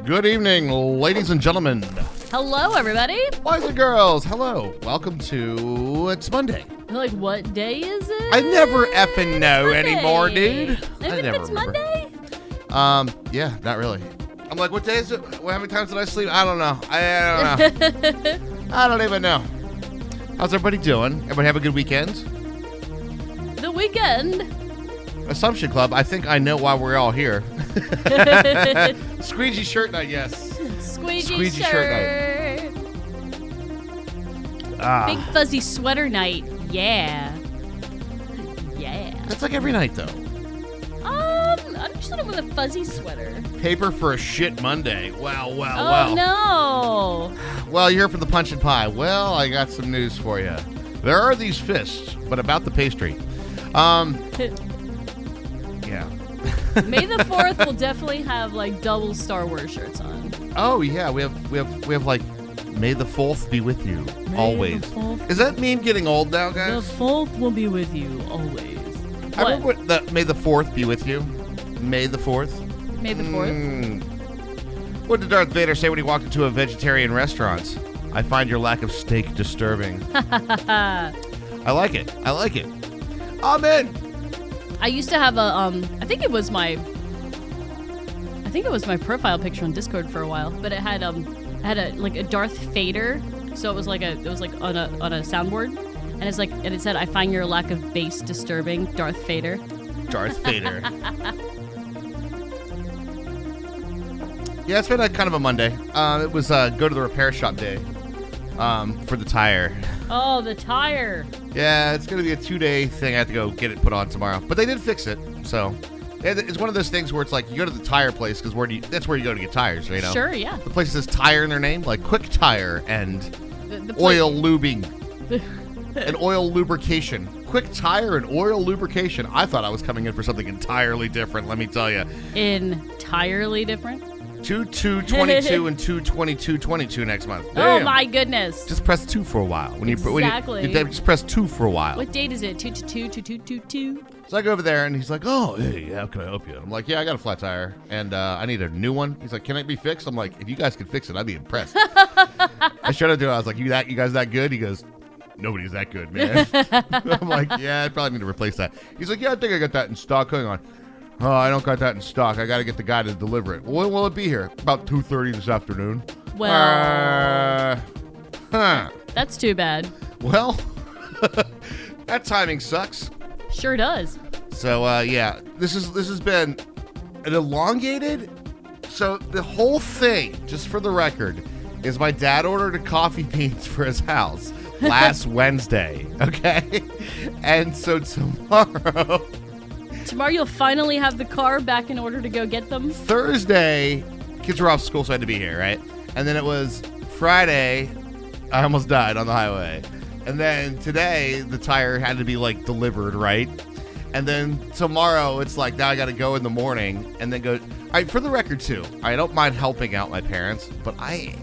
Good evening, ladies and gentlemen. Hello, everybody. Boys and girls, hello. Welcome to It's Monday. Like, what day is it? I never effing know Monday. anymore, dude. I never it's remember. Monday? Yeah, not really. I'm like, what day is it? How many times did I sleep? I don't know. I don't know. I don't even know. How's everybody doing? Everybody have a good weekend? The weekend? Assumption Club, I think I know why we're all here. Squeegee shirt night, yes. Squeegee shirt night. Big fuzzy sweater night. Yeah. Yeah. That's like every night, though. I'm just sort of with a fuzzy sweater. Paper for a shit Monday. Wow. Oh, no. Well, you're here for the punch and pie. Well, I got some news for you. There are these fists, but about the pastry. Yeah. May the 4th will definitely have like double Star Wars shirts on. Oh yeah, we have like May the 4th be with you always. Is that meme getting old now, guys? The 4th will be with you always. I remember what May the 4th be with you. May the 4th. May the 4th. What did Darth Vader say when he walked into a vegetarian restaurant? I find your lack of steak disturbing. I like it. Amen. I used to have a I think it was my profile picture on Discord for a while, but it had a Darth Vader, so it was like on a soundboard, and it said I find your lack of bass disturbing, Darth Vader. Darth Vader. Yeah, it's been a kind of a Monday. It was go to the repair shop day for the tire. Oh, the tire. Yeah, it's going to be a 2-day thing. I have to go get it put on tomorrow. But they did fix it, so it's one of those things where it's like you go to the tire place because that's where you go to get tires, you know? Sure, yeah. The place says tire in their name, like Quick Tire and oil lubing and oil lubrication. Quick Tire and oil lubrication. I thought I was coming in for something entirely different, let me tell you. Entirely different? 2/2/22 and 2/22/22 next month. Damn. Oh my goodness! Just press 2 for a while. Exactly. You just press 2 for a while. What date is it? 2/2/2/2/2. So I go over there and he's like, "Oh, hey, how can I help you?" I'm like, "Yeah, I got a flat tire and I need a new one." He's like, "Can it be fixed?" I'm like, "If you guys could fix it, I'd be impressed." I showed up to him. I was like, "You guys that good?" He goes, "Nobody's that good, man." I'm like, "Yeah, I'd probably need to replace that." He's like, "Yeah, I think I got that in stock. Hang on." "Oh, I don't got that in stock. I got to get the guy to deliver it." "When will it be here?" "About 2:30 this afternoon." Well, that's too bad. Well, that timing sucks. Sure does. So, yeah, this has been an elongated. So the whole thing, just for the record, is my dad ordered a coffee beans for his house last Wednesday. Okay, and so Tomorrow you'll finally have the car back in order to go get them? Thursday, kids were off school, so I had to be here, right? And then it was Friday, I almost died on the highway. And then today, the tire had to be, like, delivered, right? And then tomorrow, it's like, now I got to go in the morning and then go. All right, for the record, too, I don't mind helping out my parents, but I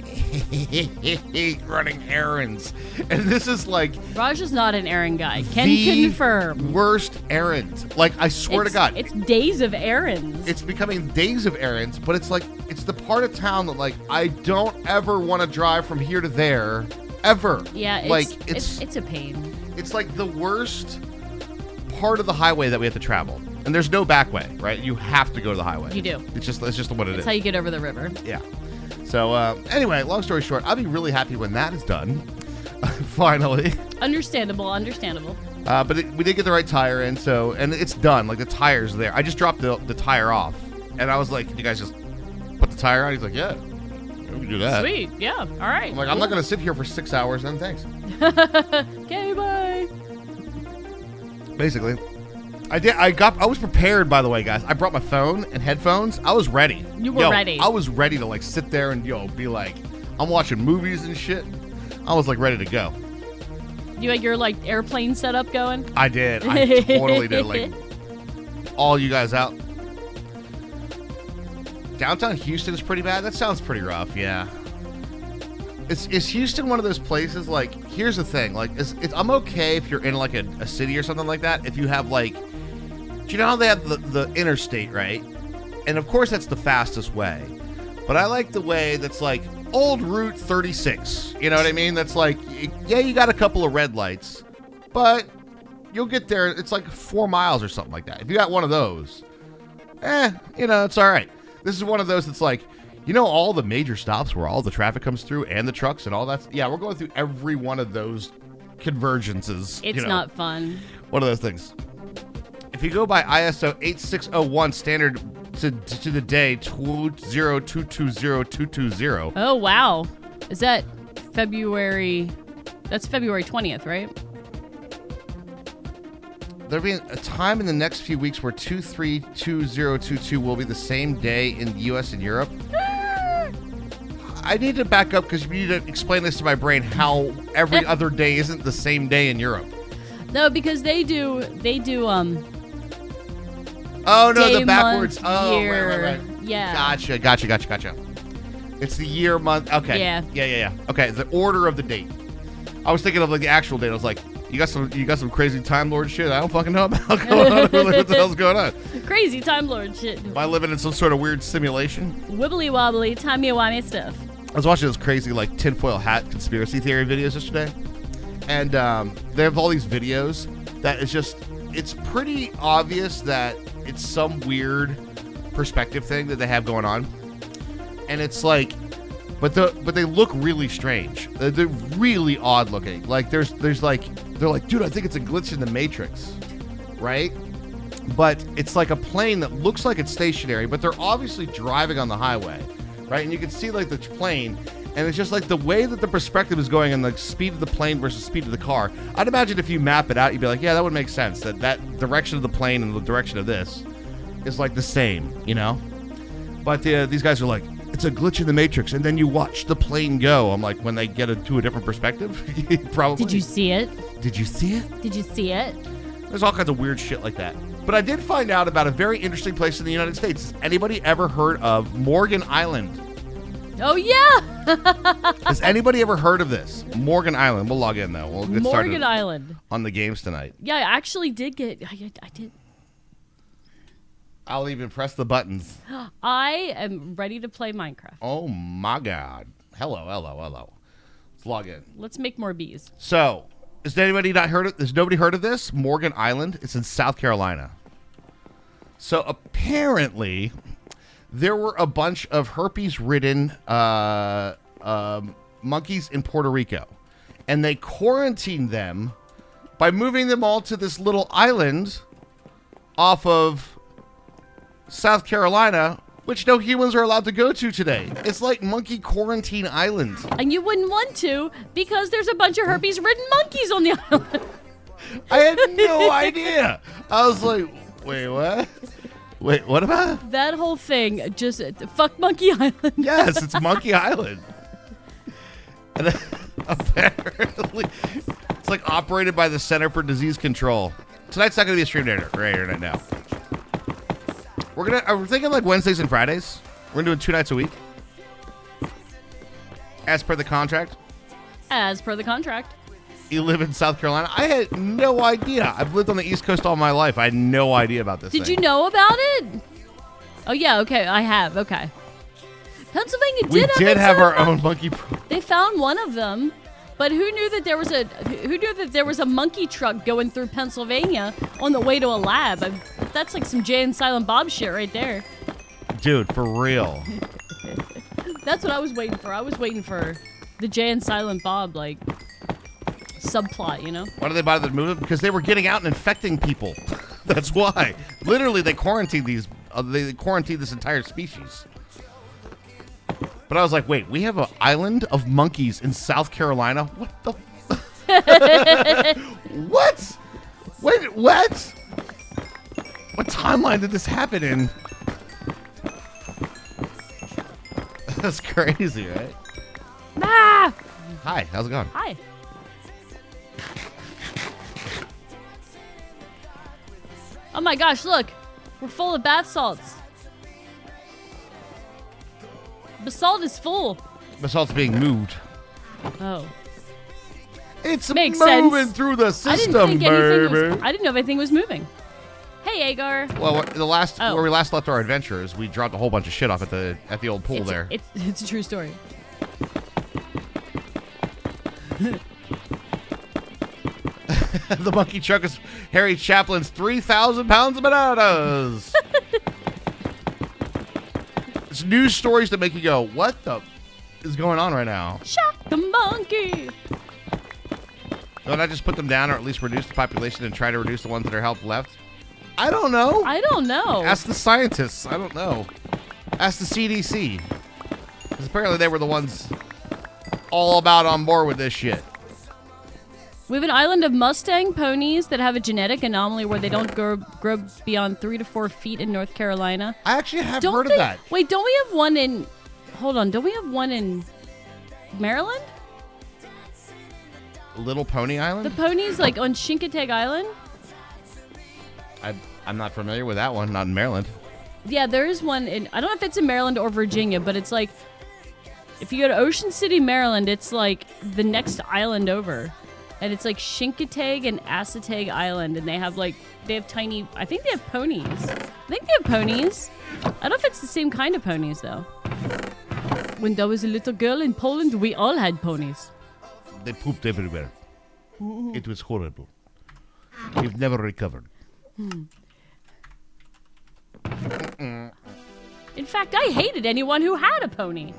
hate running errands. And this is like... Raj is not an errand guy. Can confirm. Worst errand. Like, I swear to God. It's days of errands. It's becoming days of errands, but it's like, it's the part of town that, like, I don't ever want to drive from here to there, ever. Yeah, it's a pain. It's like the worst part of the highway that we have to travel. And there's no back way, right? You have to go to the highway. You do. It's just what it is. That's how you get over the river. Yeah. So, anyway, long story short, I'll be really happy when that is done. Finally. Understandable. But we did get the right tire in, and it's done. Like, the tire's there. I just dropped the tire off. And I was like, "Can you guys just put the tire on?" He's like, "Yeah, we can do that." Sweet. Yeah. All right. I'm like, "I'm not going to sit here for 6 hours, then. Thanks." Okay, bye. Basically. I was prepared, by the way, guys. I brought my phone and headphones. I was ready. You were ready. I was ready to, like, sit there and, be like, I'm watching movies and shit. I was, like, ready to go. You had your, like, airplane setup going? I did. I totally did. Like, all you guys out. Downtown Houston is pretty bad. That sounds pretty rough, yeah. Is Houston one of those places, like, here's the thing, like, I'm okay if you're in, like, a city or something like that, if you have, like, do you know how they have the interstate, right? And, of course, that's the fastest way. But I like the way that's like old Route 36. You know what I mean? That's like, yeah, you got a couple of red lights, but you'll get there. It's like 4 miles or something like that. If you got one of those, it's all right. This is one of those that's like, all the major stops where all the traffic comes through and the trucks and all that. Yeah, we're going through every one of those convergences. It's not fun. One of those things. If you go by ISO 8601 standard to the day 202202220. Oh, wow. Is that February? That's February 20th, right? There'll be a time in the next few weeks where 232022 will be the same day in the U.S. and Europe. I need to back up because you need to explain this to my brain how every other day isn't the same day in Europe. No, because they do Oh, no, day, the backwards. Month, year. Right. Yeah. Gotcha. It's the year, month. Okay. Yeah. Okay, the order of the date. I was thinking of like the actual date. I was like, you got some crazy Time Lord shit I don't fucking know about going on. What the hell's going on? Crazy Time Lord shit. Am I living in some sort of weird simulation? Wibbly wobbly, timey-wimey stuff. I was watching those crazy like tinfoil hat conspiracy theory videos yesterday. And they have all these videos that it's pretty obvious that it's some weird perspective thing that they have going on. And it's like, but they look really strange. They're really odd looking. Like there's like, they're like, dude, I think it's a glitch in the Matrix, right? But it's like a plane that looks like it's stationary, but they're obviously driving on the highway, right? And you can see like the plane, and it's just like the way that the perspective is going and the speed of the plane versus speed of the car. I'd imagine if you map it out, you'd be like, yeah, that would make sense. That direction of the plane and the direction of this is like the same, But these guys are like, it's a glitch in the Matrix, and then you watch the plane go. I'm like, when they get to a different perspective, probably. Did you see it? Did you see it? Did you see it? There's all kinds of weird shit like that. But I did find out about a very interesting place in the United States. Has anybody ever heard of Morgan Island? Oh, yeah. Has anybody ever heard of this? Morgan Island. We'll log in, though. We'll get started Morgan Island. On the games tonight. Yeah, I actually did get... I did. I'll even press the buttons. I am ready to play Minecraft. Oh, my God. Hello. Let's log in. Let's make more bees. So, has nobody heard of this? Morgan Island. It's in South Carolina. So, apparently, there were a bunch of herpes-ridden monkeys in Puerto Rico. And they quarantined them by moving them all to this little island off of South Carolina, which no humans are allowed to go to today. It's like Monkey Quarantine Island. And you wouldn't want to because there's a bunch of herpes-ridden monkeys on the island. I had no idea. I was like, wait, what? Wait, what about? That whole thing, just fuck Monkey Island. Yes, it's Monkey Island. And apparently, it's like operated by the Center for Disease Control. Tonight's not going to be a stream right now. We're thinking like Wednesdays and Fridays. We're doing 2 nights a week. As per the contract. You live in South Carolina. I had no idea. I've lived on the East Coast all my life. I had no idea about this Did thing. you know about it? Oh, yeah. Okay. I have. Okay. Pennsylvania did have our own monkey. They found one of them. But who knew that there was a monkey truck going through Pennsylvania on the way to a lab? That's like some Jay and Silent Bob shit right there. Dude, for real. That's what I was waiting for. I was waiting for the Jay and Silent Bob like subplot, Why did they bother to move them? Because they were getting out and infecting people. That's why. Literally, they quarantined this entire species. But I was like, wait, we have an island of monkeys in South Carolina? What the? What? Wait, what? What timeline did this happen in? That's crazy, right? Ah! Hi, how's it going? Hi. Oh my gosh, look. We're full of bath salts. Basalt is full. Basalt's being moved. Oh. It's Makes moving sense. through the system, baby. I didn't know anything was moving. Hey, Agar. Well, Oh. where we last left our adventurers, we dropped a whole bunch of shit off at the old pool there. It's a true story. The monkey truck is Harry Chaplin's 3,000 pounds of bananas. It's news stories that make you go, what the is going on right now? Shock the monkey. Don't I just put them down or at least reduce the population and try to reduce the ones that are helped left? I don't know. I don't know. Ask the scientists. I don't know. Ask the CDC. Because apparently they were the ones all about on board with this shit. We have an island of Mustang ponies that have a genetic anomaly where they don't grow beyond 3 to 4 feet in North Carolina. I actually have heard of that. Wait, don't we have one in... Hold on. Don't we have one in Maryland? Little Pony Island? The ponies, like, on Chincoteague Island? I'm not familiar with that one. Not in Maryland. Yeah, there is one in... I don't know if it's in Maryland or Virginia, but it's like... If you go to Ocean City, Maryland, it's like the next island over. And it's like Chincoteague and Assateague Island, and they have tiny... I think they have ponies. I don't know if it's the same kind of ponies, though. When there was a little girl in Poland, we all had ponies. They pooped everywhere. It was horrible. We've never recovered. In fact, I hated anyone who had a pony.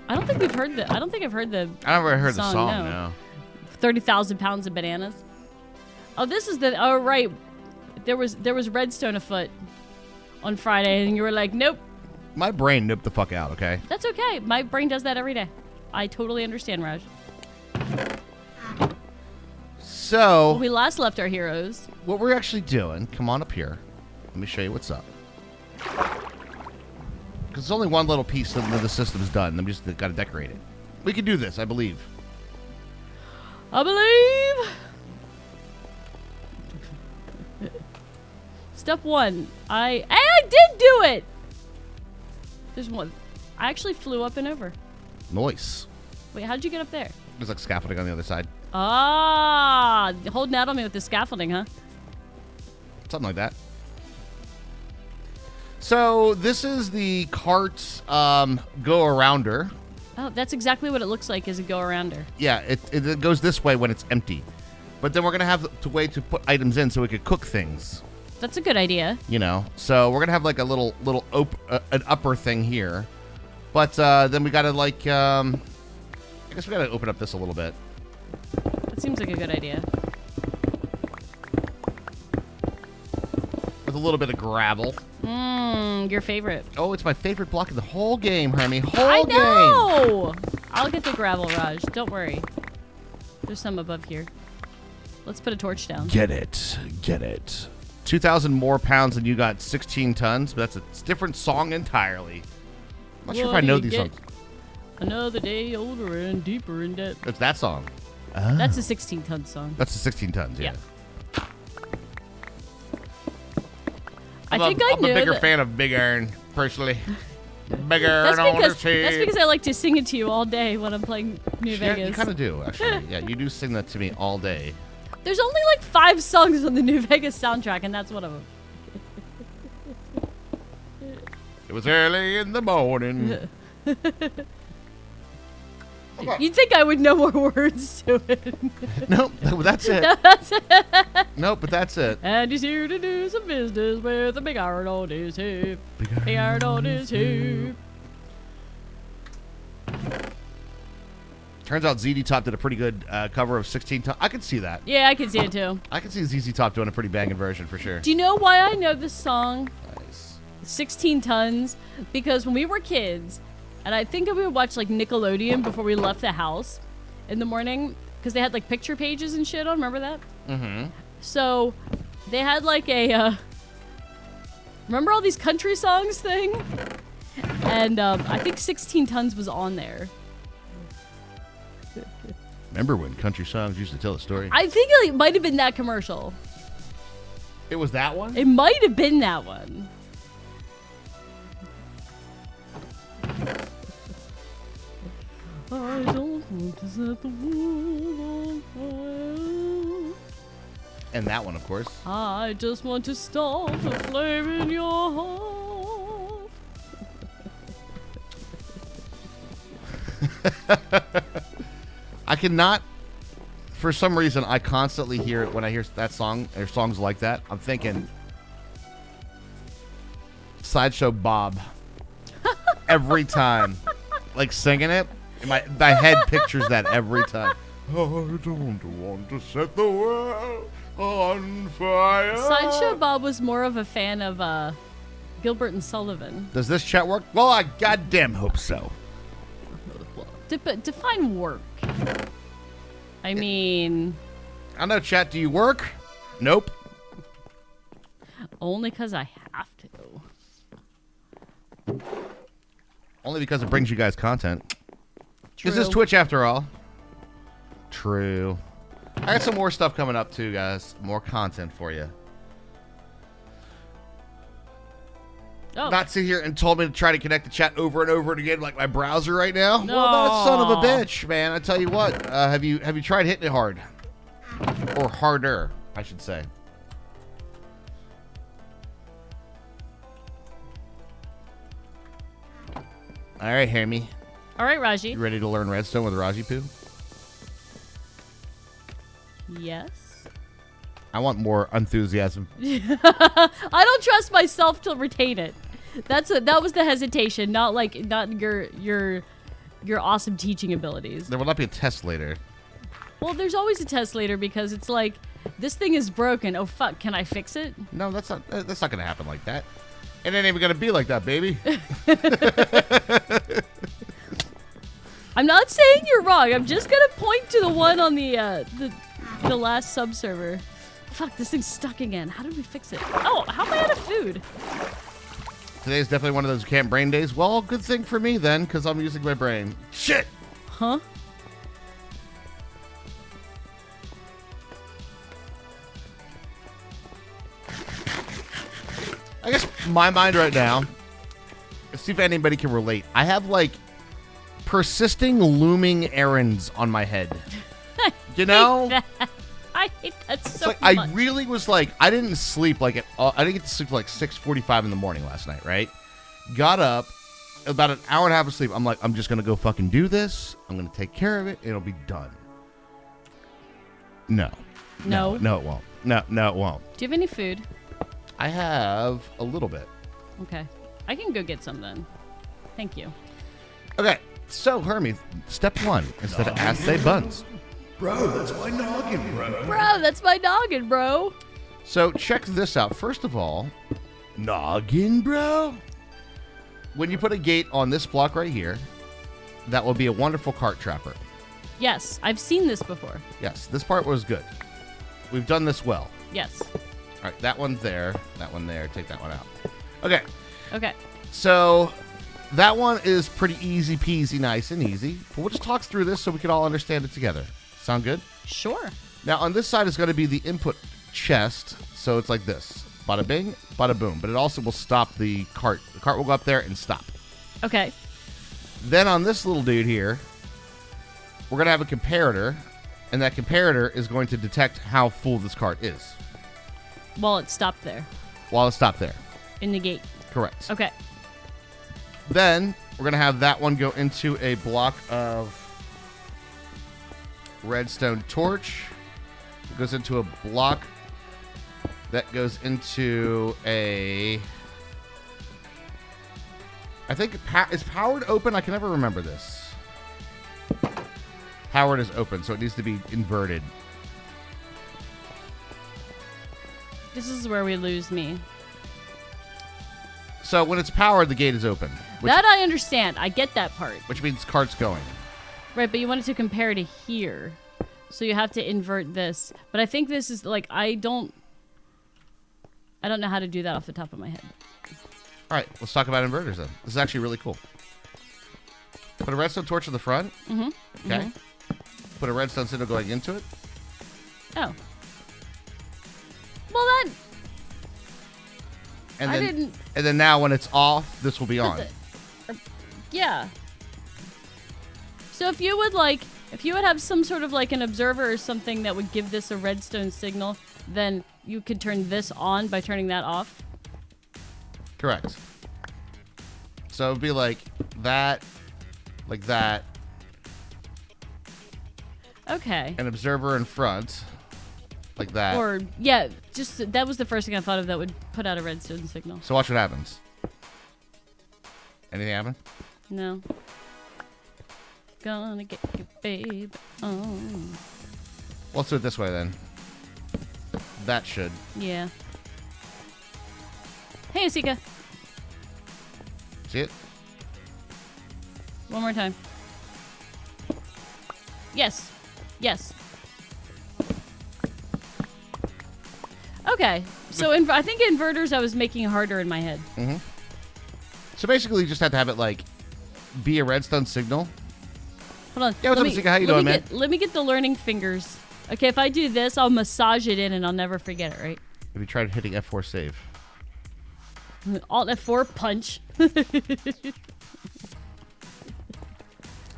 I don't think I've heard the I never heard the song, no. 30,000 pounds of bananas. Oh, this is the... Oh, right. There was Redstone afoot on Friday, and you were like, nope. My brain nipped the fuck out, okay? That's okay. My brain does that every day. I totally understand, Raj. So... When we last left our heroes. What we're actually doing... Come on up here. Let me show you what's up. Because it's only one little piece of the system's done. I'm just got to decorate it. We can do this, I believe. Step 1. I did do it! There's one. I actually flew up and over. Nice. Wait, how'd you get up there? There's like scaffolding on the other side. Ah, holding out on me with the scaffolding, huh? Something like that. So this is the cart go-arounder. Oh, that's exactly what it looks like as a go-arounder. Yeah, it goes this way when it's empty. But then we're going to have to way to put items in so we could cook things. That's a good idea. You know, so we're going to have like a little an upper thing here. But then we got to like, I guess we got to open up this a little bit. That seems like a good idea. With a little bit of gravel. Your favorite. Oh, it's my favorite block in the whole game, Hermie. I know! I'll get the gravel, Raj. Don't worry. There's some above here. Let's put a torch down. Get it. 2,000 more pounds than you got 16 tons, but that's a different song entirely. I'm not sure if I know these songs. Another day older and deeper in debt. It's that song. That's a 16-ton song. That's the 16 tons, yeah. I think I knew I'm a bigger fan of Big Iron, personally. Big Iron on his head. That's because I like to sing it to you all day when I'm playing New Vegas. You kind of do, actually. Yeah, you do sing that to me all day. There's only like 5 songs on the New Vegas soundtrack, and that's one of them. It was early in the morning. You'd think I would know more words to it. Nope, that's it. Nope, but that's it. And he's here to do some business with a big iron on his hip. Big iron on his hip. Turns out ZZ Top did a pretty good cover of 16 Tons. I could see that. Yeah, I can see it too. I can see ZZ Top doing a pretty banging version for sure. Do you know why I know this song? Nice. 16 Tons? Because when we were kids, and I think we would watch like Nickelodeon before we left the house in the morning, because they had like picture pages and shit on. Remember that? Mm-hmm. So they had like a, remember all these country songs thing? And I think 16 Tons was on there. Remember when country songs used to tell a story? I think it might have been that commercial. It was that one? It might have been that one. I don't want to set the world on fire. And that one, of course. I just want to start a flame in your heart. I cannot, for some reason, I constantly hear it when I hear that song or songs like that. I'm thinking Sideshow Bob every time, like singing it. My head pictures that every time. I don't want to set the world on fire. Sideshow Bob was more of a fan of Gilbert and Sullivan. Does this chat work? Well, I goddamn hope so. Define work. I mean... I know, chat. Do you work? Nope. Only because I have to. Only because it brings you guys content. True. Is this Twitch after all? True. I got some more stuff coming up too, guys. More content for you. Oh. Not sit here and told me to try to connect the chat over and over again like my browser right now. No. Well, that son of a bitch, man. I tell you what. Have you tried hitting it hard? Or harder, I should say. All right, Hermie. All right, Raji. You ready to learn Redstone with Raji Poo? Yes. I want more enthusiasm. I don't trust myself to retain it. That was the hesitation, not your awesome teaching abilities. There will not be a test later. Well, there's always a test later because it's like this thing is broken. Oh fuck, can I fix it? No, that's not going to happen like that. It ain't even going to be like that, baby. I'm not saying you're wrong. I'm just gonna point to the one on the last subserver. Fuck, this thing's stuck again. How did we fix it? Oh, how am I out of food? Today's definitely one of those can't brain days. Well, good thing for me then, because I'm using my brain. Shit! Huh? I guess my mind right now, see if anybody can relate. I have like persisting looming errands on my head. You know? I hate that It's so like much. I really was like, I didn't sleep like I didn't get to sleep till like 6:45 in the morning last night, right? Got up, about an hour and a half of sleep. I'm like, I'm just gonna go fucking do this. I'm gonna take care of it. It'll be done. No, it won't. No, it won't. Do you have any food? I have a little bit. Okay. I can go get some then. Thank you. Okay, so Hermie, step one, instead of ass, say buns. Bro, that's my noggin, bro. Bro, that's my noggin, bro. So check this out. First of all, noggin, bro. When you put a gate on this block right here, that will be a wonderful cart trapper. Yes, I've seen this before. Yes, this part was good. We've done this well. Yes. All right, that one's there. That one there. Take that one out. Okay, Okay. so that one is pretty easy peasy, nice and easy. But we'll just talk through this so we can all understand it together. Sound good? Sure. Now, on this side is going to be the input chest. So it's like this. Bada bing, bada boom. But it also will stop the cart. The cart will go up there and stop. Okay. Then on this little dude here, we're going to have a comparator. And that comparator is going to detect how full this cart is Well, it stopped there while it's stopped there. in the gate. Correct. Okay. Then we're going to have that one go into a block of redstone torch. It goes into a block that goes into a... I think is powered open? I can never remember this. Powered is open, so it needs to be inverted. This is where we lose me. So when it's powered, the gate is open. That I understand. I get that part. Which means cart's going. Right, but you want it to compare to here. So you have to invert this. But I think this is like I don't know how to do that off the top of my head. All right, let's talk about inverters then. This is actually really cool. Put a redstone torch in the front. Mm-hmm. Okay. Put a redstone signal going into it. Oh. Well, that And I then, didn't. And then now when it's off, this will be on. Yeah. So if you would have some sort of like an observer or something that would give this a redstone signal, then you could turn this on by turning that off. Correct. So it'd be like that, Okay. an observer in front, like that. Or, yeah, just that was the first thing I thought of that would put out a redstone signal. So watch what happens. Anything happen? No. Gonna get you, babe. Oh. Let's do it this way then. That should. Yeah. Hey, Asika. See it? One more time. Yes. Yes. Okay. So I think inverters I was making harder in my head. Mm-hmm. So basically you just have to have it like be a redstone signal. Hold on. Yeah, what's up, Asika? How you doing, man? Let me get the learning fingers. Okay, if I do this, I'll massage it in and I'll never forget it, right? Have you tried hitting F4 save? Alt F4 punch.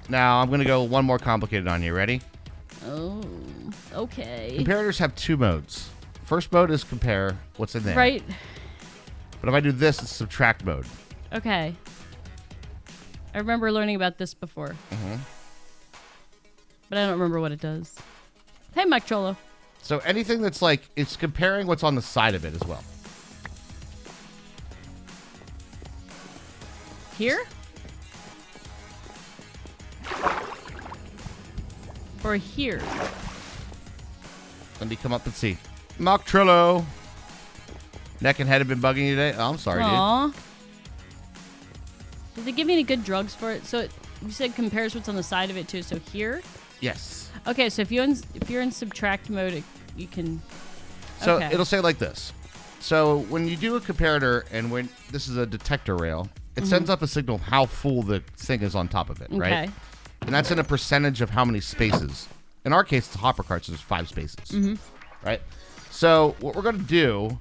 Now I'm gonna go one more complicated on you. Ready? Oh, okay. Comparators have two modes. First mode is compare what's in there. Right. But if I do this, it's subtract mode. Okay. I remember learning about this before. Mm-hmm. But I don't remember what it does. Hey, Mike Cholo. So anything that's like, it's comparing what's on the side of it as well. Here? Or here? Let me come up and see. Mock Trillo. Neck and head have been bugging you today? Oh, I'm sorry, Aww. Did they give me any good drugs for it? So you said compares what's on the side of it too. So here? dude. Yes. Okay, so if you're in subtract mode, you can. So okay. it'll say like this. So when you do a comparator and when this is a detector rail, it sends up a signal of how full the thing is on top of it, right? Okay. And that's in a percentage of how many spaces. In our case, it's a hopper cart, so there's 5 spaces, right? So what we're going to do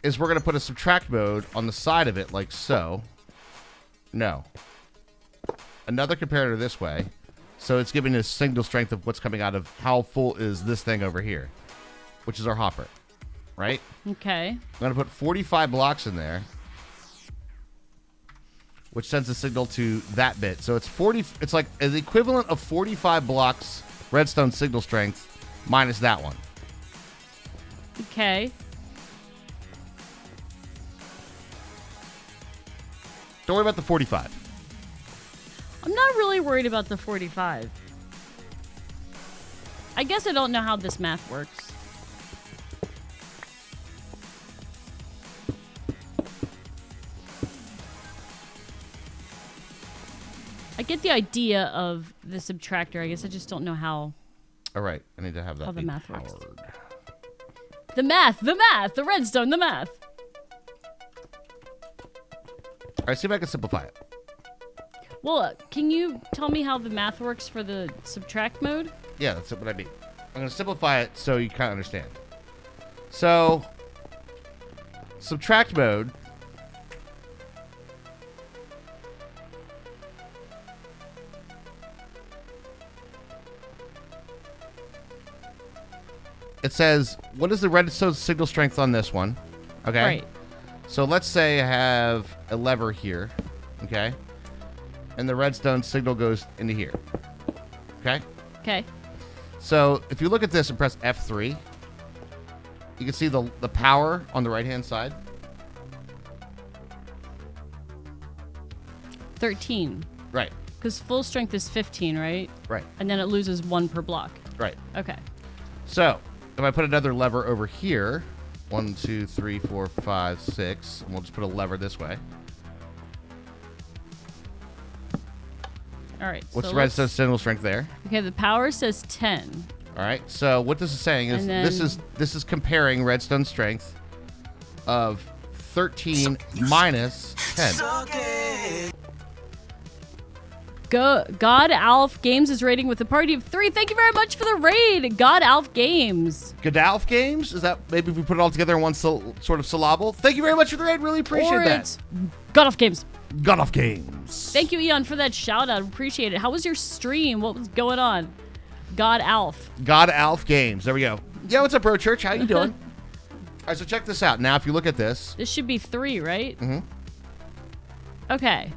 is we're going to put a subtract mode on the side of it like so. No. Another comparator this way. So it's giving a signal strength of what's coming out of how full is this thing over here, which is our hopper, right? Okay. I'm going to put 45 blocks in there, which sends a signal to that bit. So it's 40. It's like the equivalent of 45 blocks redstone signal strength minus that one. Okay. Don't worry about the 45. I'm not really worried about the 45. I guess I don't know how this math works. I get the idea of the subtractor. I guess I just don't know how All right, I need to have that. How the be math works. powered. the redstone, the math. All right, see if I can simplify it. Well, can you tell me how the math works for the subtract mode? Yeah, that's what I mean. I'm going to simplify it so you kind of understand. So, subtract mode. It says, what is the redstone signal strength on this one? Okay. Right. So let's say I have a lever here. Okay. And the redstone signal goes into here. Okay. Okay. So if you look at this and press F3, you can see the power on the right-hand side. 13. Right. Because full strength is 15, right? Right. And then it loses 1 per block. Right. Okay. So if I put another lever over here, 1, 2, 3, 4, 5, 6, and we'll just put a lever this way. All right. What's so the redstone signal strength there? Okay, the power says 10. All right. So what this is saying is And then- this is comparing redstone strength of 13 minus 10. God Alf Games is rating with a party of 3. Thank you very much for the raid, God Alf Games. Godalf Games? Is that maybe if we put it all together in one sort of syllable? Thank you very much for the raid. Really appreciate Or that. it's God Alf Games. Godalf Games. Thank you, Eon, for that shout out. Appreciate it. How was your stream? What was going on? God Alf. God Alf Games. There we go. Yeah, what's up, Bro Church? How you doing? All right, so check this out. Now, if you look at this. This should be 3, right? Mm-hmm. Okay.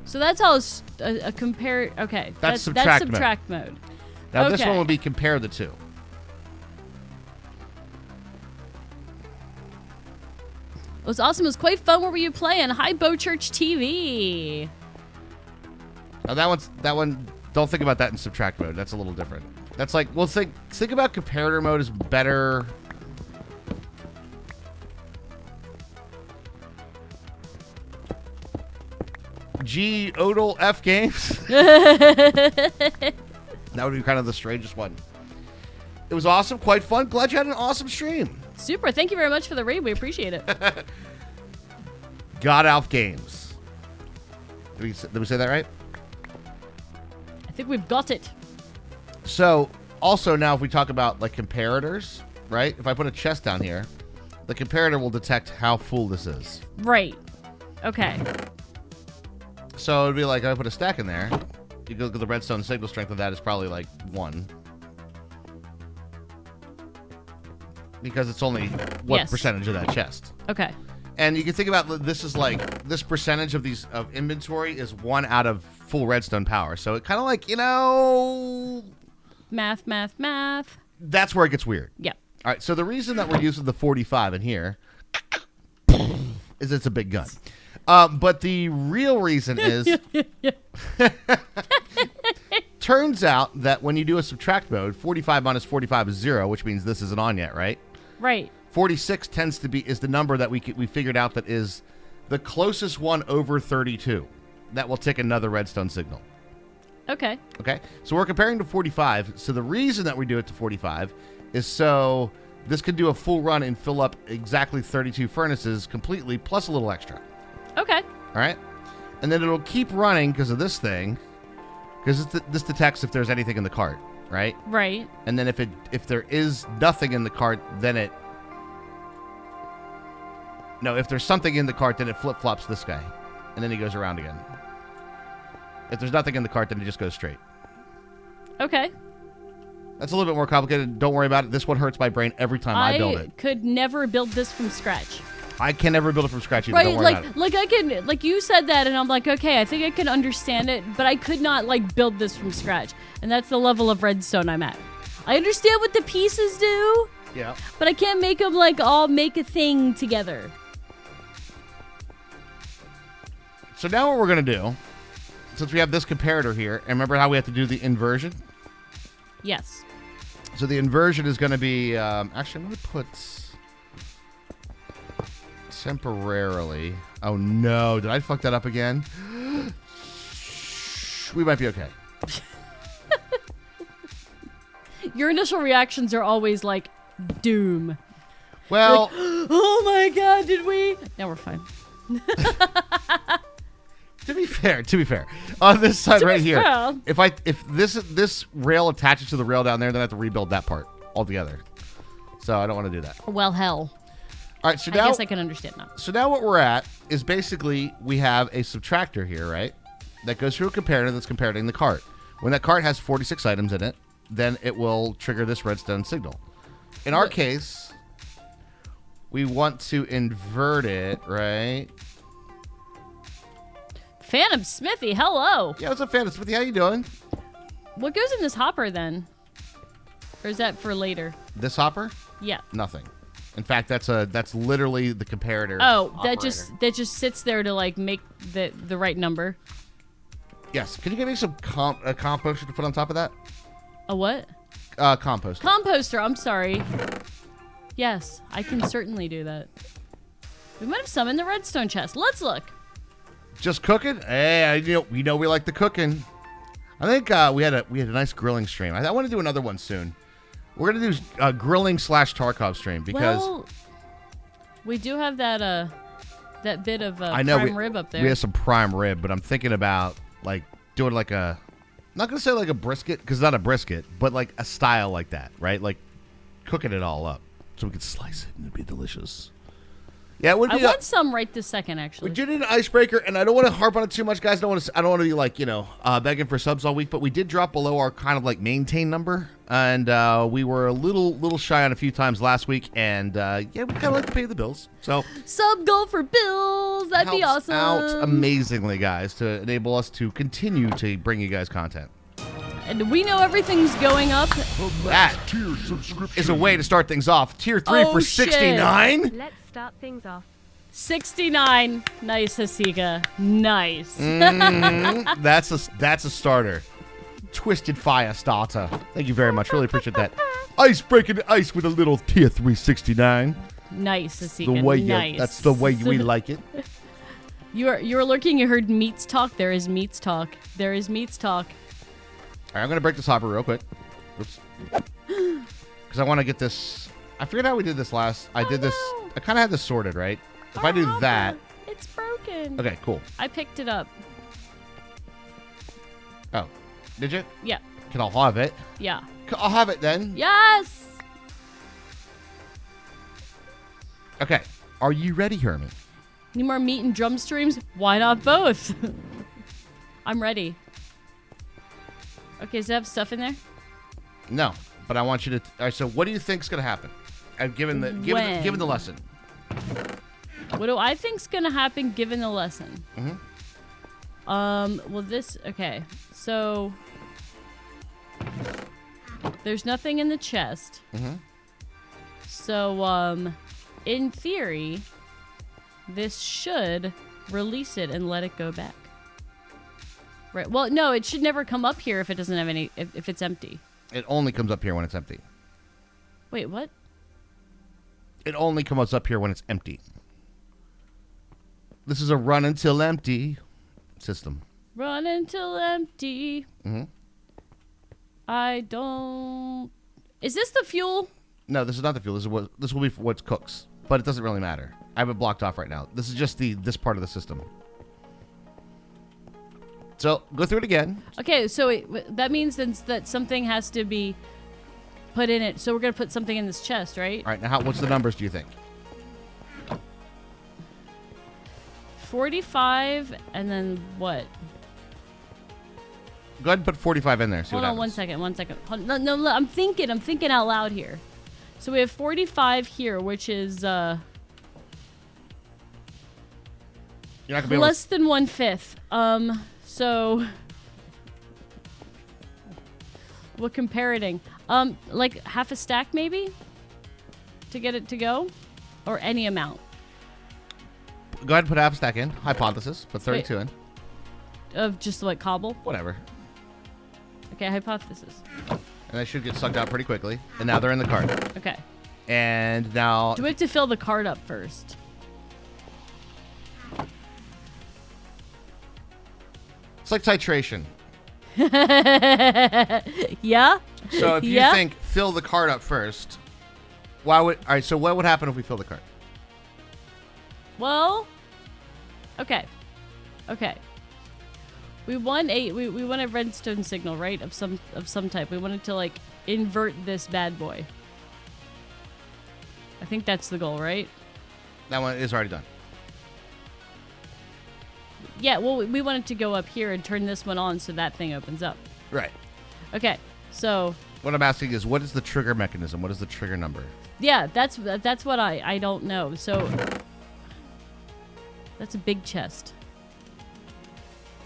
So that's how a compare. Okay. That's subtract mode. Now, okay. this one will be compare the two. It was awesome. It was quite fun. What were you playing? Hi, Bo Church TV. Now, that one, don't think about that in subtract mode. That's a little different. That's like, well, think about comparator mode is better. G Odal F games. That would be kind of the strangest one. It was awesome, quite fun. Glad you had an awesome stream. Super. Thank you very much for the raid. We appreciate it. God Alf Games. Did we say that right? I think we've got it. So, also now if we talk about like comparators, right? If I put a chest down here, the comparator will detect how full this is. Right. Okay. So it'd be like, if I put a stack in there, you go look at the redstone signal strength of that is probably like 1. Because it's only what percentage of that chest. Okay. And you can think about this is like, this percentage of these of inventory is 1 out of full redstone power. So it kind of like, Math. That's where it gets weird. Yep. All right, so the reason that we're using the 45 in here is it's a big gun. But the real reason is, turns out that when you do a subtract mode, 45 minus 45 is 0, which means this isn't on yet, right? Right. 46 is the number that we figured out that is the closest one over 32. That will tick another redstone signal. Okay. Okay, so we're comparing to 45. So the reason that we do it to 45 is so this could do a full run and fill up exactly 32 furnaces completely, plus a little extra. Okay. All right, and then it'll keep running because of this thing, because this detects if there's anything in the cart, right? Right. And then if there is nothing in the cart, then if there's something in the cart, then it flip-flops this guy, and then he goes around again. If there's nothing in the cart, then it just goes straight. Okay. That's a little bit more complicated. Don't worry about it. This one hurts my brain every time I build it. I could never build this from scratch. I can never build it from scratch either. Right, Don't worry about it. like I can, like you said that, and I'm like, okay, I think I can understand it, but I could not like build this from scratch, and that's the level of redstone I'm at. I understand what the pieces do, Yeah. but I can't make them like all make a thing together. So now what we're gonna do, since we have this comparator here, and remember how we have to do the inversion? Yes. So the inversion is gonna be actually I'm gonna put temporarily. Oh no, did I fuck that up again? We might be okay. Your initial reactions are always like doom. Well, like, oh my god, did we? Now we're fine. to be fair, on this side right here, fair. if this rail attaches to the rail down there, then I have to rebuild that part altogether. So I don't want to do that. Well, hell. All right, so I now guess I can understand that. So now what we're at is basically we have a subtractor here, right? That goes through a comparator that's comparing the cart. When that cart has 46 items in it, then it will trigger this redstone signal. In our case, we want to invert it, right? Phantom Smithy, hello. Yeah, what's up, Phantom Smithy? How you doing? What goes in this hopper then? Or is that for later? This hopper? Yeah. Nothing. In fact, that's literally the comparator. Oh, operator. that just sits there to like make the right number. Yes. Can you give me some a composter to put on top of that? A what? Composter. Composter. I'm sorry. Yes, I can certainly do that. We might have some in the redstone chest. Let's look. Just cooking? Hey, we know we like the cooking. I think we had a nice grilling stream. I want to do another one soon. We're gonna do a grilling / Tarkov stream because we do have that bit of I know prime rib up there. We have some prime rib, but I'm thinking about like doing like a, not gonna say like a brisket because it's not a brisket, but like a style like that, right? Like cooking it all up so we could slice it and it'd be delicious. Yeah, it would I be. want some right this second, actually. We did an icebreaker, and I don't want to harp on it too much, guys. I don't want to be like begging for subs all week. But we did drop below our kind of like maintain number, and we were a little shy on a few times last week. And yeah, we kind of like to pay the bills. So sub goal for bills. That'd be helps awesome. out amazingly, guys, to enable us to continue to bring you guys content. And we know everything's going up. That Tier subscription. is a way to start things off. Tier 3 Oh, for shit. 69. Let's start things off. 69. Nice, Hasika. Nice. That's a starter. Twisted Fire starter. Thank you very much. Really appreciate that. Ice breaking the ice with a little tier 369. Nice, Hasika. The way nice. that's the way we like it. You're lurking. You heard Meats talk. There is Meats talk. There is Meats talk. All right, I'm gonna break this hopper real quick. Oops. Because I want to get this. I forget how we did this last. I did this. no. I kind of had this sorted, right? If I do that. It's broken. Okay, cool. I picked it up. Oh, did you? Yeah. Can I have it? Yeah. I'll have it then. Yes. Okay. Are you ready, Hermie? Need more meat and drum streams? Why not both? I'm ready. Okay, does it have stuff in there? No, but I want you to. All right. So, what do you think's gonna happen? I've given the lesson. What do I think's gonna happen given the lesson? Well, this. Okay, so there's nothing in the chest. So, in theory, this should release it and let it go back. Right. Well, no, it should never come up here if it doesn't have any. If it's empty. It only comes up here when it's empty. Wait, what? It only comes up here when it's empty. This is a run until empty system. Run until empty. I don't. Is this the fuel? No, this is not the fuel. This will be for what cooks, but it doesn't really matter. I have it blocked off right now. This is just this part of the system. So go through it again. Okay, so that means then that something has to be put in it. So we're gonna put something in this chest, right? All right. Now, what's the numbers? Do you think? 45, and then what? Go ahead and put 45 in there. See Hold what on, happens. 1 second. No, I'm thinking out loud here. So we have 45 here, which is You're not gonna be able less than 1/5. So what comparating? Like half a stack maybe to get it to go, or any amount Go ahead and put half a stack in. Hypothesis. Put 32 in. of just like cobble. Whatever. Okay, hypothesis. And they should get sucked out pretty quickly. And now they're in the cart. Okay. And now. Do we have to fill the cart up first? It's like titration. Yeah. So if you Yeah. think fill the cart up first, all right, so what would happen if we fill the cart? Well, okay. We want a redstone signal, right? Of some type. We wanted to like invert this bad boy. I think that's the goal, right? That one is already done. Yeah, well, we wanted to go up here and turn this one on so that thing opens up. Right. Okay. So, What I'm asking is, what is the trigger mechanism? What is the trigger number? yeah, that's what I don't know. So that's a big chest.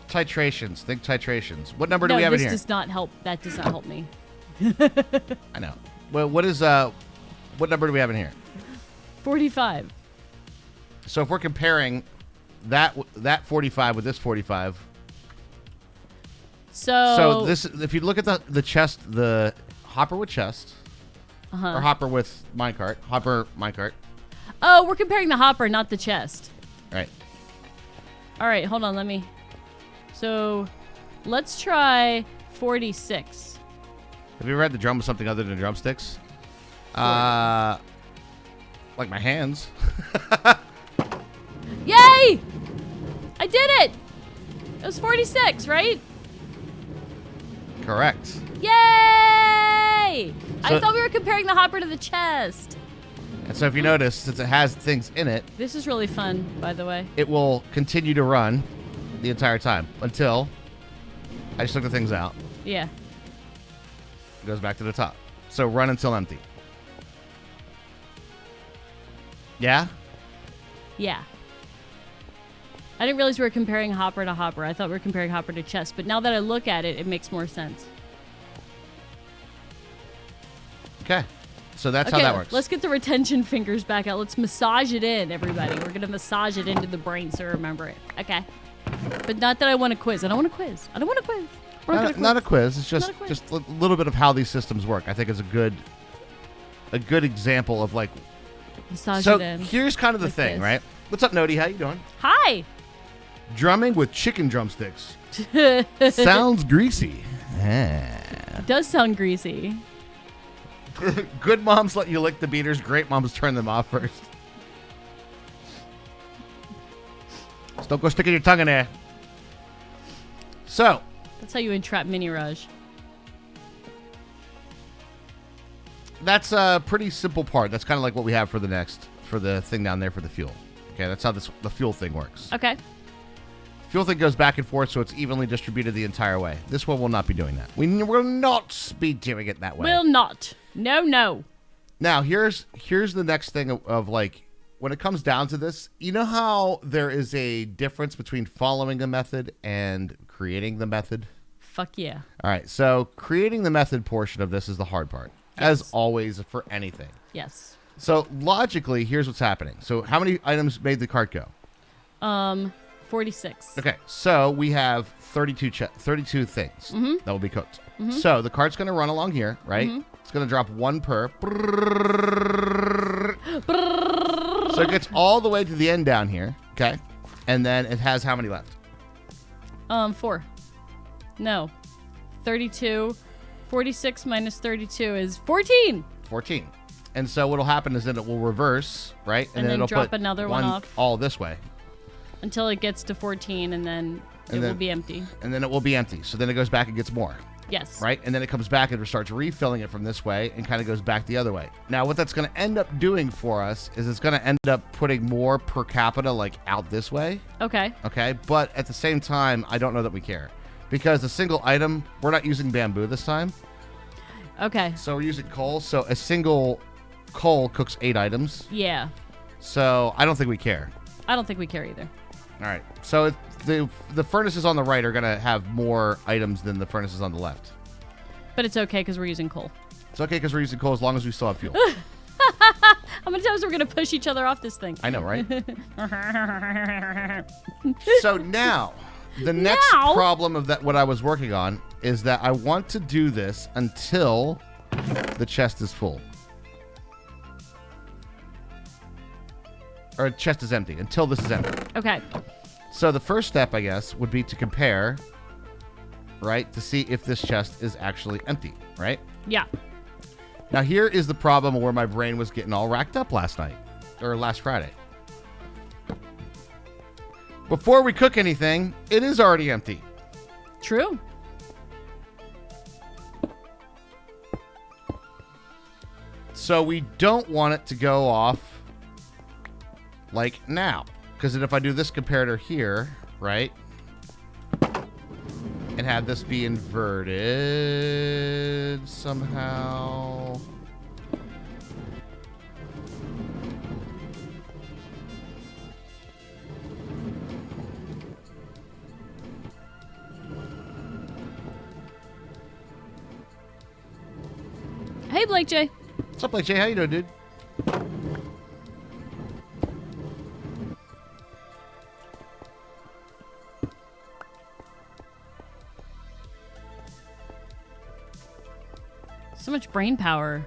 Titrations. Think titrations. What number do No, we have in this here? does not help. That does not help me. I know. Well, what number do we have in here? 45. So if we're comparing that 45 with this 45, so this, if you look at the chest, the hopper with chest, or hopper with minecart, Oh, we're comparing the hopper, not the chest. right? All right, hold on. Let me. So, let's try 46. Have you ever had the drum with something other than drumsticks? Like my hands. Yay! I did it! It was 46, right? Correct. Yay! I So- thought we were comparing the hopper to the chest. And so if you notice, since it has things in it, This is really fun, by the way. it will continue to run the entire time until I just took the things out. Yeah. It goes back to the top. So run until empty. Yeah? Yeah. I didn't realize we were comparing hopper to hopper. I thought we were comparing hopper to chest, but now that I look at it, it makes more sense. Okay. So that's Okay, how that works. let's get the retention fingers back out. Let's massage it in, everybody. We're going to massage it into the brain so remember it. Okay. But not that I want a quiz. I don't want a quiz. I don't want a quiz. We're Not a quiz. It's Not a quiz. just a little bit of how these systems work. I think it's a good example of like. Massage So it in. here's kind of the like thing, this. right? What's up, Nody? How you doing? Hi. Drumming with chicken drumsticks. Sounds greasy. Ah. It does sound greasy. Good moms let you lick the beaters. Great moms turn them off first. Just don't go sticking your tongue in there. So, That's how you entrap Mini Raj. that's a pretty simple part. That's kind of like what we have for the thing down there for the fuel. Okay, that's how the fuel thing works. Okay. Fuel thing goes back and forth, so it's evenly distributed the entire way. This one will not be doing that. We will not be doing it that way. Will not. No, no. Now, here's the next thing of like, when it comes down to this, you know how there is a difference between following a method and creating the method? Fuck yeah. All right, so creating the method portion of this is the hard part, as always for anything. Yes. So logically, here's what's happening. So how many items made the cart go? 46. Okay, so we have 32 things that will be cooked. So the cart's going to run along here, right? It's going to drop one per. So it gets all the way to the end down here, okay? And then it has how many left? 4. No. 32. 46 minus 32 is 14. 14. And so what'll happen is that it will reverse, right? And then it'll drop put another one off. all this way. Until it gets to 14, and then it will be empty. And then it will be empty. So then it goes back and gets more. Yes. Right? And then it comes back and it starts refilling it from this way and kind of goes back the other way. Now, what that's going to end up doing for us is it's going to end up putting more per capita, like, out this way. Okay. Okay? But at the same time, I don't know that we care. Because a single item, we're not using bamboo this time. Okay. So we're using coal. So a single coal cooks 8 items. Yeah. So I don't think we care. I don't think we care either. All right. So the furnaces on the right are going to have more items than the furnaces on the left. But it's okay because we're using coal. It's okay because we're using coal as long as we still have fuel. How many times are we going to push each other off this thing? I know, right? So now, the next problem of that what I was working on is that I want to do this until the chest is full. Or chest is empty, until this is empty. Okay. So the first step, I guess, would be to compare, right, to see if this chest is actually empty, right? Yeah. Now here is the problem where my brain was getting all racked up last night, or last Friday. Before we cook anything, it is already empty. True. So we don't want it to go off like now. Because then if I do this comparator here, right, and have this be inverted somehow. Hey, Blake J. What's up, Blake J? How you doing, dude? So much brain power.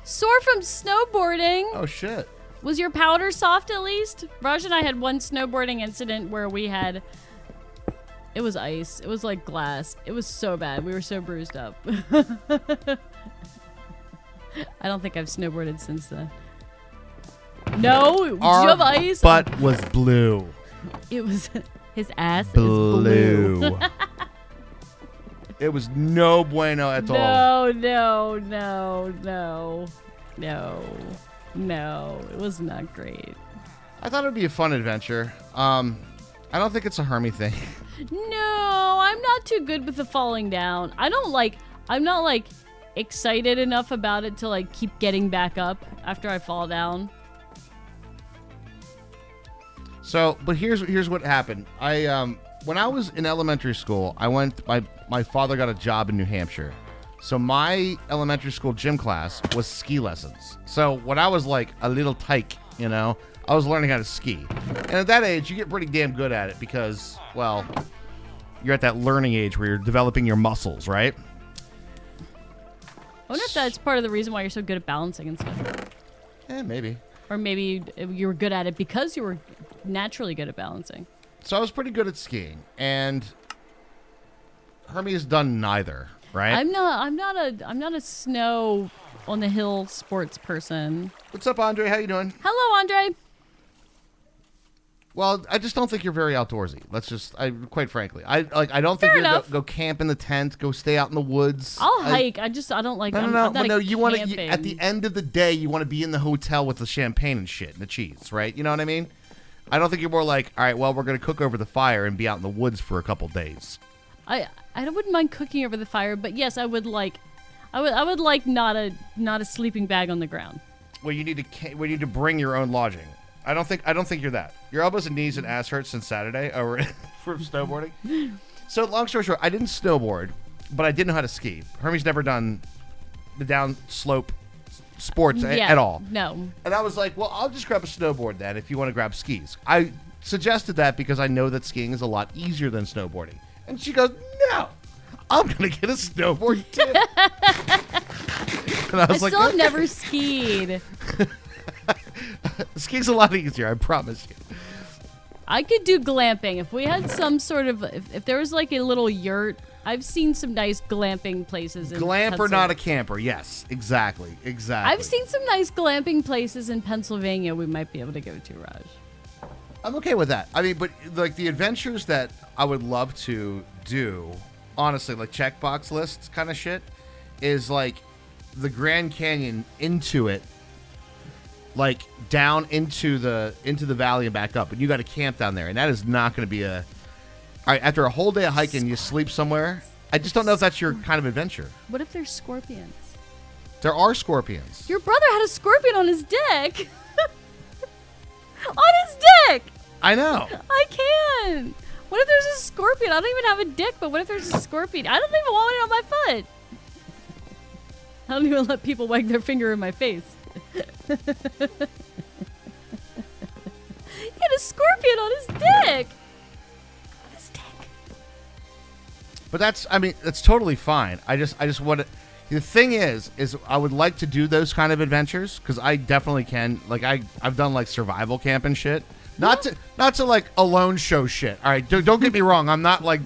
Sore from snowboarding. Oh, shit. Was your powder soft at least? Raj and I had one snowboarding incident where we had... It was ice. It was like glass. It was so bad. We were so bruised up. I don't think I've snowboarded since then. No? Did you have ice? Butt was blue. It was... His ass Blue. is blue. It was no bueno at all. No. No, it was not great. I thought it would be a fun adventure. I don't think it's a Hermie thing. No, I'm not too good with the falling down. I'm not like excited enough about it to like keep getting back up after I fall down. So, but here's what happened. When I was in elementary school, my father got a job in New Hampshire. So my elementary school gym class was ski lessons. So when I was like a little tyke, I was learning how to ski. And at that age, you get pretty damn good at it because, well, you're at that learning age where you're developing your muscles, right? I wonder if that's part of the reason why you're so good at balancing and stuff. Yeah, maybe. Or maybe you were good at it because you were naturally good at balancing. So I was pretty good at skiing, and Hermie has done neither, right? I'm not a snow on the hill sports person. What's up, Andre? How you doing? Hello, Andre. Well, I just don't think you're very outdoorsy. Quite frankly, I don't think Fair you're enough. go camp in the tent, go stay out in the woods. I'll hike. I don't like. I'm No. not No, you want to. camping. At the end of the day, you want to be in the hotel with the champagne and shit and the cheese, right? You know what I mean? I don't think you're more like, all right, well, we're gonna cook over the fire and be out in the woods for a couple days. I wouldn't mind cooking over the fire, but yes, I would like not a sleeping bag on the ground. Well, you need to bring your own lodging. I don't think you're that. Your elbows and knees and ass hurt since Saturday over from snowboarding. So long story short, I didn't snowboard, but I did know how to ski. Hermie's never done the down slope sports at all. No. And I was like, well, I'll just grab a snowboard then if you want to grab skis. I suggested that because I know that skiing is a lot easier than snowboarding. And she goes, no, I'm going to get a snowboard too. And I was still have never skied. Skiing's a lot easier, I promise you. I could do glamping if we had some sort of if there was like a little yurt. I've seen some nice glamping places in Glamper, not a camper. Yes, exactly. I've seen some nice glamping places in Pennsylvania we might be able to go to, Raj. I'm okay with that. I mean, but like the adventures that I would love to do, honestly, like checkbox lists kind of shit, is like the Grand Canyon into it, like down into the valley and back up, and you got to camp down there, and that is not going to be a. All right, after a whole day of hiking, you sleep somewhere. I just don't know if that's your kind of adventure. What if there's scorpions? There are scorpions. Your brother had a scorpion on his dick. On his dick. I know. I can't. What if there's a scorpion? I don't even have a dick, but what if there's a scorpion? I don't even want it on my foot. I don't even let people wag their finger in my face. He had a scorpion on his dick. On his dick. But that's totally fine. I just want to. The thing is I would like to do those kind of adventures because I definitely can. Like I've done like survival camp and shit. Not to like alone show shit. All right, don't get me wrong. I'm not like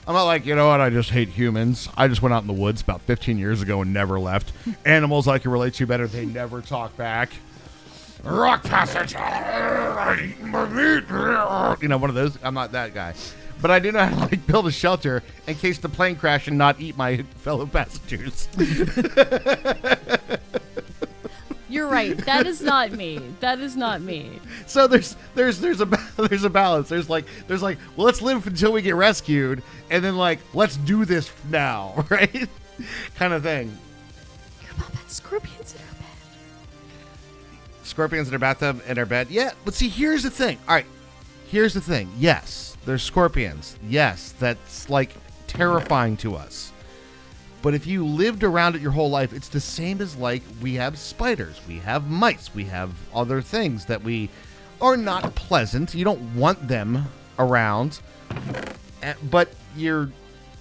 you know what. I just hate humans. I just went out in the woods about 15 years ago and never left. Animals I can relate to better. They never talk back. Rock passage. My meat. You know, one of those. I'm not that guy. But I do know how to like build a shelter in case the plane crashed and not eat my fellow passengers. You're right. That is not me. That is not me. So there's a balance. There's like well, let's live until we get rescued, and then like let's do this now, right? Kind of thing. Your mom had scorpions in her bed. Scorpions in her bathtub and her bed. Yeah, but see, here's the thing. All right, here's the thing. Yes, there's scorpions. Yes, that's like terrifying to us. But if you lived around it your whole life, it's the same as like we have spiders, we have mice, we have other things that we are not pleasant. You don't want them around, but you're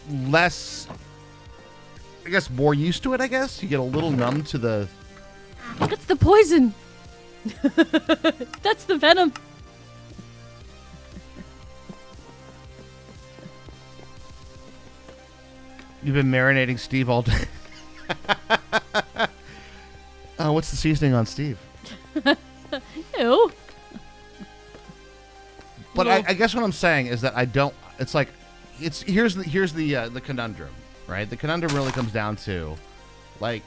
less, I guess, more used to it, I guess. You get a little numb to the... That's the poison. That's the venom. You've been marinating Steve all day. What's the seasoning on Steve? Ew. But I guess what I'm saying is that I don't. It's like, here's the conundrum, right? The conundrum really comes down to, like,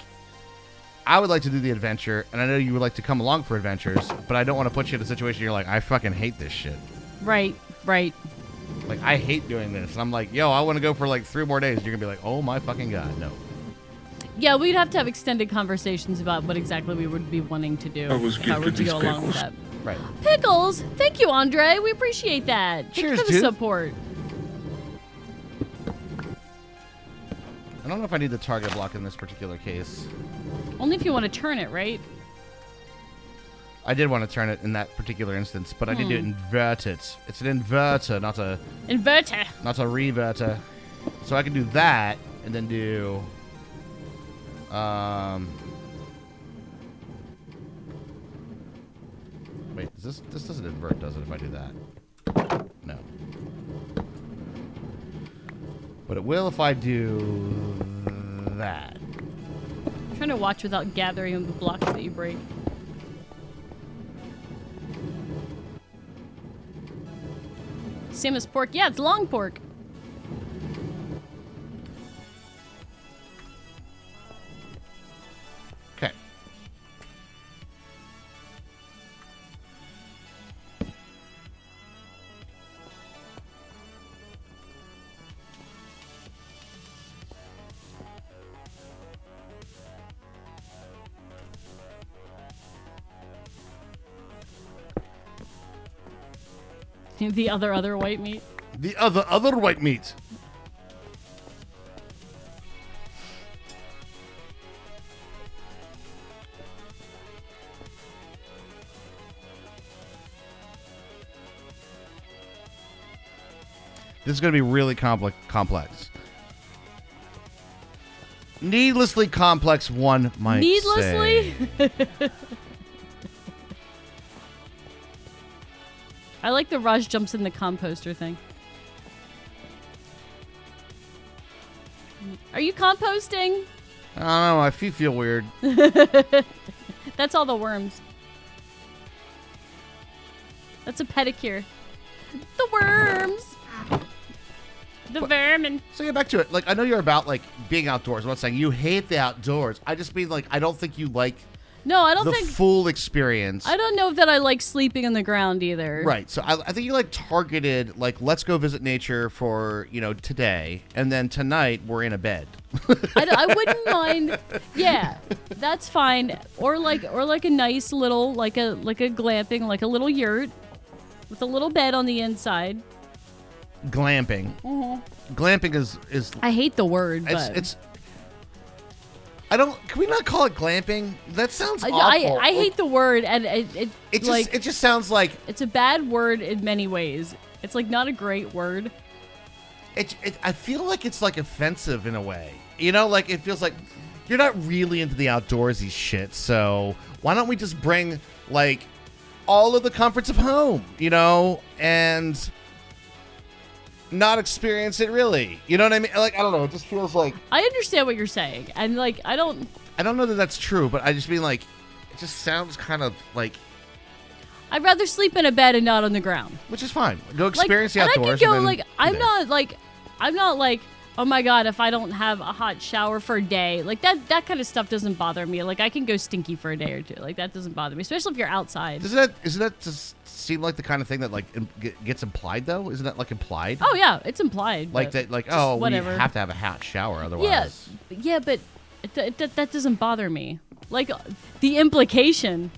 I would like to do the adventure, and I know you would like to come along for adventures, but I don't want to put you in a situation you're like, I fucking hate this shit. Right. Like, I hate doing this. And I'm like, yo, I want to go for like 3 more days. You're going to be like, oh my fucking God, no. Yeah, we'd have to have extended conversations about what exactly we would be wanting to do. I was if I were gifted to these go along with pickles. that. Right. Pickles! Thank you, Andre. We appreciate that. Thank you Cheers, for the dude. support. I don't know if I need the target block in this particular case. Only if you want to turn it, right? I did want to turn it in that particular instance, but I need to invert it. It's an inverter, not a Inverter. reverter. So I can do that and then do wait, this doesn't invert, does it, if I do that? No. But it will if I do that. I'm trying to watch without gathering the blocks that you break. Same as pork. Yeah, it's long pork. Okay. The other white meat. The other white meat. This is going to be really complex. Needlessly complex, one might Needlessly? say. I like the Raj jumps in the composter thing. Are you composting? I don't know. I feel weird. That's all the worms. That's a pedicure. The worms. The vermin. So get back to it. Like, I know you're about like being outdoors. I'm not saying you hate the outdoors. I just mean like I don't think you like No, I don't the think. full experience. I don't know that I like sleeping on the ground either. Right. So I think you like targeted, like, let's go visit nature for, today. And then tonight we're in a bed. I wouldn't mind. Yeah, that's fine. Or like a nice little like a glamping, like a little yurt with a little bed on the inside. Glamping. Mm-hmm. Glamping is I hate the word, but it's I don't. Can we not call it glamping? That sounds awful. I hate the word, and It like just sounds like it's a bad word in many ways. It's like not a great word. I feel like it's like offensive in a way. Like it feels like you're not really into the outdoorsy shit. So why don't we just bring like all of the comforts of home, and not experience it really. You know what I mean? Like, I don't know. It just feels like I understand what you're saying, and like I don't know that that's true, but I just mean like it just sounds kind of like, I'd rather sleep in a bed and not on the ground. which is fine. Go experience the and outdoors. I could go and then like be I'm there. not like oh my god, if I don't have a hot shower for a day, like that kind of stuff doesn't bother me. Like I can go stinky for a day or two. Like that doesn't bother me, especially if you're outside. Doesn't that just seem like the kind of thing that like gets implied though? Isn't that like implied? Oh yeah, it's implied. Like but that, like just we whatever. have to have a hot shower otherwise. Yeah, but that doesn't bother me. Like the implication.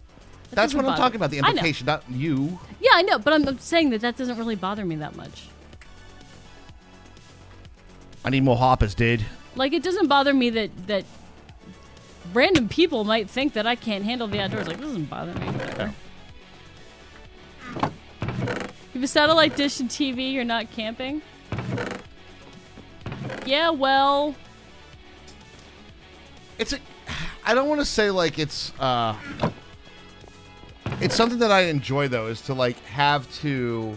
that That's doesn't what I'm bother- talking about. The I know. implication, not you. Yeah, I know, but I'm saying that doesn't really bother me that much. I need more hoppers, dude. Like it doesn't bother me that random people might think that I can't handle the outdoors. Like, this doesn't bother me. Whatever. You have a satellite dish and TV, you're not camping? Yeah, well... I don't want to say like it's something that I enjoy though, is to like have to,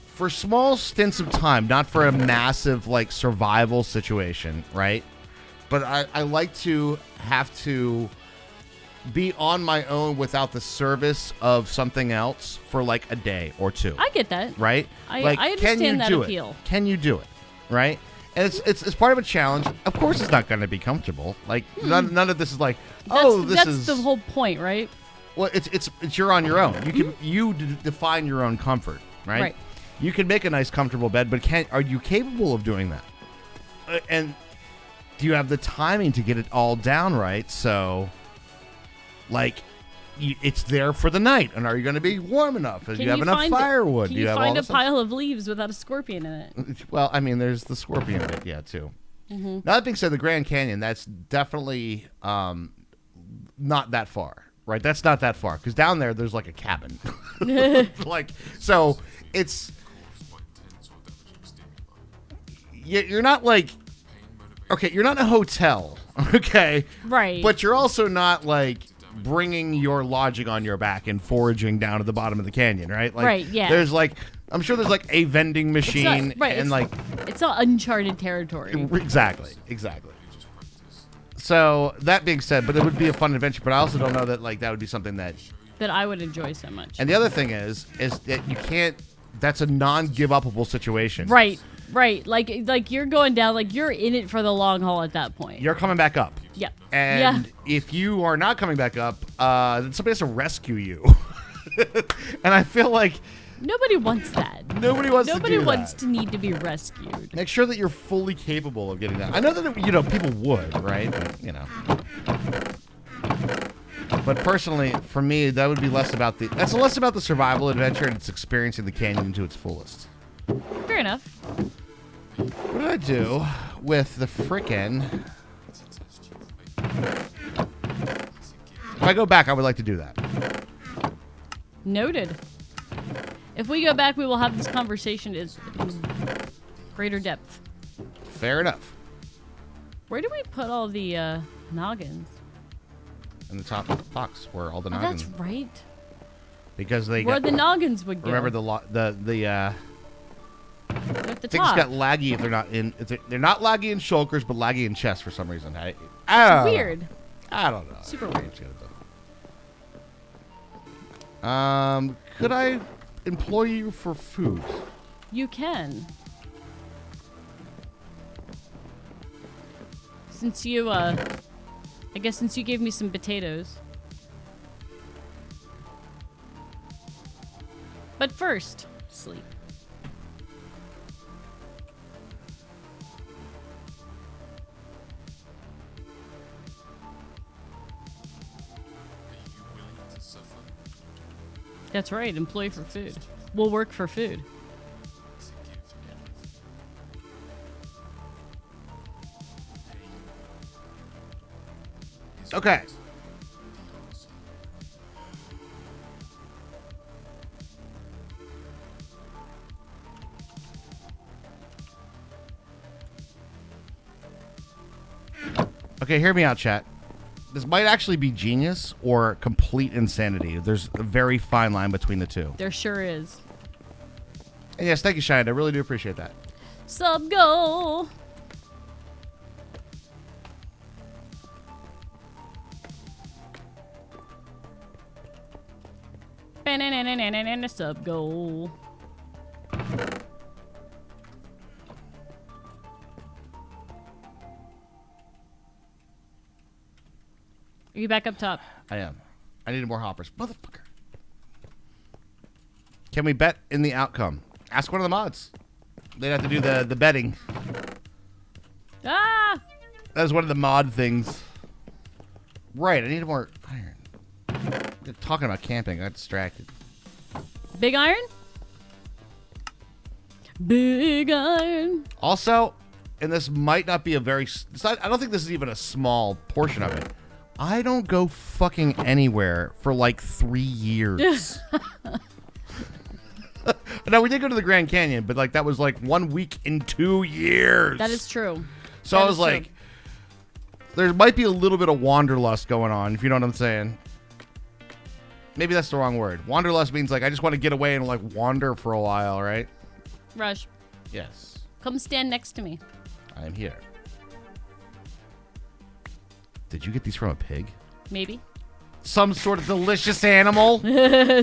for small stints of time, not for a massive like survival situation, right? But I like to have to be on my own without the service of something else for like a day or two. I get that. Right? I Like, understand can you that do appeal. It? Can you do it? Right? And it's part of a challenge. Of course, it's not going to be comfortable. Like none of this is like, oh, that's the whole point, right? Well, it's you're on your own. You define your own comfort, right? Right. You can make a nice, comfortable bed, but are you capable of doing that? And do you have the timing to get it all down right? So, like, it's there for the night. And are you going to be warm enough? Do you have enough firewood? Can you find a pile of leaves without a scorpion in it? Well, I mean, there's the scorpion bit, yeah, too. Now, that being said, the Grand Canyon, that's definitely not that far, right? That's not that far. Because down there's like a cabin. Like, so it's... You're not like... Okay, you're not in a hotel, okay? Right. But you're also not, like, bringing your lodging on your back and foraging down to the bottom of the canyon, right? Like, right, yeah. There's, like... I'm sure there's, like, a vending machine and, like... It's not uncharted territory. Exactly. So, that being said, but it would be a fun adventure, but I also don't know that, like, that would be something that I would enjoy so much. And the other thing is that you can't... That's a non-give-upable situation. Right. Like you're going down, like you're in it for the long haul at that point. You're coming back up. Yep. And if you are not coming back up, then somebody has to rescue you. And I feel like... Nobody wants that. Nobody wants to need to be rescued. Make sure that you're fully capable of getting that. I know that, people would, right? But, But personally, for me, that would be less about the survival adventure, and it's experiencing the canyon to its fullest. Fair enough. What did I do with the frickin'... If I go back, I would like to do that. Noted. If we go back, we will have this conversation in greater depth. Fair enough. Where do we put all the noggins? In the top box where all the Oh, noggins. that's right. Because they where the noggins would go. Remember at the things top. got laggy if they're not in. They're not laggy in shoulders, but laggy in chest for some reason. I It's don't know. weird. I don't know. Super weird. Could I employ you for food? You can. Since you, I guess since you gave me some potatoes. But first, sleep. That's right, employ for food. We'll work for food. Okay. Okay, hear me out, chat. This might actually be genius or complete insanity. There's a very fine line between the two. There sure is. And yes, thank you, Shine. I really do appreciate that. Sub goal. Sub goal. Are you back up top? I am. I needed more hoppers. Motherfucker. Can we bet in the outcome? Ask one of the mods. They'd have to do the betting. Ah! That was one of the mod things. Right, I need more iron. They're talking about camping. I got distracted. Big iron? Big iron. Also, and this might not be a very... I don't think this is even a small portion of it. I don't go fucking anywhere for like 3 years. Now, we did go to the Grand Canyon, but like that was like 1 week in 2 years. That is true. So I was like, there might be a little bit of wanderlust going on, if you know what I'm saying. Maybe that's the wrong word. Wanderlust means like I just want to get away and like wander for a while, right? Rush. Yes. Come stand next to me. I am here. Did you get these from a pig? Maybe. Some sort of delicious animal?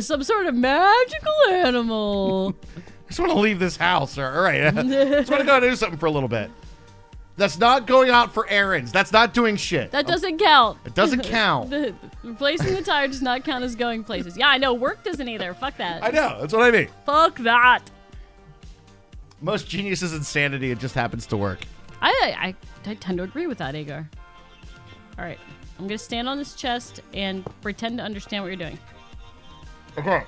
Some sort of magical animal. I just want to leave this house. All right. I just want to go do something for a little bit. That's not going out for errands. That's not doing shit. That doesn't count. It doesn't count. Replacing the tire does not count as going places. Yeah, I know. Work doesn't either. Fuck that. I know. That's what I mean. Fuck that. Most genius is insanity. It just happens to work. I tend to agree with that, Agar. All right. I'm going to stand on this chest and pretend to understand what you're doing. Okay.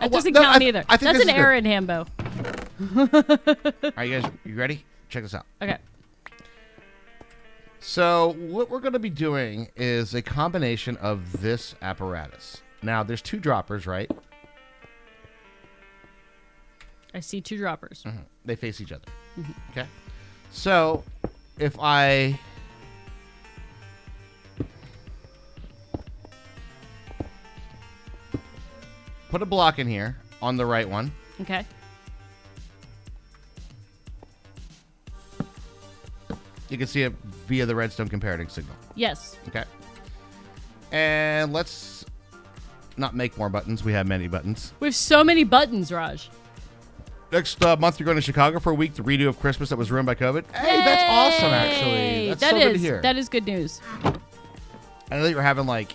That doesn't count either. I think That's an good. error in Hambo. Are you guys you ready? Check this out. Okay. So what we're going to be doing is a combination of this apparatus. Now, there's 2 droppers, right? I see 2 droppers. Mm-hmm. They face each other. Mm-hmm. Okay. So if I put a block in here on the right one. Okay. You can see it via the redstone comparative signal. Yes. Okay. And let's not make more buttons. We have many buttons. We have so many buttons, Raj. Next month, you're going to Chicago for a week. The redo of Christmas that was ruined by COVID. Hey, that's awesome, actually. That's so good to hear. That is good news. I know that you're having like...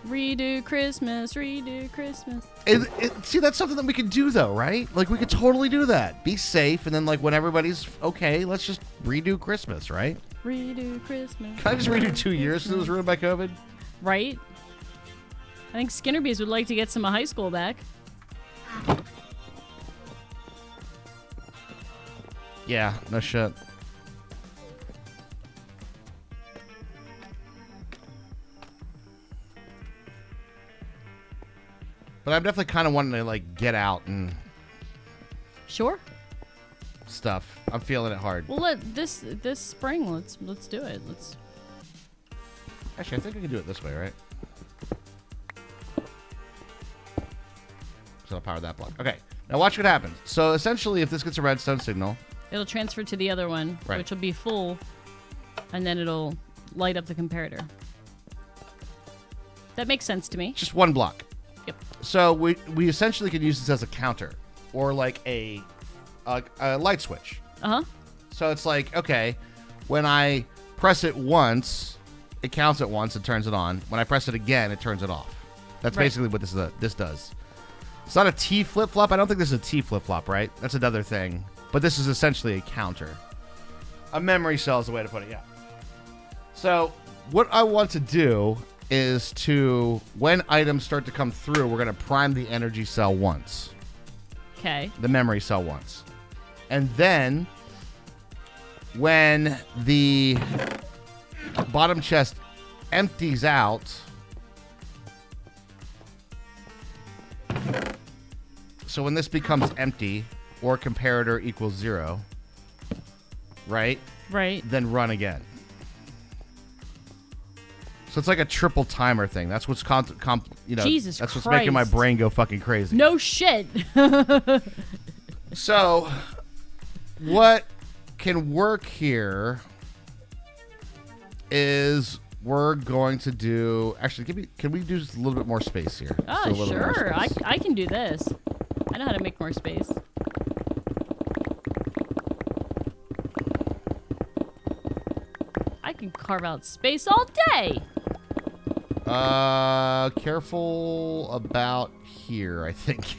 Redo Christmas, redo Christmas. See, that's something that we could do, though, right? Like, we could totally do that. Be safe, and then, like, when everybody's okay, let's just redo Christmas, right? Redo Christmas. Can I just redo 2 years since it was ruined by COVID? Right? I think Skinnerbees would like to get some of high school back. Yeah, no shit. But I'm definitely kind of wanting to, like, get out and Sure. stuff. I'm feeling it hard. Well, this spring, let's do it. Actually, I think I can do it this way, right? So I'll power that block. Okay, now watch what happens. So essentially, if this gets a redstone signal, It'll transfer to the other one, Right. which will be full, and then it'll light up the comparator. That makes sense to me. just one block. Yep. So we essentially can use this as a counter or like a light switch. Uh-huh. So it's like, okay, when I press it once, it counts it once and turns it on. When I press it again, it turns it off. That's Right. basically what this does. It's not a T flip-flop. I don't think this is a T flip-flop, right? That's another thing. But this is essentially a counter. A memory cell is the way to put it, yeah. So what I want to do is when items start to come through, we're going to prime the energy cell once. Okay. The memory cell once. And then when the bottom chest empties out, so when this becomes empty or comparator equals 0, right? Right. Then run again. So it's like a triple timer thing. That's what's Jesus that's what's making my Christ. brain go fucking crazy. No shit. So, what can work here is we're going to do. Actually, can we do just a little bit more space here? Just a Oh, little bit more sure. space. I can do this. I know how to make more space. I can carve out space all day. Careful about here. I think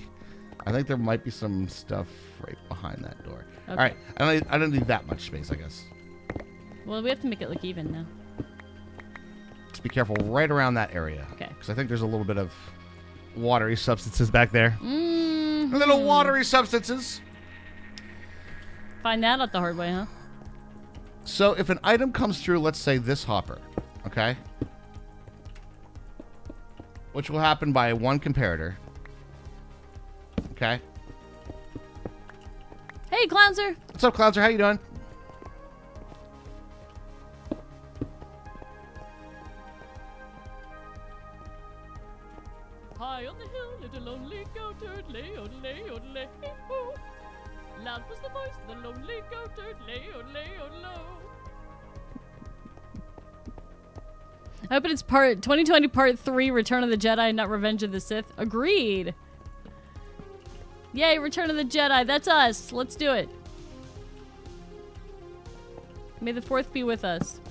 there might be some stuff right behind that door. Okay. All right, I don't need that much space, I guess. Well, we have to make it look even now. Just be careful right around that area. Okay. Because I think there's a little bit of watery substances back there. Mm-hmm. Little watery substances. Find that out the hard way, huh? So if an item comes through, let's say this hopper, okay? Which will happen by one comparator. Okay? Hey, Clownser. What's up, Clownser? How you doing? High on the hill, little lonely goat, lay, lay, lay, oh. Loud was the voice of the lonely goat, lay, low. I hope it's 2020 Part 3, Return of the Jedi, not Revenge of the Sith. Agreed. Yay, Return of the Jedi. That's us. Let's do it. May the fourth be with us.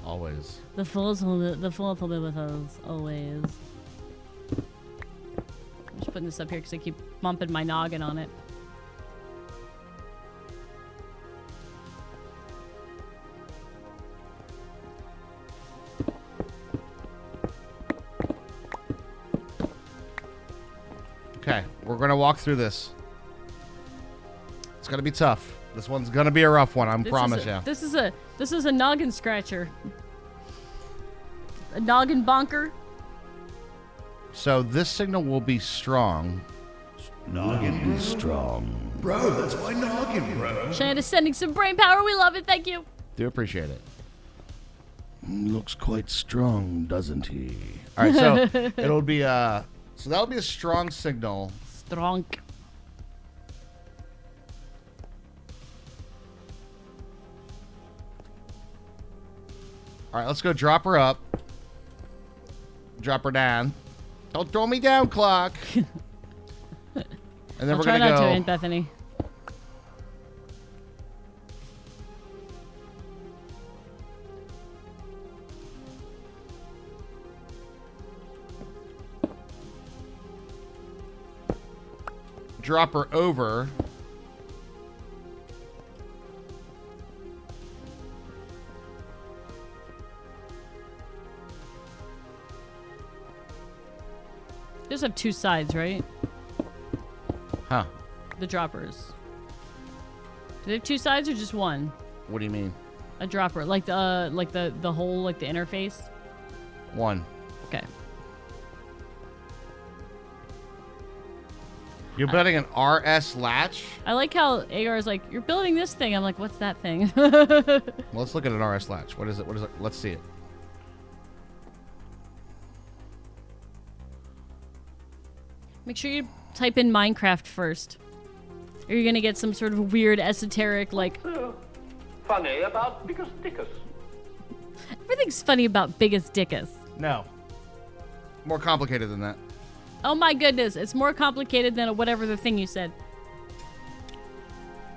Always. The fourth will be with us always. I'm just putting this up here because I keep bumping my noggin on it. Okay, we're gonna walk through this. It's gonna be tough. This one's gonna be a rough one. I promise you. This is a noggin scratcher. A noggin bonker. So this signal will be strong. Noggin be strong. Bro, that's my noggin, bro. Shane is sending some brain power. We love it. Thank you. Do appreciate it. Looks quite strong, doesn't he? All right, so it'll be so that'll be a strong signal. Strong. All right, let's go drop her up. Drop her down. Don't throw me down, clock. And then I'll we're try gonna not go. to, Aunt Bethany. Drop her over. Those have two sides, right? Huh. The droppers. Do they have two sides or just one? What do you mean? A dropper, like the whole, like the interface. One. Okay. You're building an RS latch? I like how Agar is like, you're building this thing. I'm like, what's that thing? Well, let's look at an RS latch. What is it? What is it? Let's see it. Make sure you type in Minecraft first. Or you're gonna get some sort of weird esoteric, like, Funny about Biggest Dickus. everything's funny about Biggest Dickus. No. More complicated than that. Oh my goodness, it's more complicated than whatever the thing you said.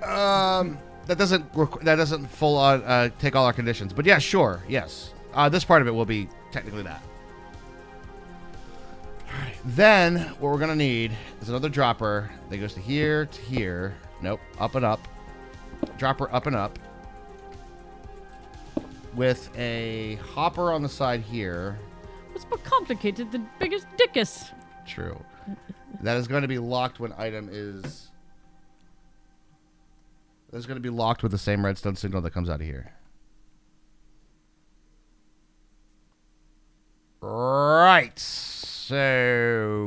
That doesn't full on take all our conditions, but yeah, sure, yes. This part of it will be technically that. All right. Then what we're gonna need is another dropper that goes to here to here. Nope, up and up. Dropper up and up with a hopper on the side here. What's more complicated than Biggest Dickus? True. That is going to be locked when item is. That's going to be locked with the same redstone signal that comes out of here. Right. So,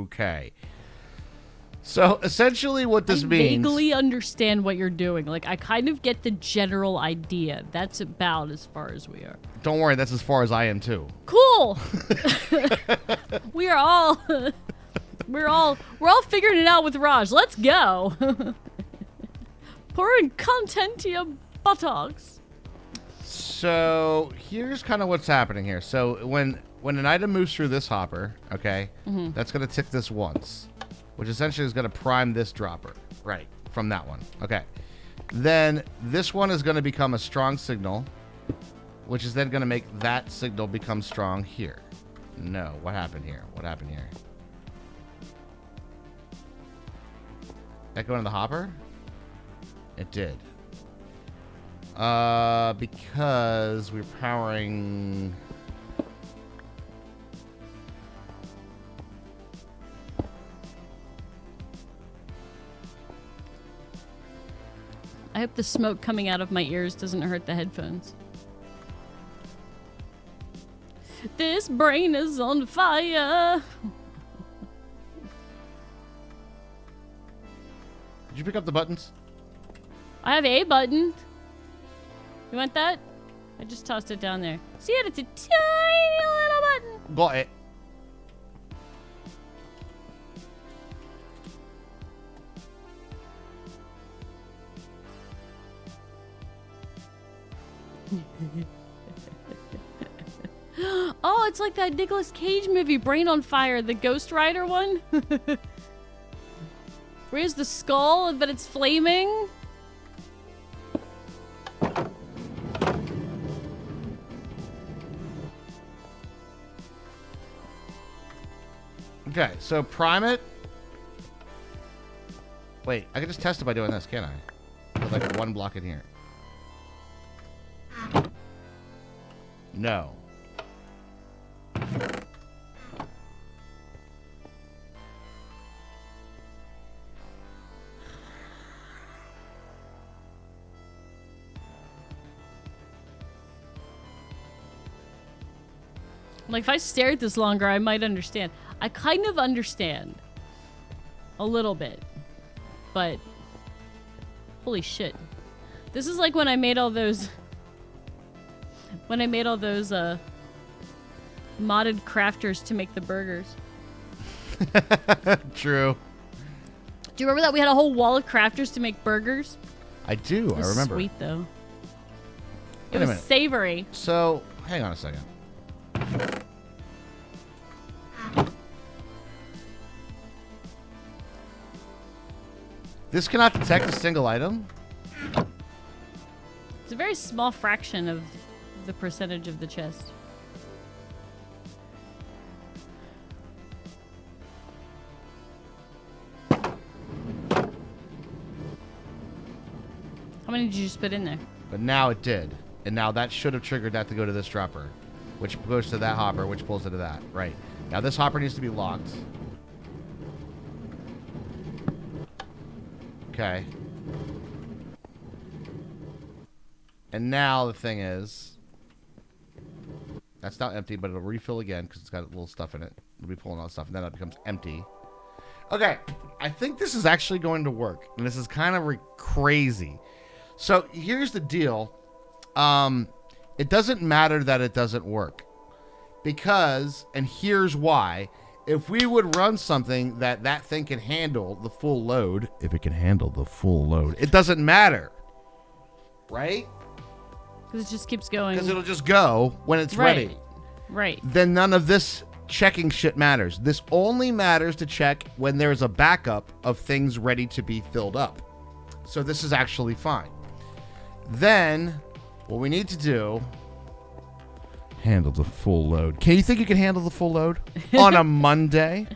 okay. So essentially, what this I means. vaguely understand what you're doing. Like, I kind of get the general idea. That's about as far as we are. Don't worry, that's as far as I am too. Cool. We're all figuring it out with Raj. Let's go. Pouring content to your buttocks. So here's kind of what's happening here. So when an item moves through this hopper, okay, that's going to tick this once, which essentially is going to prime this dropper, right, from that one. Okay. Then this one is going to become a strong signal, which is then going to make that signal become strong here. No, what happened here? What happened here? That go into the hopper? It did. Because we're powering... I hope the smoke coming out of my ears doesn't hurt the headphones. This brain is on fire. Did you pick up the buttons? I have a button. You want that? I just tossed it down there. See it? It's a tiny little button. Got it. Oh, it's like that Nicolas Cage movie, Brain on Fire, the Ghost Rider one. Where's the skull, but it's flaming? Okay, so prime it. Wait, I can just test it by doing this, can't I? Put like one block in here. No. Like, if I stare at this longer, I might understand. I kind of understand. A little bit. But, holy shit. This is like when I made all those... When I made all those, modded crafters to make the burgers. True. Do you remember that we had a whole wall of crafters to make burgers? I do, It was I remember. sweet, though. It Wait a was minute. savory. So, hang on a second. This cannot detect a single item? It's a very small fraction of the percentage of the chest. How many did you just put in there? But now it did. And now that should have triggered that to go to this dropper. Which goes to that hopper, which pulls into that. Right. Now this hopper needs to be locked. Okay. And now the thing is... That's not empty, but it'll refill again because it's got a little stuff in it. It'll be pulling all the stuff, and then it becomes empty. Okay. I think this is actually going to work. And this is kind of crazy. So here's the deal. It doesn't matter that it doesn't work. Because, and here's why, if we would run something that thing can handle the full load, if it can handle the full load, it doesn't matter. Right? Because it just keeps going. Because it'll just go when it's ready. Right. Then none of this checking shit matters. This only matters to check when there's a backup of things ready to be filled up. So this is actually fine. Then, what we need to do... Handle the full load. Can you think you can handle the full load? On a Monday?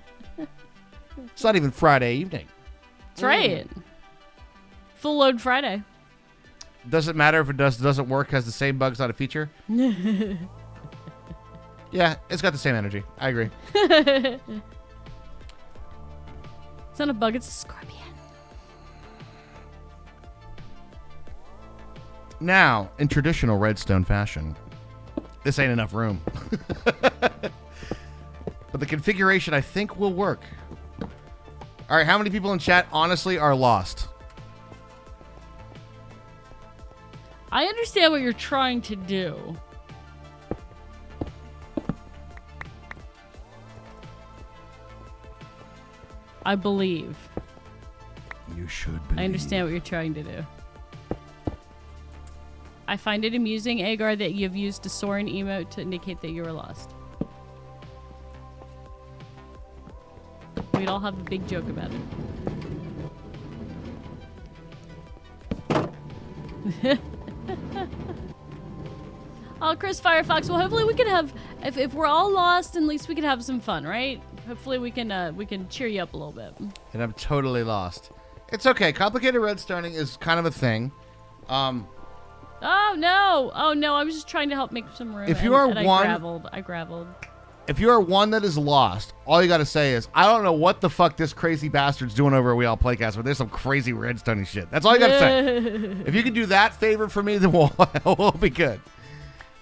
It's not even Friday evening. That's right. Full load Friday. Doesn't matter if it doesn't work, has the same bugs, not a feature? Yeah, it's got the same energy. I agree. It's not a bug, it's a scorpion. Now, in traditional Redstone fashion, this ain't enough room. But the configuration, I think, will work. All right, how many people in chat honestly are lost? I understand what you're trying to do. I believe. You should believe. I understand what you're trying to do. I find it amusing, Agar, that you've used a Soren emote to indicate that you were lost. We'd all have a big joke about it. Oh, Chris Firefox. Well, hopefully we can have, if we're all lost, at least we can have some fun, right? Hopefully we can cheer you up a little bit. And I'm totally lost. It's okay. Complicated redstoning is kind of a thing. Oh no! Oh no! I was just trying to help make some room. If you are and one, I graveled. If you are one that is lost, all you got to say is, I don't know what the fuck this crazy bastard's doing over at We All Playcast, but there's some crazy redstone shit. That's all you got to say. If you can do that favor for me, then we'll be good.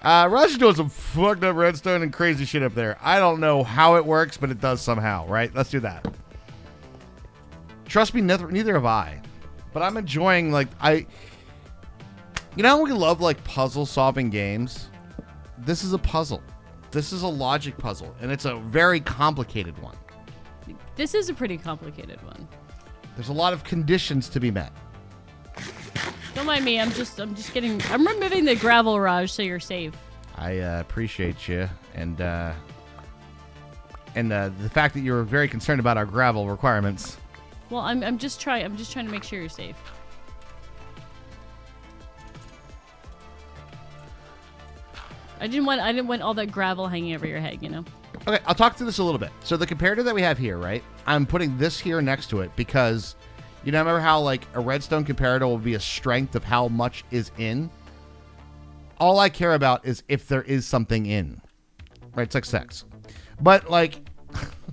Rush doing some fucked up redstone and crazy shit up there. I don't know how it works, but it does somehow, right? Let's do that. Trust me, neither have I. But I'm enjoying, like, you know how we love, like, puzzle-solving games? This is a puzzle. This is a logic puzzle, and it's a very complicated one. This is a pretty complicated one. There's a lot of conditions to be met. Don't mind me. I'm removing the gravel raj so you're safe. I appreciate you, and the fact that you're very concerned about our gravel requirements. Well, I'm just trying to make sure you're safe. I didn't want all that gravel hanging over your head, you know. Okay, I'll talk through this a little bit. So the comparator that we have here, right? I'm putting this here next to it because, you know, remember how like a redstone comparator will be a strength of how much is in? All I care about is if there is something in. Right? It's like sex. But like...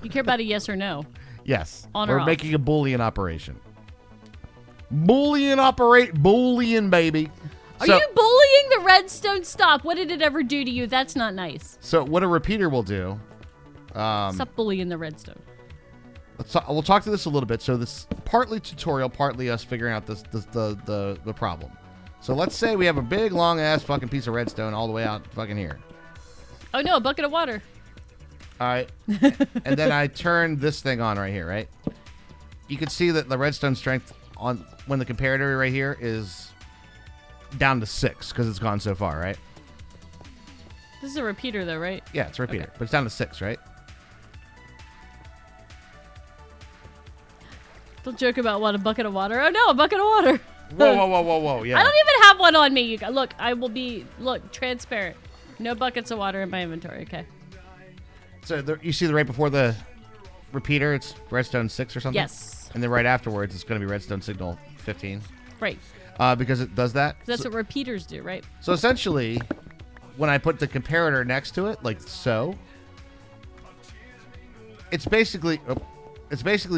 You care about a yes or no. Yes. On or We're off. making a Boolean operation. Boolean, baby. Are you bullying the redstone? Stop. What did it ever do to you? That's not nice. So what a repeater will do... Stop bullying the redstone. We'll talk through this a little bit. So this partly tutorial, partly us figuring out the problem. So let's say we have a big, long-ass fucking piece of redstone all the way out fucking here. Oh, no, a bucket of water. All right. And then I turn this thing on right here, right? You can see that the redstone strength on when the comparator right here is down to 6 because it's gone so far, right? This is a repeater, though, right? Yeah, it's a repeater, Okay. but it's down to 6, right? Don't joke about what, a bucket of water? Oh, no, a bucket of water. Whoa, yeah. I don't even have one on me. You guys. Look, I will be, transparent. No buckets of water in my inventory, okay? So you see right before the repeater, it's redstone 6 or something? Yes. And then right afterwards, it's going to be redstone signal 15. Right. Because it does that. 'Cause that's what repeaters do, right? So essentially, when I put the comparator next to it, like so, it's basically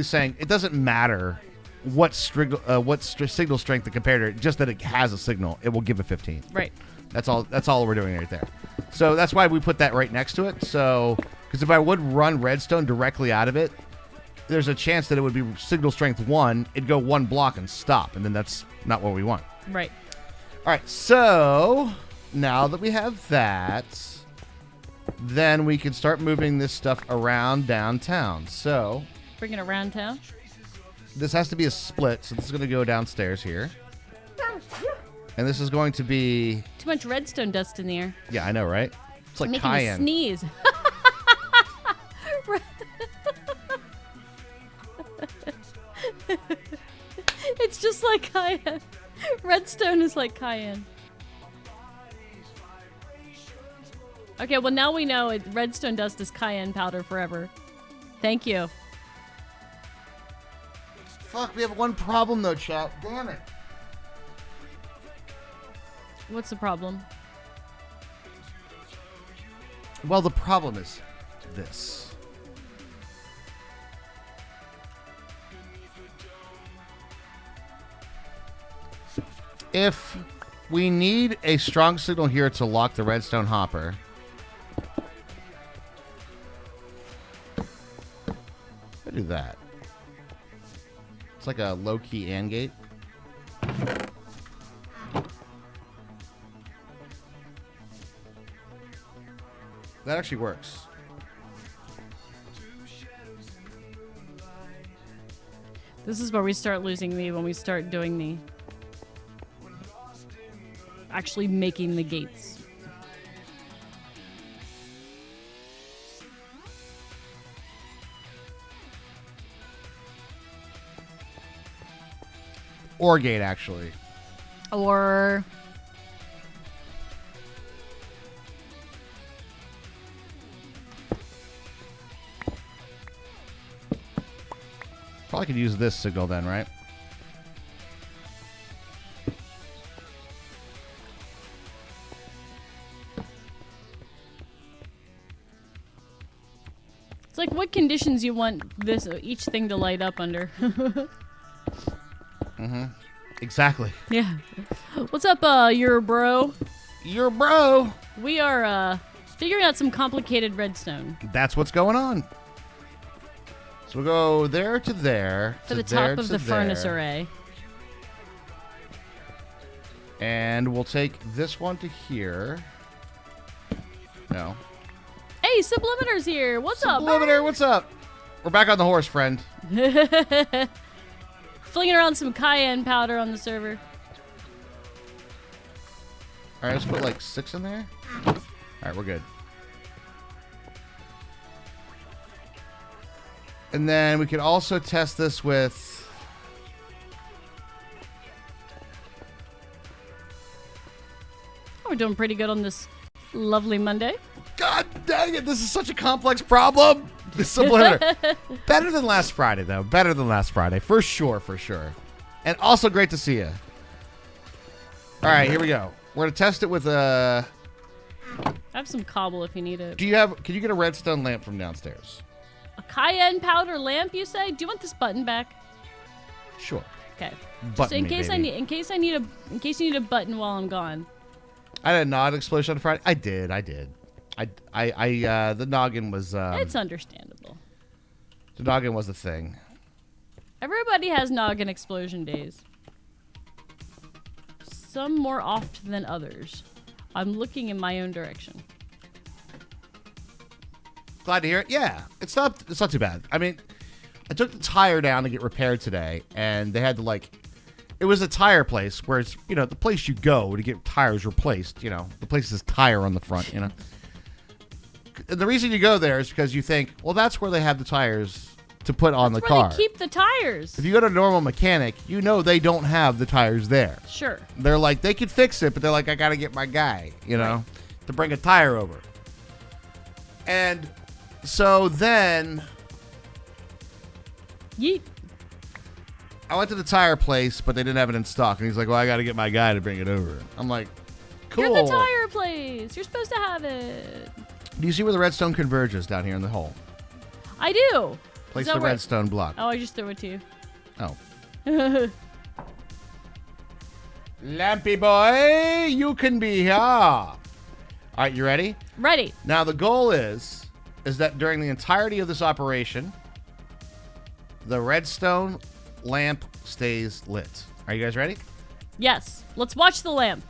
saying it doesn't matter what signal strength the comparator, just that it has a signal, it will give a 15. Right. That's all we're doing right there. So that's why we put that right next to it. So because if I would run redstone directly out of it, there's a chance that it would be signal strength 1, it'd go 1 block and stop, and then that's not what we want. Right. All right, so now that we have that, then we can start moving this stuff around downtown. So Bring it around town. this has to be a split, so this is going to go downstairs here. And this is going to be... Too much redstone dust in the air. Yeah, I know, right? It's like Making cayenne. me sneeze. It's just like cayenne. Redstone is like cayenne. Okay, well now we know redstone dust is cayenne powder forever. Thank you. Fuck, we have one problem though, chat. Damn it. What's the problem? Well, the problem is this. If we need a strong signal here to lock the redstone hopper, I do that. It's like a low-key AND gate. That actually works. This is where we start losing me, when we start doing the... actually making the gates. Or gate, actually. Or... Probably could use this signal then, right? It's like what conditions you want this each thing to light up under. Exactly. Yeah. What's up, your bro? Your bro. We are figuring out some complicated redstone That's what's going on. So we'll go there to there. for to the there top of to the furnace there. array. And we'll take this one to here. No. Hey, Subliminator's here. What's up? Subliminator, what's up? We're back on the horse, friend. Flinging around some cayenne powder on the server. All right, let's put like 6 in there. All right, we're good. And then we could also test this with... Oh, we're doing pretty good on this lovely Monday. God dang it. This is such a complex problem. This subliminal. Better than last Friday, though. Better than last Friday. For sure, for sure. And also great to see you. All right, here we go. We're going to test it with a... I have some cobble if you need it. Can you get a redstone lamp from downstairs? A cayenne powder lamp, you say? Do you want this button back? Sure. Okay. Button So in me, case baby. in case you need a button while I'm gone. I had a nod explosion on Friday. I did. The noggin was... It's understandable. the noggin was the thing. Everybody has noggin explosion days. Some more oft than others. I'm looking in my own direction. Glad to hear it. Yeah, it's not too bad. I mean, I took the tire down to get repaired today, and they had to it was a tire place where it's, the place you go to get tires replaced. The place says tire on the front. And the reason you go there is because you think, well, that's where they have the tires to put on the That's where car. they keep the tires. If you go to a normal mechanic, they don't have the tires there. Sure. They're like, they could fix it, but they're like, I got to get my guy, to bring a tire over. And so then Yeet. I went to the tire place, but they didn't have it in stock. And he's like, well, I got to get my guy to bring it over. I'm like, cool. You're the tire place. You're supposed to have it. Do you see where the redstone converges down here in the hole? I do. Place Is that the where- redstone block. Oh, I just threw it to you. Oh. Lampy boy, you can be here. All right, you ready? Ready. Now, the goal is that during the entirety of this operation, the redstone lamp stays lit. Are you guys ready? Yes. Let's watch the lamp.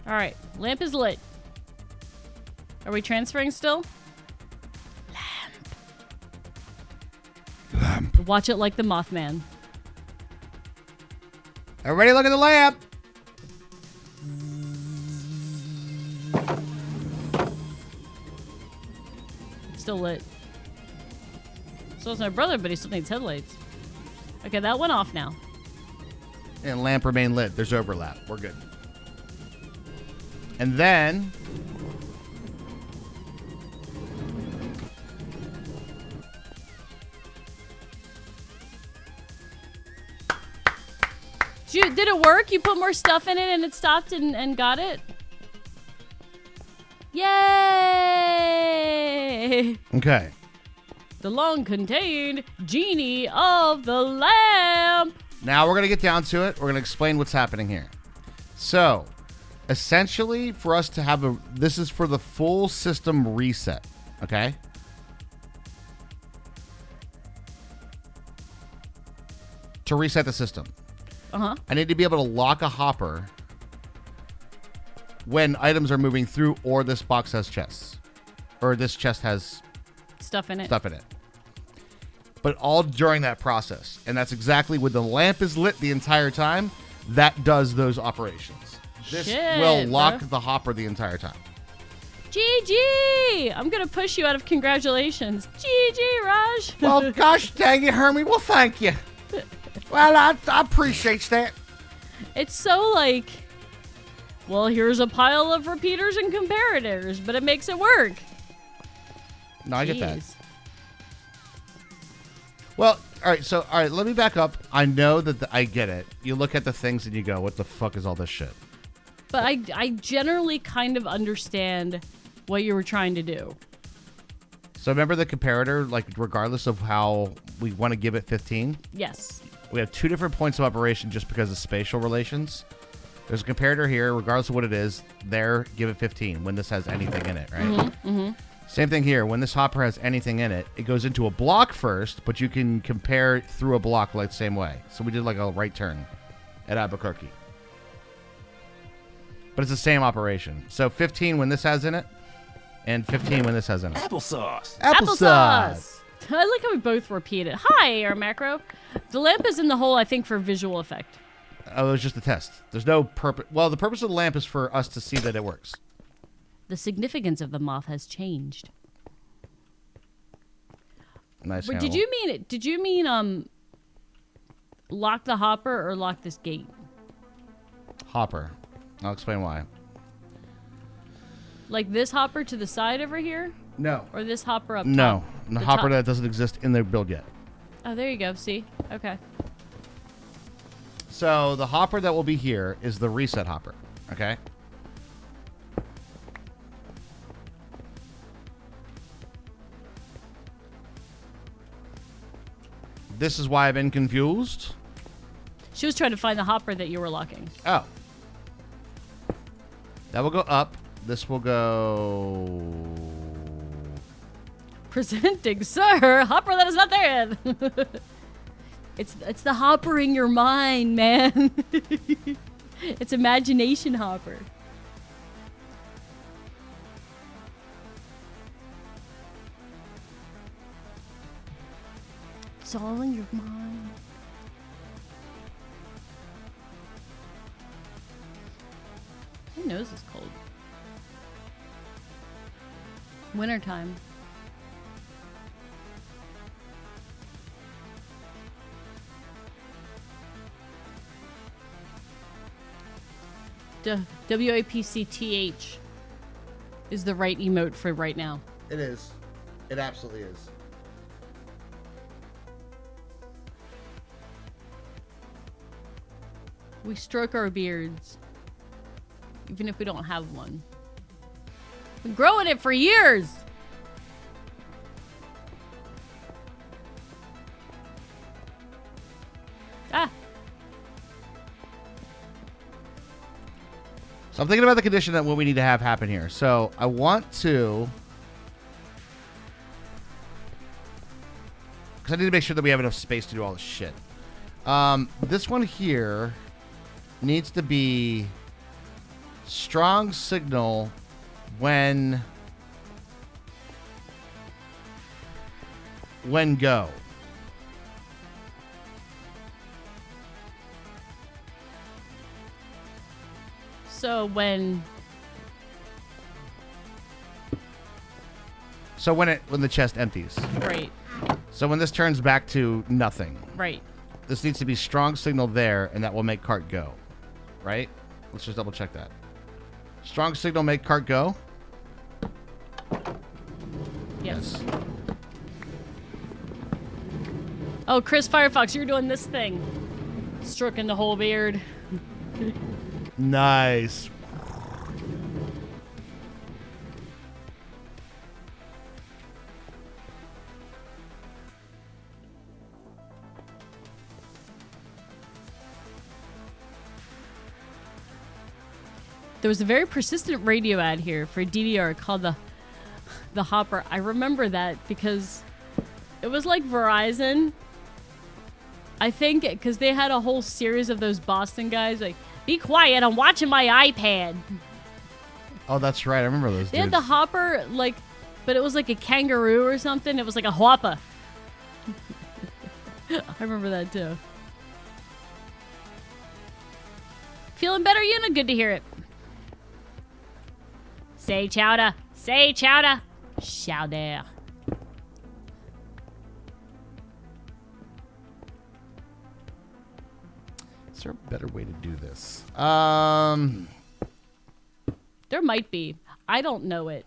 All right. Lamp is lit. Are we transferring still? Lamp. Watch it like the Mothman. Everybody look at the lamp. It's still lit. So is my brother, but he still needs headlights. Okay, that went off now. And lamp remain lit. There's overlap. We're good. And then Did it work? You put more stuff in it and it stopped and got it? Yay! okay. The long-contained genie of the lamp. Now we're going to get down to it. We're going to explain what's happening here. So, essentially, for us to have this is for the full system reset, okay? To reset the system, Uh-huh. I need to be able to lock a hopper when items are moving through, or this box has chests, or this chest has Stuff in it. stuff in it. But all during that process. And that's exactly when the lamp is lit the entire time. That does those operations. This Shit, will lock bro. the hopper the entire time. GG! I'm gonna push you out of congratulations. GG, Raj. Well, gosh dang it, Hermie. Well, thank you. Well, I appreciate that. It's so like, well, here's a pile of repeaters and comparators, but it makes it work. No, I get that. Jeez. Well, all right, let me back up. I know that I get it. You look at the things and you go, what the fuck is all this shit? But I generally kind of understand what you were trying to do. So remember the comparator, like regardless of how we want to give it 15? Yes. We have two different points of operation just because of spatial relations. There's a comparator here, regardless of what it is. There, give it 15 when this has anything in it, right? Mm-hmm. Same thing here. When this hopper has anything in it, it goes into a block first, but you can compare through a block like the same way. So we did like a right turn at Albuquerque. But it's the same operation. So 15 when this has in it, and 15 when this has in it. Applesauce. Applesauce. I like how we both repeat it. Hi, Air Macro. The lamp is in the hole, I think, for visual effect. Oh, it was just a test. There's no purpose. Well, the purpose of the lamp is for us to see that it works. The significance of the moth has changed. Nice. Wait, handle. did you mean lock the hopper or lock this gate? Hopper. I'll explain why. Like this hopper to the side over here? No. Or this hopper up No. top? The hopper that doesn't exist in their build yet. Oh, there you go. See? Okay. So the hopper that will be here is the reset hopper. Okay? This is why I've been confused. She was trying to find the hopper that you were locking. Oh. That will go up. This will go... Presenting, sir, hopper that is not there yet. It's the hopper in your mind, man. It's imagination hopper. It's all in your mind. My nose is cold. Wintertime. WAPCTH is the right emote for right now. It is. It absolutely is. We stroke our beards, even if we don't have one. Been growing it for years. Ah. So I'm thinking about the condition that what we need to have happen here. So I want to... Because I need to make sure that we have enough space to do all this shit. This one here needs to be strong signal when go. So when the chest empties. right, So when this turns back to nothing. right. This needs to be strong signal there, and that will make cart go. Right? Let's just double check that. Strong signal make cart go? Yes. Oh, Chris Firefox, you're doing this thing. Stroking the whole beard. Nice. There was a very persistent radio ad here for DDR called the Hopper. I remember that because it was like Verizon. I think because they had a whole series of those Boston guys like, be quiet, I'm watching my iPad. Oh, that's right. I remember those They dudes. had the Hopper, like, but it was like a kangaroo or something. It was like a Whopper. I remember that too. Feeling better, Yuna? Good to hear it. Say chowder. Say chowder. Chowder. Is there a better way to do this? There might be. I don't know it.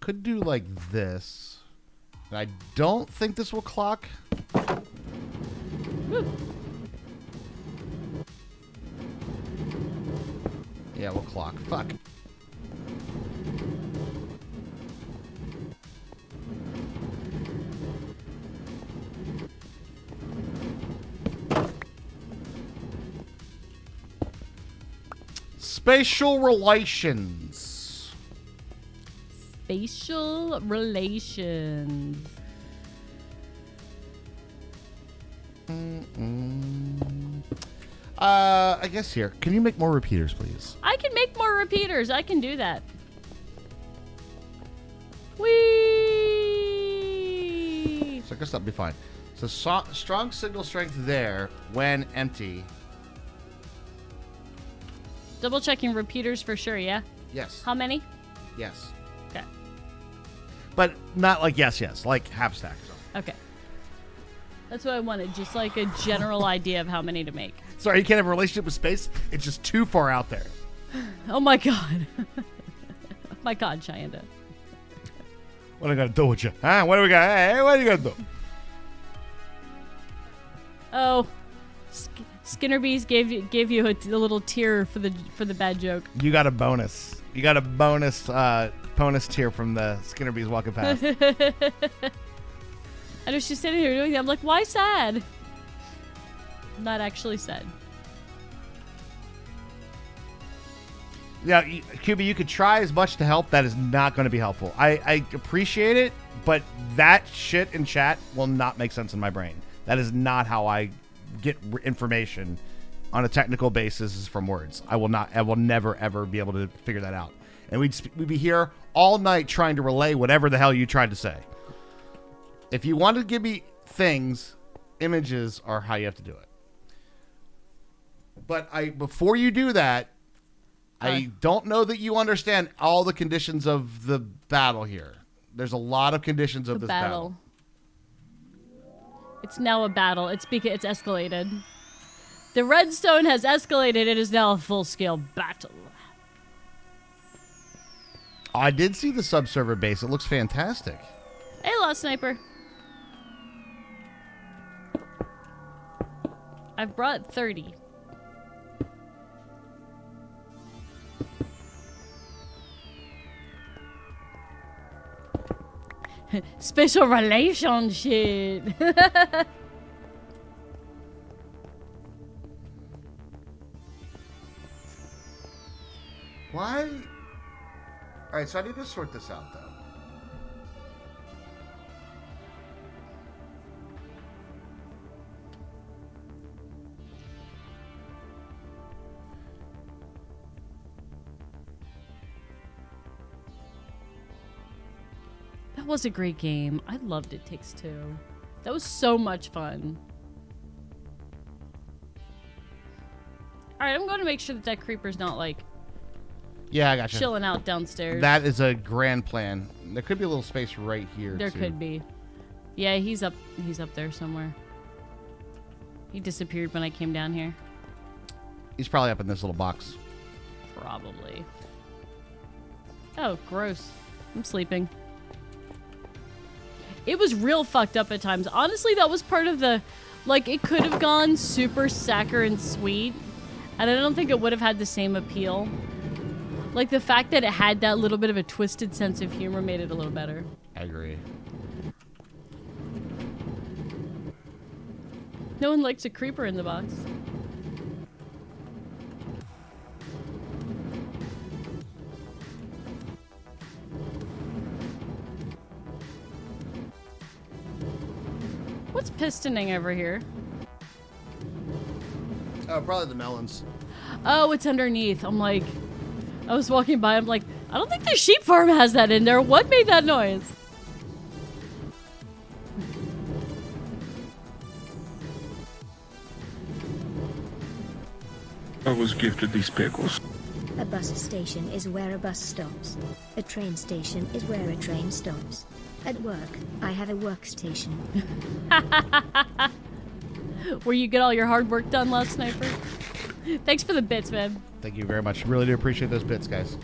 Could do like this. I don't think this will clock. Woo. Yeah, we'll clock. Fuck. Spatial relations. Spatial relations. I guess here. Can you make more repeaters, please? I can make more repeaters. I can do that. Whee! So I guess that'll be fine. So strong signal strength there when empty. Double checking repeaters for sure, yeah? Yes. How many? Yes. Okay. But not like yes, like half stack or something. Okay. That's what I wanted, just like a general idea of how many to make. Sorry, you can't have a relationship with space. It's just too far out there. Oh my god. Oh my god, Cheyenne. What am I gonna do with you? Huh? What do we got? Hey, what are you gonna do? Oh, Skinner Bees gave you a little tear for the bad joke. You got a bonus. You got a bonus tear from the Skinner Bees walking past. I know she's sitting here doing that. I'm like, why sad? Not actually sad. Yeah, QB, you could try as much to help. That is not going to be helpful. I appreciate it, but that shit in chat will not make sense in my brain. That is not how I get information on a technical basis is from words. I will never, ever be able to figure that out. And we'd be here all night trying to relay whatever the hell you tried to say. If you want to give me things, images are how you have to do it. But before you do that, I don't know that you understand all the conditions of the battle here. There's a lot of conditions of this battle. It's now a battle. It's escalated. The Redstone has escalated. It is now a full-scale battle. I did see the sub-server base. It looks fantastic. Hey, Lost Sniper. I've brought 30. Special relationship. Why? All right, so I need to sort this out, though. That was a great game. I loved It Takes Two. That was so much fun. Alright, I'm going to make sure that creeper's not, like, yeah, I gotcha. chilling out downstairs. That is a grand plan. There could be a little space right here, There too. could be. Yeah, he's up there somewhere. He disappeared when I came down here. He's probably up in this little box. Probably. Oh, gross. I'm sleeping. It was real fucked up at times. Honestly, that was part of the... Like, it could have gone super saccharine sweet, and I don't think it would have had the same appeal. Like, the fact that it had that little bit of a twisted sense of humor made it a little better. I agree. No one likes a creeper in the box. What's pistoning over here? Oh, probably the melons. Oh, it's underneath. I'm like... I was walking by, I'm like, I don't think the sheep farm has that in there. What made that noise? I was gifted these pickles. A bus station is where a bus stops. A train station is where a train stops. At work, I have a workstation. Where you get all your hard work done, Lost Sniper. Thanks for the bits, man. Thank you very much. Really do appreciate those bits, guys.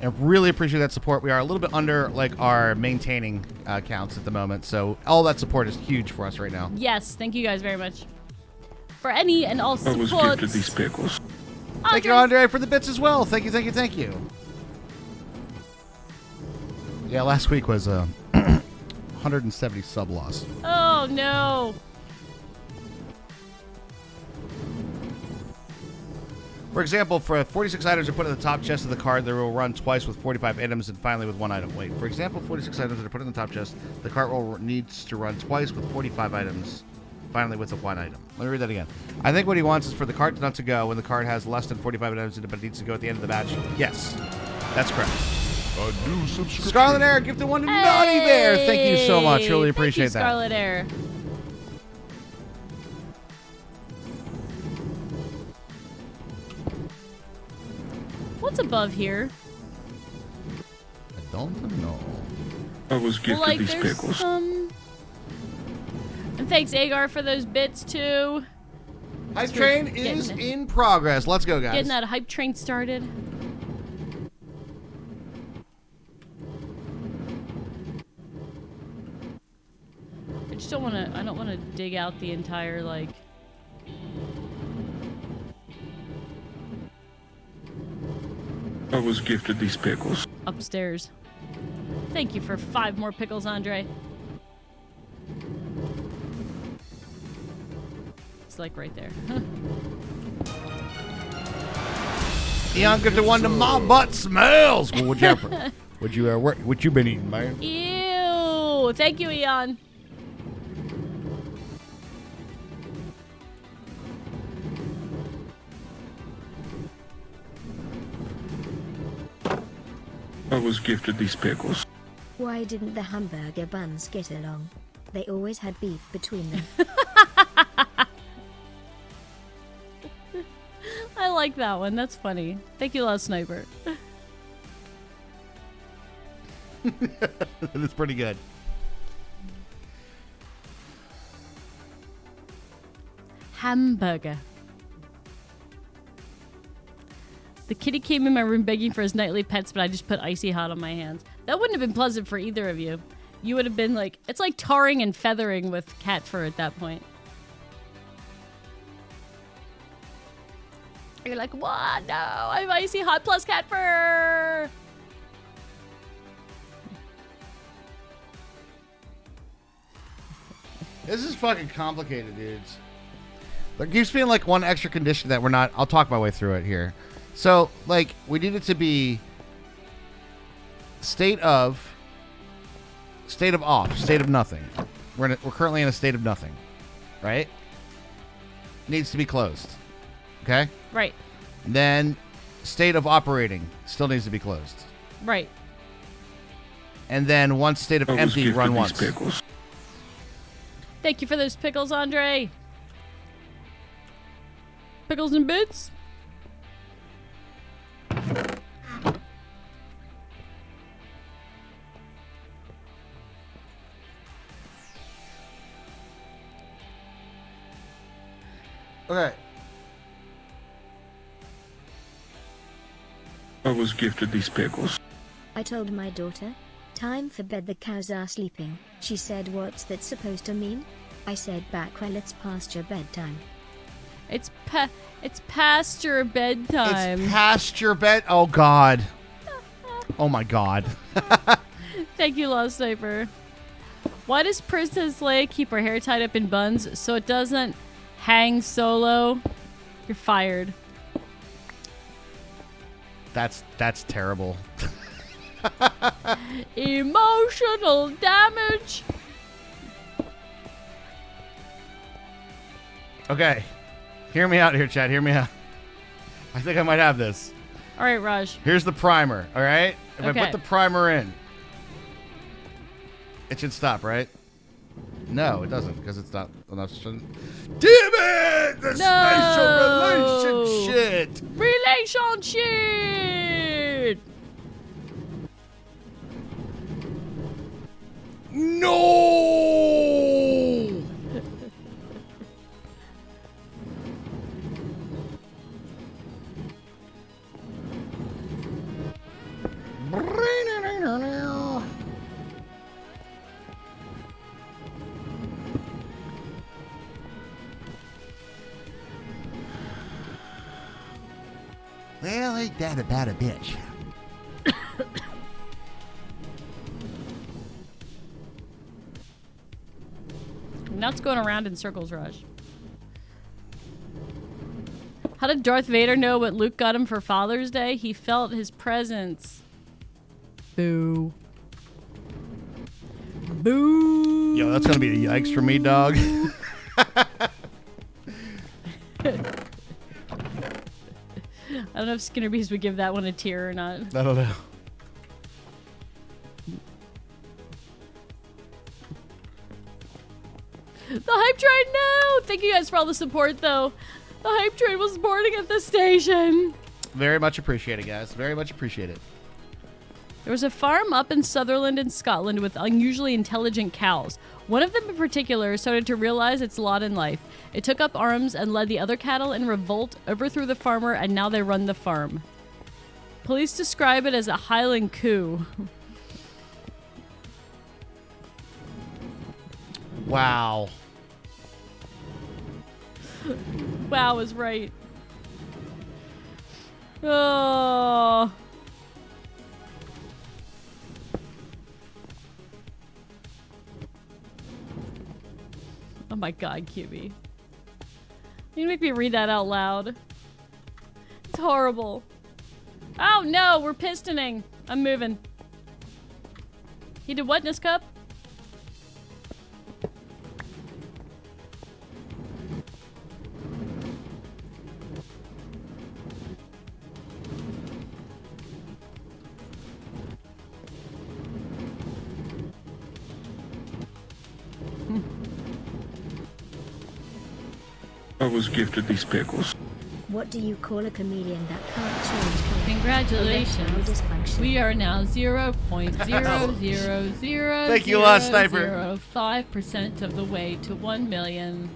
And really appreciate that support. We are a little bit under like our maintaining counts at the moment, so all that support is huge for us right now. Yes, thank you guys very much. For any and all I was support. gifted these pickles. Thank you, Andre, for the bits as well. Thank you, thank you, thank you. Yeah, last week was 170 sub loss. Oh, no. For example, for 46 items are put in the top chest of the cart, they will run twice with 45 items and finally with one item. Wait, for example, 46 items that are put in the top chest, the cart will needs to run twice with 45 items, finally with one item. Let me read that again. I think what he wants is for the cart not to go when the cart has less than 45 items in it, but it needs to go at the end of the batch. Yes, that's correct. A new subscription. Scarlet Air, gift the one to Naughty Bear. Thank you so much. Really appreciate Thank you, Scarlet Air. What's above here? I don't know. I was gifted Like, these there's pickles. some... I'm thanks, Agar, for those bits, too. Hype train is in progress. Let's go, guys. Getting that hype train started. I just don't want to, I don't want to dig out the entire, like... I was gifted these pickles. upstairs. Thank you for 5 more pickles, Andre. It's like right there. Eon gifted one to my butt smells. Well, what you been eating, man? Ew! Thank you, Eon. I was gifted these pickles. Why didn't the hamburger buns get along? They always had beef between them. I like that one. That's funny. Thank you, Loud Sniper. That's pretty good. Hamburger. The kitty came in my room begging for his nightly pets, but I just put icy hot on my hands. That wouldn't have been pleasant for either of you. You would have been like, it's like tarring and feathering with cat fur at that point. You're like, what? No, I have icy hot plus cat fur. This is fucking complicated, dudes. There keeps being like one extra condition that we're not. I'll talk my way through it here. So, like, we need it to be state of off, state of nothing. We're currently in a state of nothing, right? Needs to be closed. Okay? Right. Then state of operating still needs to be closed. Right. And then once state of I was empty, gifted run these once. pickles. Thank you for those pickles, Andre. Pickles and bits. Okay. I was gifted these pickles. I told my daughter, time for bed, the cows are sleeping. She said, what's that supposed to mean? I said back, well, it's past your bedtime. It's past your bedtime. It's past your bed. Oh, God. Oh, my God. Thank you, Lost Sniper. Why does Princess Leia keep her hair tied up in buns so it doesn't hang solo? You're fired. That's terrible. Emotional damage. Okay. Hear me out here, Chad. Hear me out. I think I might have this. All right, Raj. Here's the primer, all right? If I Okay. put the primer in, it should stop, right? No, it doesn't, because it's not enough. Damn it! The No! spatial relationship! Relationship. No! Well, ain't that about a bitch? Now it's going around in circles, Raj. How did Darth Vader know what Luke got him for Father's Day? He felt his presence. Boo. Boo. Yo, that's gonna be a yikes for me, dog. I don't know if Skinner Bees would give that one a tear or not. I don't know. The hype train, no! Thank you guys for all the support, though. The hype train was boarding at the station. Very much appreciated, guys. Very much appreciated. There was a farm up in Sutherland in Scotland with unusually intelligent cows. One of them in particular started to realize its lot in life. It took up arms and led the other cattle in revolt, overthrew the farmer, and now they run the farm. Police describe it as a Highland coup. Wow. Wow is right. Oh. Oh my god, QB. You make me read that out loud. It's horrible. Oh no, we're pistoning. I'm moving. He did what, Cup? I was gifted these pickles. What do you call a chameleon that can't change color? Congratulations. Dysfunction. We are now 0.00005% Thank you a lot, Sniper. of the way to 1 million.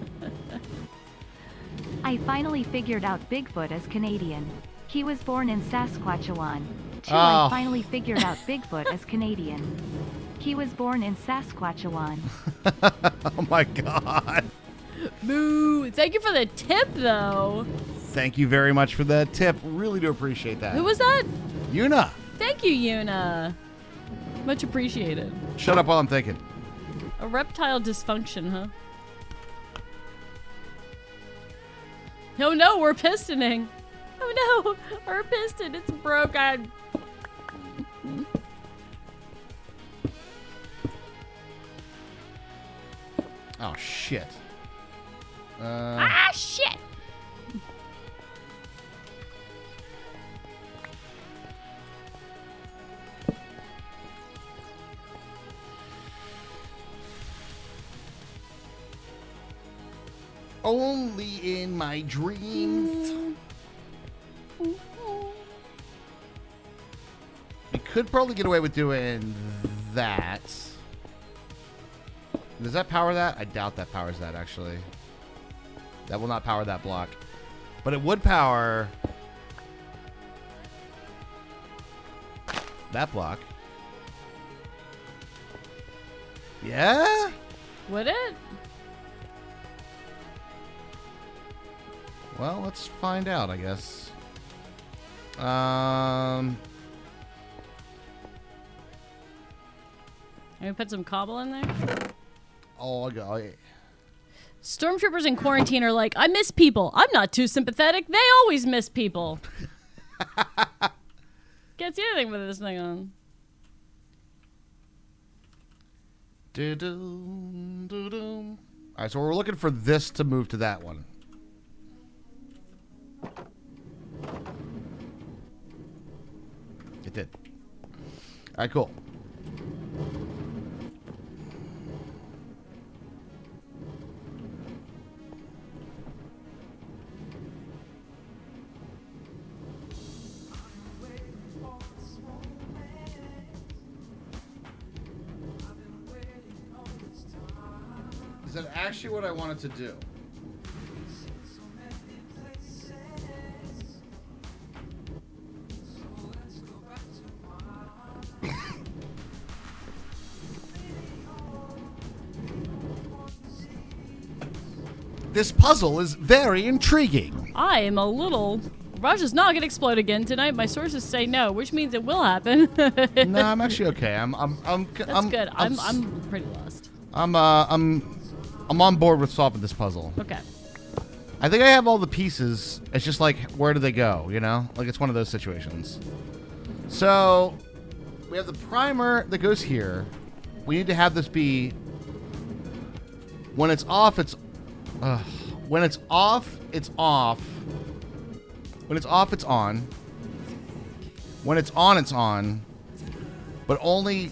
I finally figured out Bigfoot is Canadian. He was born in Saskatchewan. Oh. I finally figured out Bigfoot is Canadian. He was born in Saskatchewan. Oh my god. Boo! Thank you for the tip, though. Thank you very much for the tip. Really do appreciate that. Who was that? Yuna. Thank you, Yuna. Much appreciated. Shut up while I'm thinking. A reptile dysfunction, huh? Oh no, we're pistoning. Oh no, our piston, it's broken. Oh shit. Shit. Only in my dreams. We could probably get away with doing that. Does that power that? I doubt that powers that, actually. That will not power that block. But it would power that block. Yeah? Would it? Well, let's find out, I guess. Can we put some cobble in there? Oh, Stormtroopers in quarantine are like, I miss people. I'm not too sympathetic. They always miss people. Can't see anything with this thing on. All right, so we're looking for this to move to that one. It did. All right, cool. Is that actually what I wanted to do? This puzzle is very intriguing. I am a little... Raj's not gonna explode again tonight. My sources say no, which means it will happen. No, I'm actually okay. That's good. I'm pretty lost. I'm on board with solving this puzzle. Okay. I think I have all the pieces. It's just like, where do they go? You know, like it's one of those situations. So we have the primer that goes here. We need to have this be when it's off. When it's off, it's off. When it's off, it's on. When it's on, but only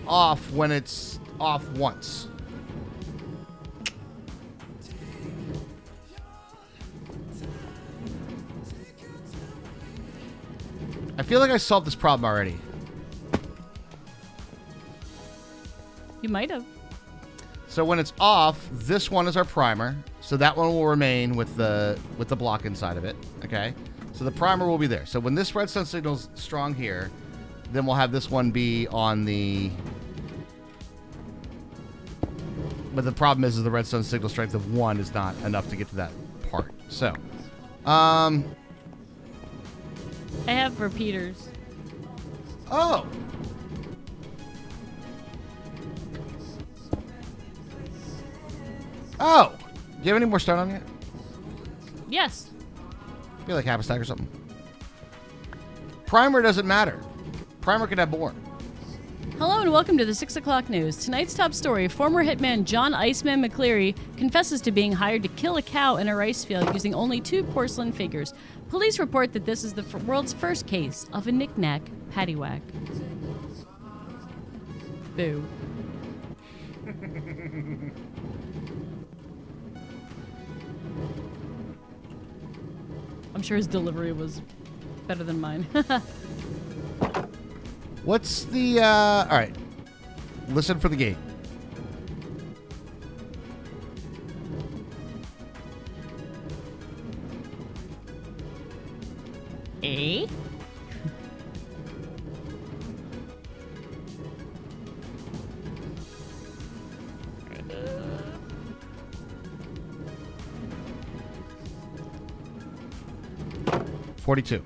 off when it's off once. I feel like I solved this problem already. You might have. So when it's off, this one is our primer. So that one will remain with the block inside of it. Okay. So the primer will be there. So when this redstone signal's strong here, then we'll have this one be on the. But the problem is the redstone signal strength of 1 is not enough to get to that part. So, I have repeaters. Oh. Oh. Do you have any more stone on you? Yes. Maybe like half a stack or something. Primer doesn't matter. Primer can have more. Hello and welcome to the 6 o'clock news. Tonight's top story, former hitman John Iceman McCleary confesses to being hired to kill a cow in a rice field using only 2 porcelain figures. Police report that this is the world's first case of a knick-knack paddywhack. Boo. I'm sure his delivery was better than mine. What's the, all right. Listen for the gate. Eh? $42.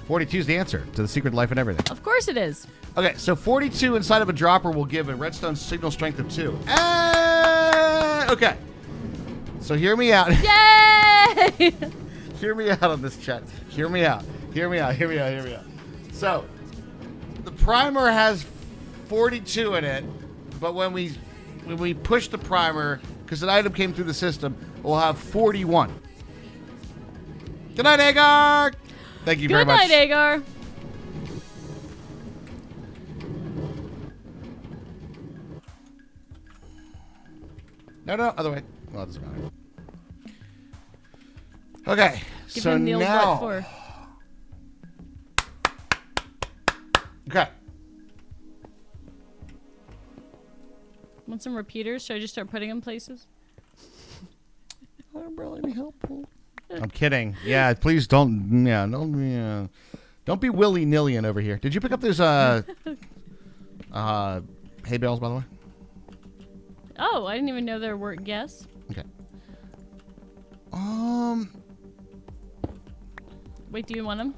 42 is the answer to the secret life and everything. Of course it is. Okay, so 42 inside of a dropper will give a redstone signal strength of 2. Okay. So hear me out. Yay! Hear me out on this, chat. Hear me out. Hear me out. Hear me out. Hear me out. So the primer has 42 in it, but when we push the primer, because an item came through the system, we'll have 41. Good night, Agar. Thank you very much. Good night, Agar. No, other way. Well, it doesn't matter. Okay, Give so him the old now. what for. Okay. Want some repeaters? Should I just start putting them places? That'd really be helpful. I'm kidding. Yeah, please don't. Yeah, don't be willy-nilly over here. Did you pick up those hay bales, by the way? Oh, I didn't even know there were. Yes. Okay. Wait, do you want them?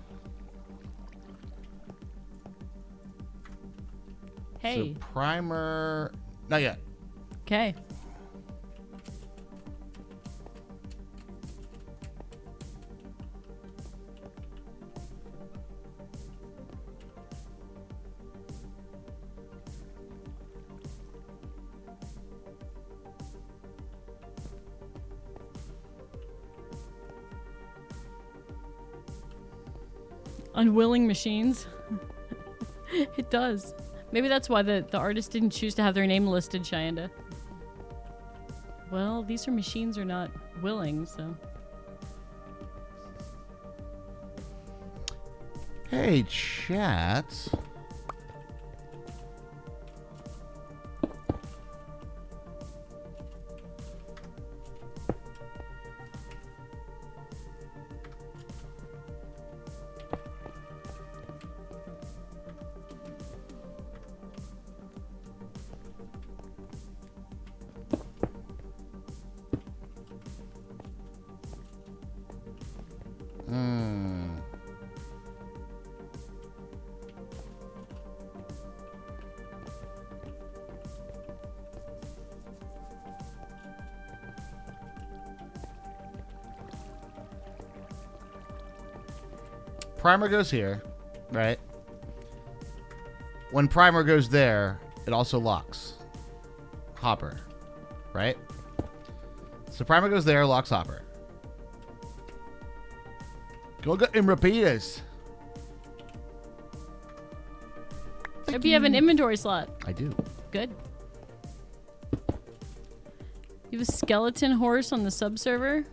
Hey. So primer. Not yet. Okay. Unwilling machines. It does. Maybe that's why the artist didn't choose to have their name listed, Shanda. Well, these machines are not willing, so. Hey, chat. Primer goes here, right? When primer goes there, it also locks hopper, right? So primer goes there, locks hopper. Go get him repeaters. Hope you have an inventory slot. I do. Good. You have a skeleton horse on the subserver?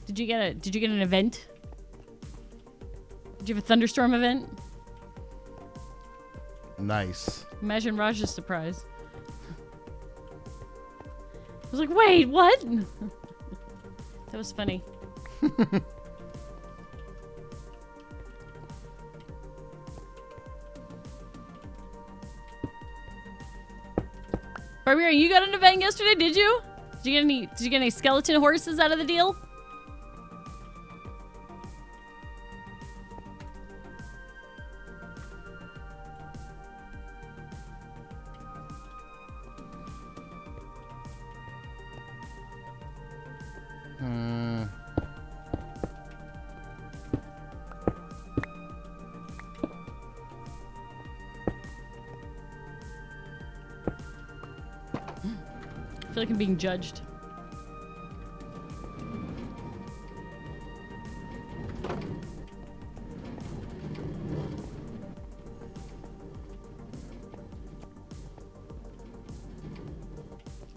Did you get an event? Did you have a thunderstorm event? Nice. Imagine Raj's surprise. I was like, wait, what? That was funny. Barbarian, you got an event yesterday, did you? Did you get any skeleton horses out of the deal? I feel like I'm being judged.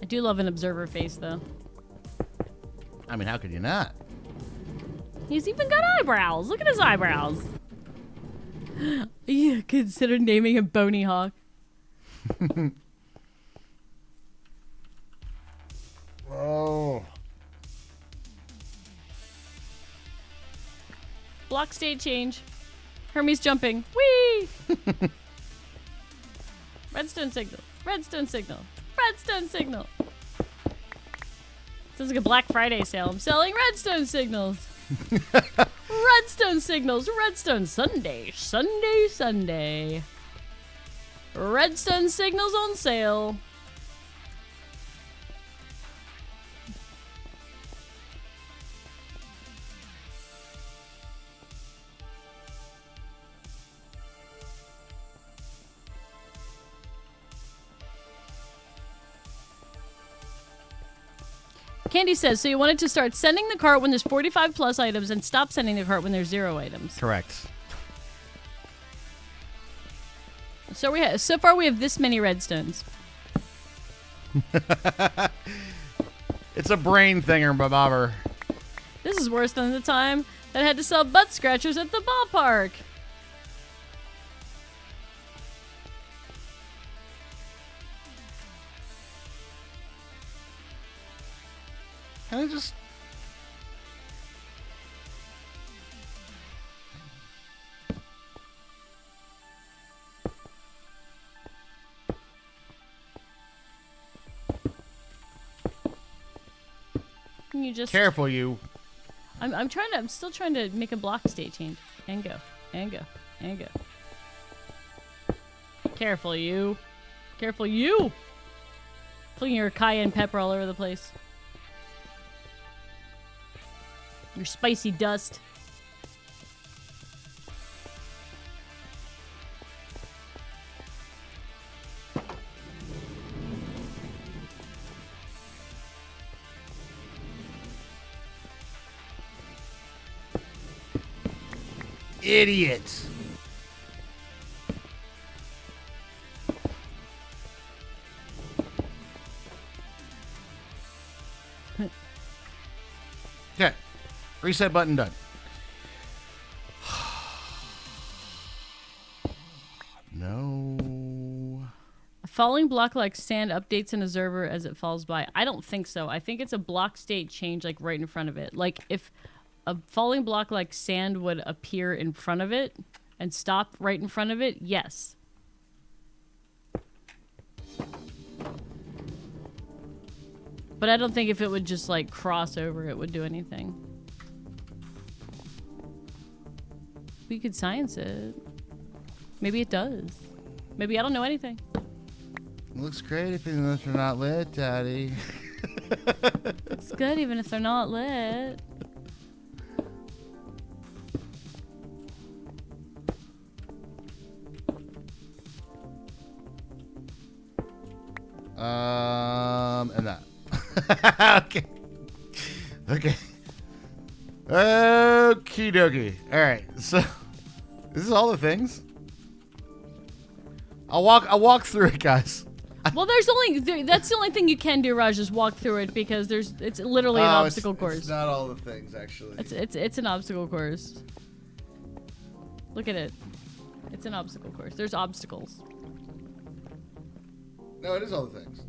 I do love an observer face, though. I mean, how could you not? He's even got eyebrows. Look at his eyebrows. Yeah, consider naming him Boney Hawk. Oh. Block state change. Hermes jumping. Whee! Redstone signal. Redstone signal. Redstone signal. Sounds like a Black Friday sale. I'm selling redstone signals. Redstone signals. Redstone Sunday. Sunday, Sunday. Redstone signals on sale. Candy says, so you wanted to start sending the cart when there's 45 plus items and stop sending the cart when there's 0 items. Correct. So far we have this many redstones. It's a brain thinger, bobber. This is worse than the time that I had to sell butt scratchers at the ballpark. Can I just... Can you just... Careful, you. I'm still trying to make a block state change. And go. And go. And go. Careful, you. Careful, you! Flinging your cayenne pepper all over the place. Your spicy dust. Idiots. Okay. Reset button done. No. A falling block like sand updates an observer as it falls by. I don't think so. I think it's a block state change like right in front of it. Like if a falling block like sand would appear in front of it and stop right in front of it, yes. But I don't think if it would just like cross over, it would do anything. We could science it. Maybe it does. Maybe I don't know anything. Looks great if you're not lit, Daddy. It's good even if they're not lit. And that. Okay. Okay. Okie dokie. Alright, so this is all the things. I'll walk through it, guys. Well, that's the only thing you can do, Raj, is walk through it because it's literally an obstacle course. It's not all the things, actually. It's an obstacle course. Look at it. It's an obstacle course. There's obstacles. No, it is all the things.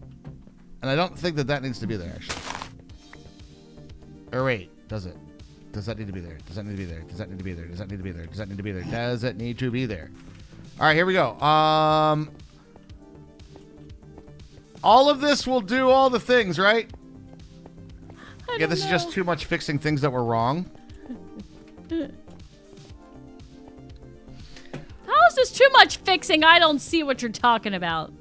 And I don't think that needs to be there, actually. Or wait, does it? Does that need to be there? Does that need to be there? Does that need to be there? Does that need to be there? Does that need to be there? Does it need to be there? All right, here we go. All of this will do all the things, right? Yeah, this is just too much fixing things that were wrong. How is this too much fixing? I don't see what you're talking about.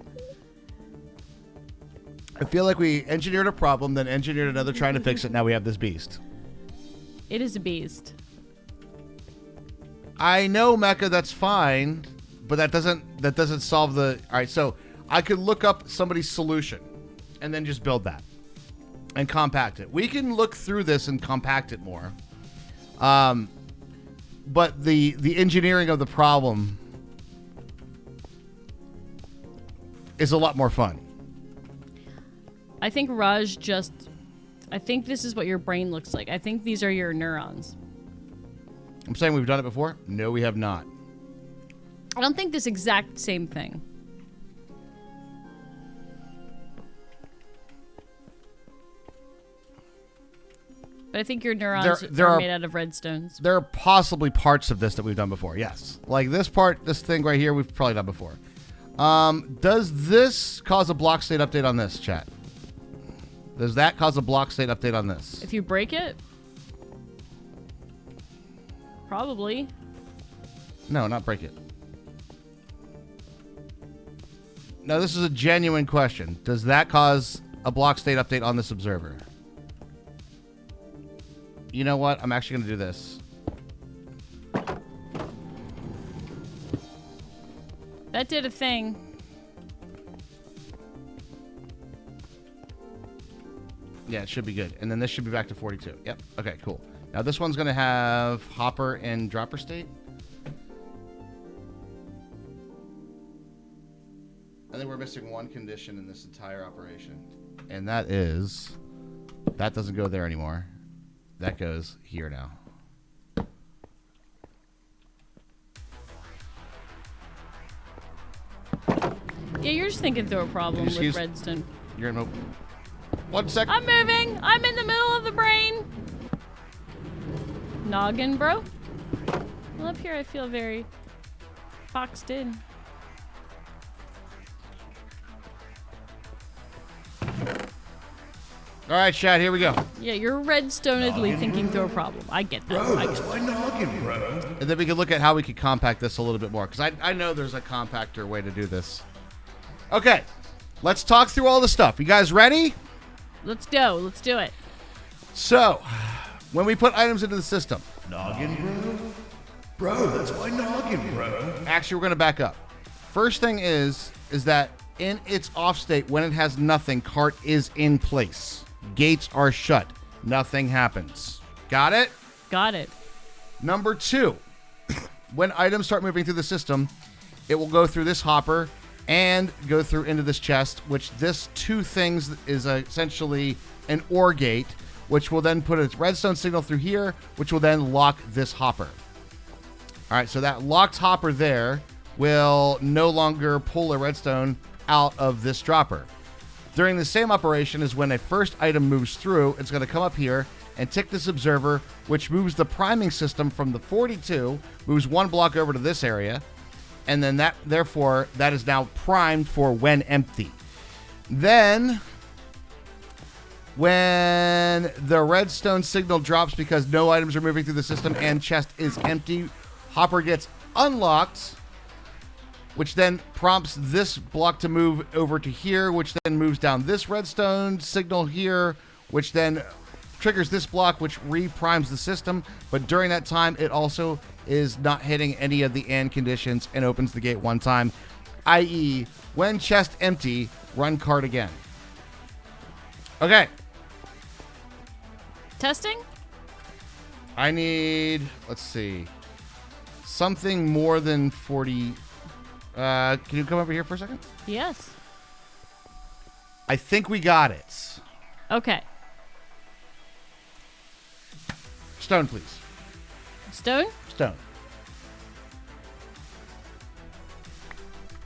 I feel like we engineered a problem, then engineered another trying to fix it. Now we have this beast. It is a beast. I know, Mecha, that's fine, but that doesn't solve the... All right, so I could look up somebody's solution and then just build that and compact it. We can look through this and compact it more. But the engineering of the problem is a lot more fun. I think Raj just... I think this is what your brain looks like. I think these are your neurons. I'm saying we've done it before? No, we have not. I don't think this exact same thing. But I think your neurons are made out of redstones. There are possibly parts of this that we've done before, yes. Like this part, this thing right here, we've probably done before. Does this cause a block state update on this, chat? Does that cause a block state update on this? If you break it? Probably. No, not break it. No, this is a genuine question. Does that cause a block state update on this observer? You know what? I'm actually going to do this. That did a thing. Yeah, it should be good. And then this should be back to 42. Yep. Okay, cool. Now this one's going to have hopper and dropper state. I think we're missing one condition in this entire operation. And that is... That doesn't go there anymore. That goes here now. Yeah, you're just thinking through a problem with redstone. You're gonna move. 1 second. I'm moving. I'm in the middle of the brain. Noggin, bro. Well, up here I feel very boxed in. All right, chat, here we go. Yeah, you're redstonedly thinking through a problem. I get that. Bro, that's my noggin, bro. And then we can look at how we could compact this a little bit more, because I know there's a compactor way to do this. Okay, let's talk through all the stuff. You guys ready? Let's go. Let's do it. So, when we put items into the system. Noggin, bro? Bro, that's my noggin, bro. Actually, we're going to back up. First thing is that in its off state, when it has nothing, cart is in place. Gates are shut. Nothing happens. Got it? Got it. Number 2, when items start moving through the system, it will go through this hopper and go through into this chest, which this 2 things is essentially an OR gate, which will then put a redstone signal through here, which will then lock this hopper. All right, so that locked hopper there will no longer pull a redstone out of this dropper. During the same operation is when a first item moves through, it's going to come up here and tick this observer, which moves the priming system from the 42, moves 1 block over to this area, and then therefore that is now primed for when empty. Then, when the redstone signal drops because no items are moving through the system and chest is empty, hopper gets unlocked, which then prompts this block to move over to here, which then moves down this redstone signal here, which then triggers this block, which reprimes the system. But during that time, it also is not hitting any of the AND conditions and opens the gate 1 time, i.e., when chest empty, run cart again. Okay. Testing? I need, let's see, something more than 40... can you come over here for a second? Yes. I think we got it. Okay. Stone, please. Stone? Stone.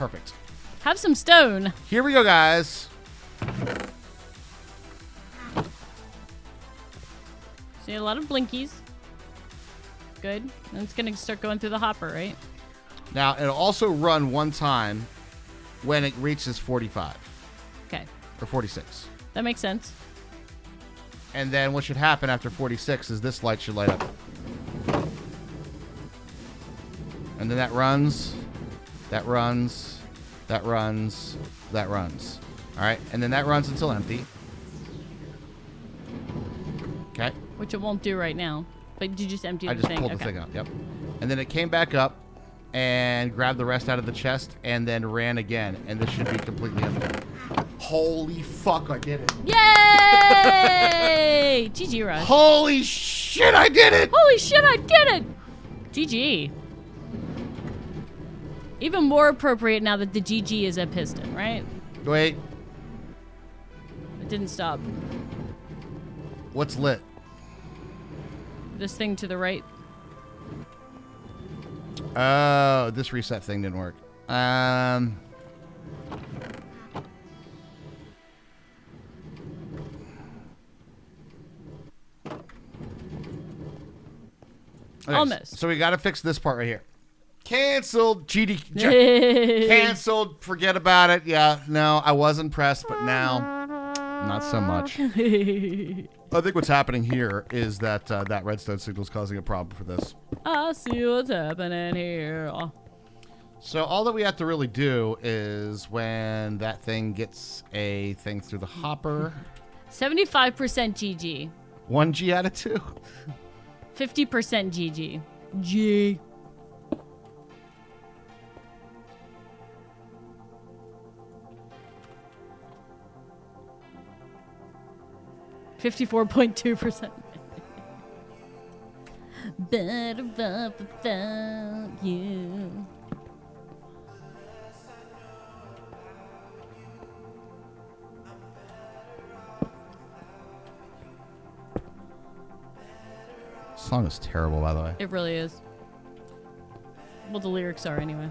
Perfect. Have some stone. Here we go, guys. See a lot of blinkies. Good. And it's gonna start going through the hopper, right? Now, it'll also run one time when it reaches 45 Okay. or 46. That makes sense. And then what should happen after 46 is this light should light up. And then that runs, that runs, that runs, that runs. All right, and then that runs until empty. Okay. Which it won't do right now. But you just empty I the just thing. pulled the thing out, yep. And then it came back up and grabbed the rest out of the chest and then ran again. And this should be completely empty. Holy fuck, I did it. Yay! GG, Rush. Holy shit, I did it! Holy shit, I did it! GG. Even more appropriate now that the GG is a piston, right? Wait, It didn't stop. what's lit? This thing to the right. Oh, this reset thing didn't work. Okay, Almost. So we got to fix this part right here. Canceled. Canceled. Forget about it. Yeah, no, I was impressed, but now, not so much. I think what's happening here is that that redstone signal is causing a problem for this. I see what's happening here. So all that we have to really do is when that thing gets a thing through the hopper, 75% GG. 1G out of 2. 50% GG. G. $54.2%. Better off without you. This song is terrible, by the way. It really is. Well, the lyrics are anyway.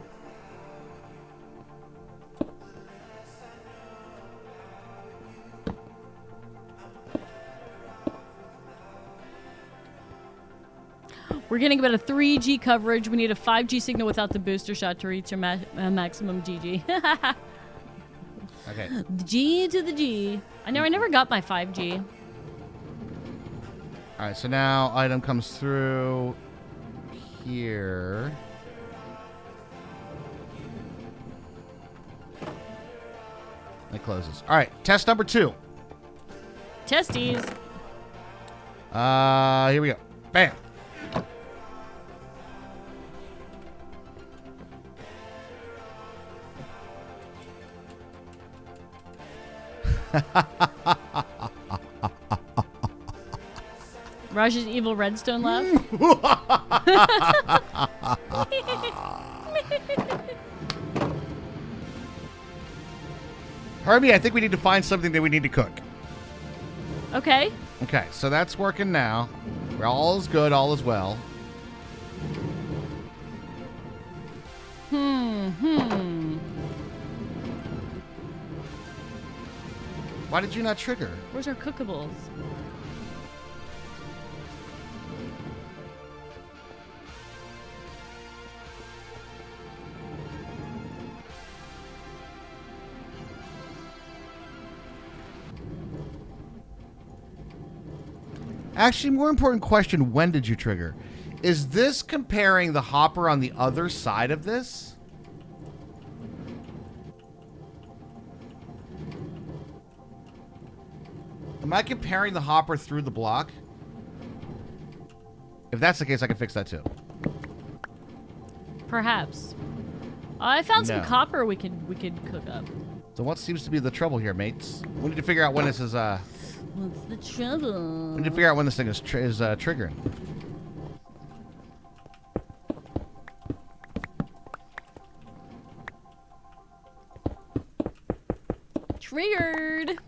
We're getting about a 3G coverage. We need a 5G signal without the booster shot to reach our maximum GG. Okay. The G to the G. I never got my 5G. All right, so now item comes through here. It closes. All right, test number 2. Testes. Here we go. Bam. Raj's evil redstone laugh. Herbie, I think we need to find something that we need to cook. Okay. Okay, so that's working now. All is good, all is well. Why did you not trigger? Where's our cookables? Actually, more important question, when did you trigger? Is this comparing the hopper on the other side of this? Am I comparing the hopper through the block? If that's the case, I can fix that too. Perhaps. I found some No. copper we could cook up. So what seems to be the trouble here, mates? We need to figure out when this is, What's the trouble? we need to figure out when this thing is triggering. Triggered.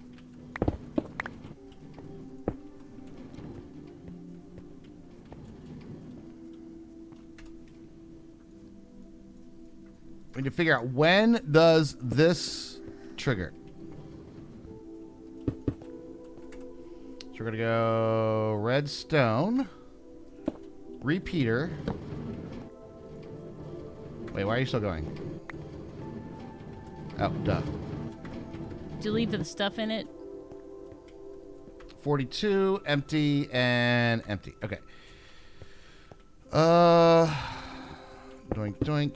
We We need to figure out when does this trigger. So we're going to go redstone, repeater. Wait, why are you still going? Oh, duh. Did you leave the stuff in it? 42, empty, and empty. Okay. Doink, doink.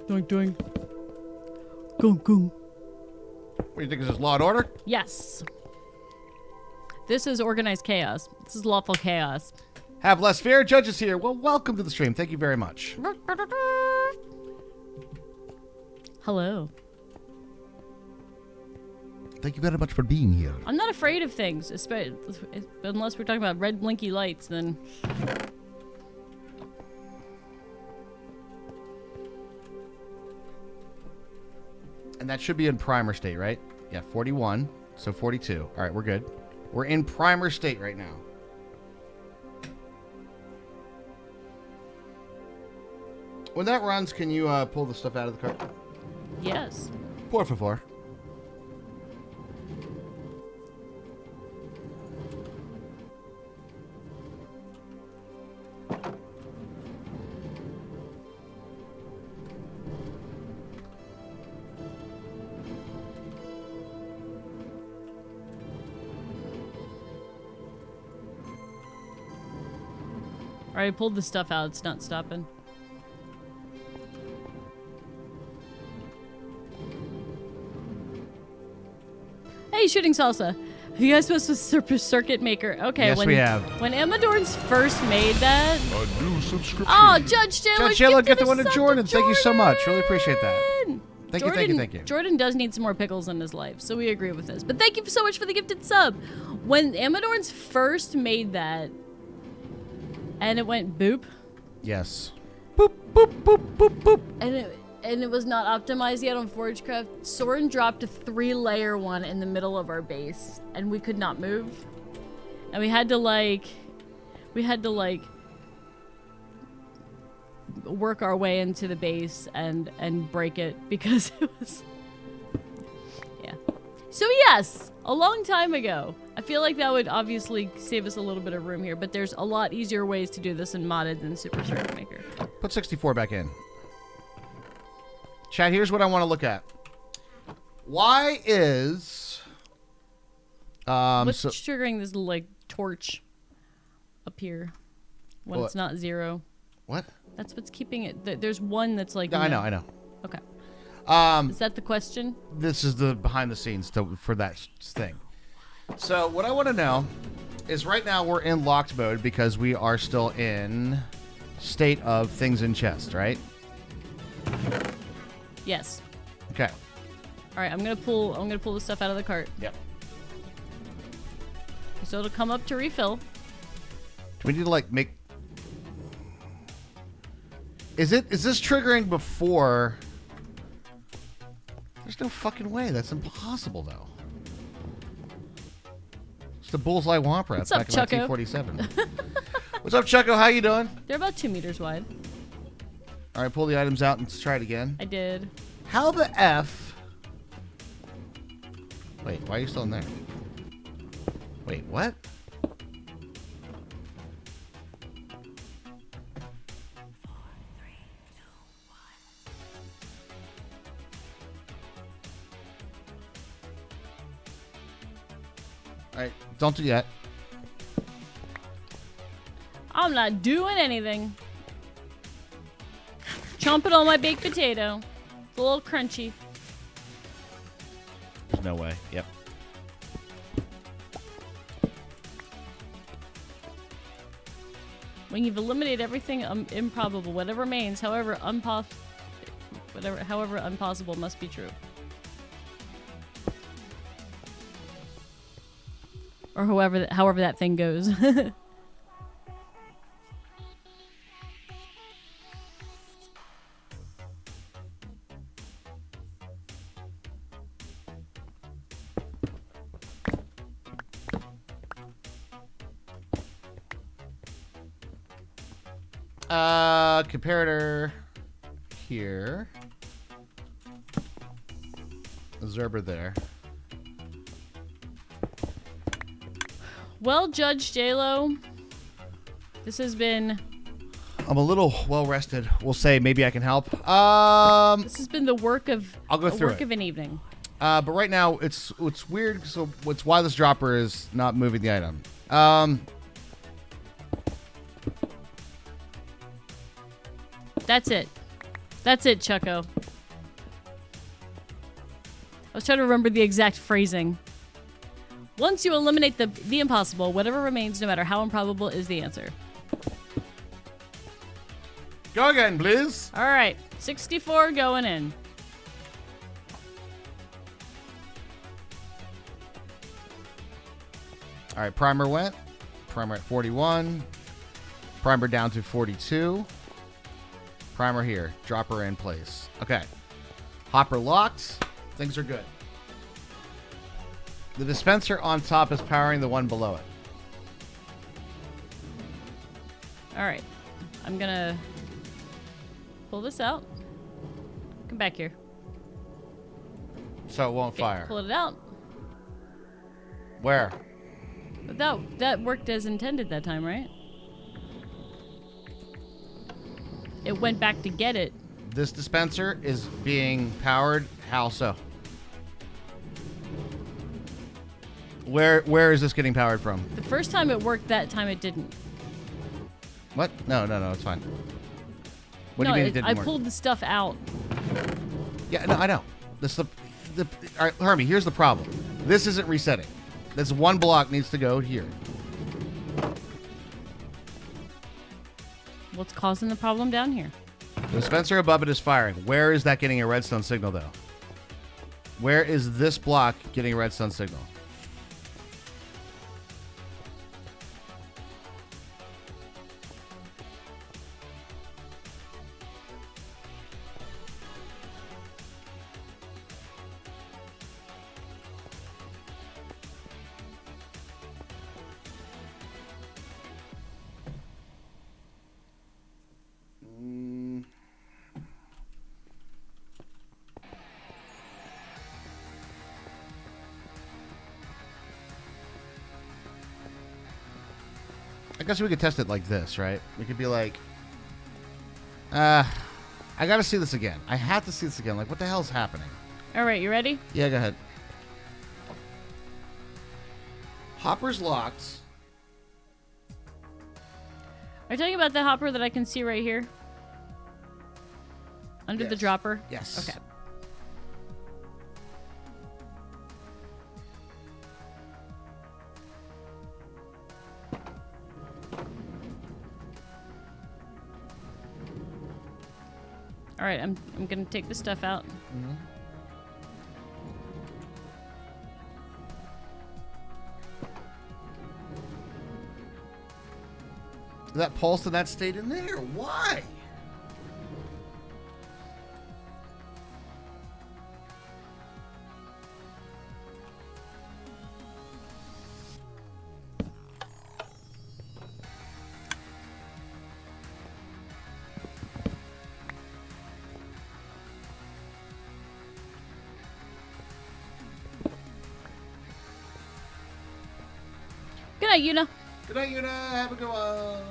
Doink, doink. Gung, gung. What do you think? Is this Law and Order? Yes. This is organized chaos. This is lawful chaos. Have less fear. Judge is here. Well, welcome to the stream. Thank you very much. Hello. Thank you very much for being here. I'm not afraid of things, unless we're talking about red blinky lights, then... And that should be in primer state, right? Yeah, 41. So 42. All right, we're good. We're in primer state right now. When that runs, can you pull the stuff out of the cart? Yes. Por favor. Alright, pulled the stuff out. It's not stopping. Hey, shooting salsa. You guys supposed to circuit maker. Okay, Yes, we have. When Emma Dorns first made that. A new subscription. Oh, Judge Taylor. Judge Taylor, gifted get the a one to sub Jordan. Thank you so much. Really appreciate that. Thank you, thank you, thank you. Jordan does need some more pickles in his life, so we agree with this. But thank you so much for the gifted sub. When Emma Dorns first made that, and it went boop, Yes. Boop, boop, boop, boop, boop. and it was not optimized yet on Forgecraft, Soren dropped a 3-layer one in the middle of our base, and we could not move. And we had to work our way into the base and break it because it was, yeah. So yes, a long time ago. I feel like that would obviously save us a little bit of room here, but there's a lot easier ways to do this in modded than Super Circuit Maker. Put 64 back in. Chat, here's what I want to look at. Why is... What's triggering this, like, torch up here when What? it's not 0? What? That's what's keeping it... There's one that's like... No, I know. Okay. Is that the question? This is the behind the scenes for that thing. So what I want to know is right now we're in locked mode because we are still in state of things in chest, right? Yes. Okay. All right, I'm gonna pull the stuff out of the cart. Yep. So it'll come up to refill. Do we need to like make... Is this triggering before... There's no fucking way. That's impossible, though. It's the Bullseye Womp Rats What's up, back in Chucko? 1947. What's up, Chucko? How you doing? They're about 2 meters wide. All right, pull the items out and let's try it again. I did. How the F... Wait, why are you still in there? Wait, what? All right, don't do that. I'm not doing anything. Chomping on my baked potato. It's a little crunchy. There's no way. Yep. When you've eliminated everything improbable, whatever remains, however impossible must be true. Or however that thing goes. Comparator here. Zerber there. Well, Judge JLo, this has been. I'm a little well rested. We'll say maybe I can help. This has been the work of. I'll go through work it. of an evening. But right now it's weird. So it's why this dropper is not moving the item. That's it. That's it, Chucko. I was trying to remember the exact phrasing. Once you eliminate the impossible, whatever remains, no matter how improbable, is the answer. Go again, please. All right, 64 going in. All right, primer went. Primer at 41. Primer down to 42. Primer here. Dropper in place. Okay. Hopper locked. Things are good. The dispenser on top is powering the one below it. All right, I'm gonna pull this out. Come back here. So it won't Okay, fire. pull it out. Where? But that worked as intended that time, right? It went back to get it. This dispenser is being powered. How so? Where is this getting powered from? The first time it worked, that time it didn't. What? No, it's fine. What no, do you mean it didn't I work? pulled the stuff out. Yeah, no, I know. This all right, Hermie, here's the problem. This isn't resetting. This one block needs to go here. What's causing the problem down here? The dispenser above it is firing. Where is that getting a redstone signal, though? Where is this block getting a redstone signal? I guess we could test it like this, right? We could be like, I gotta see this again. I have to see this again. Like, what the hell's happening? All right, you ready? Yeah, go ahead. Hopper's locked. Are you talking about the hopper that I can see right here? Under the Yes. dropper? Yes. Okay. All right, I'm gonna take this stuff out. Mm-hmm. That pulse and that stayed in there. Why? Good night, Yuna. Good night, Una. Have a good one.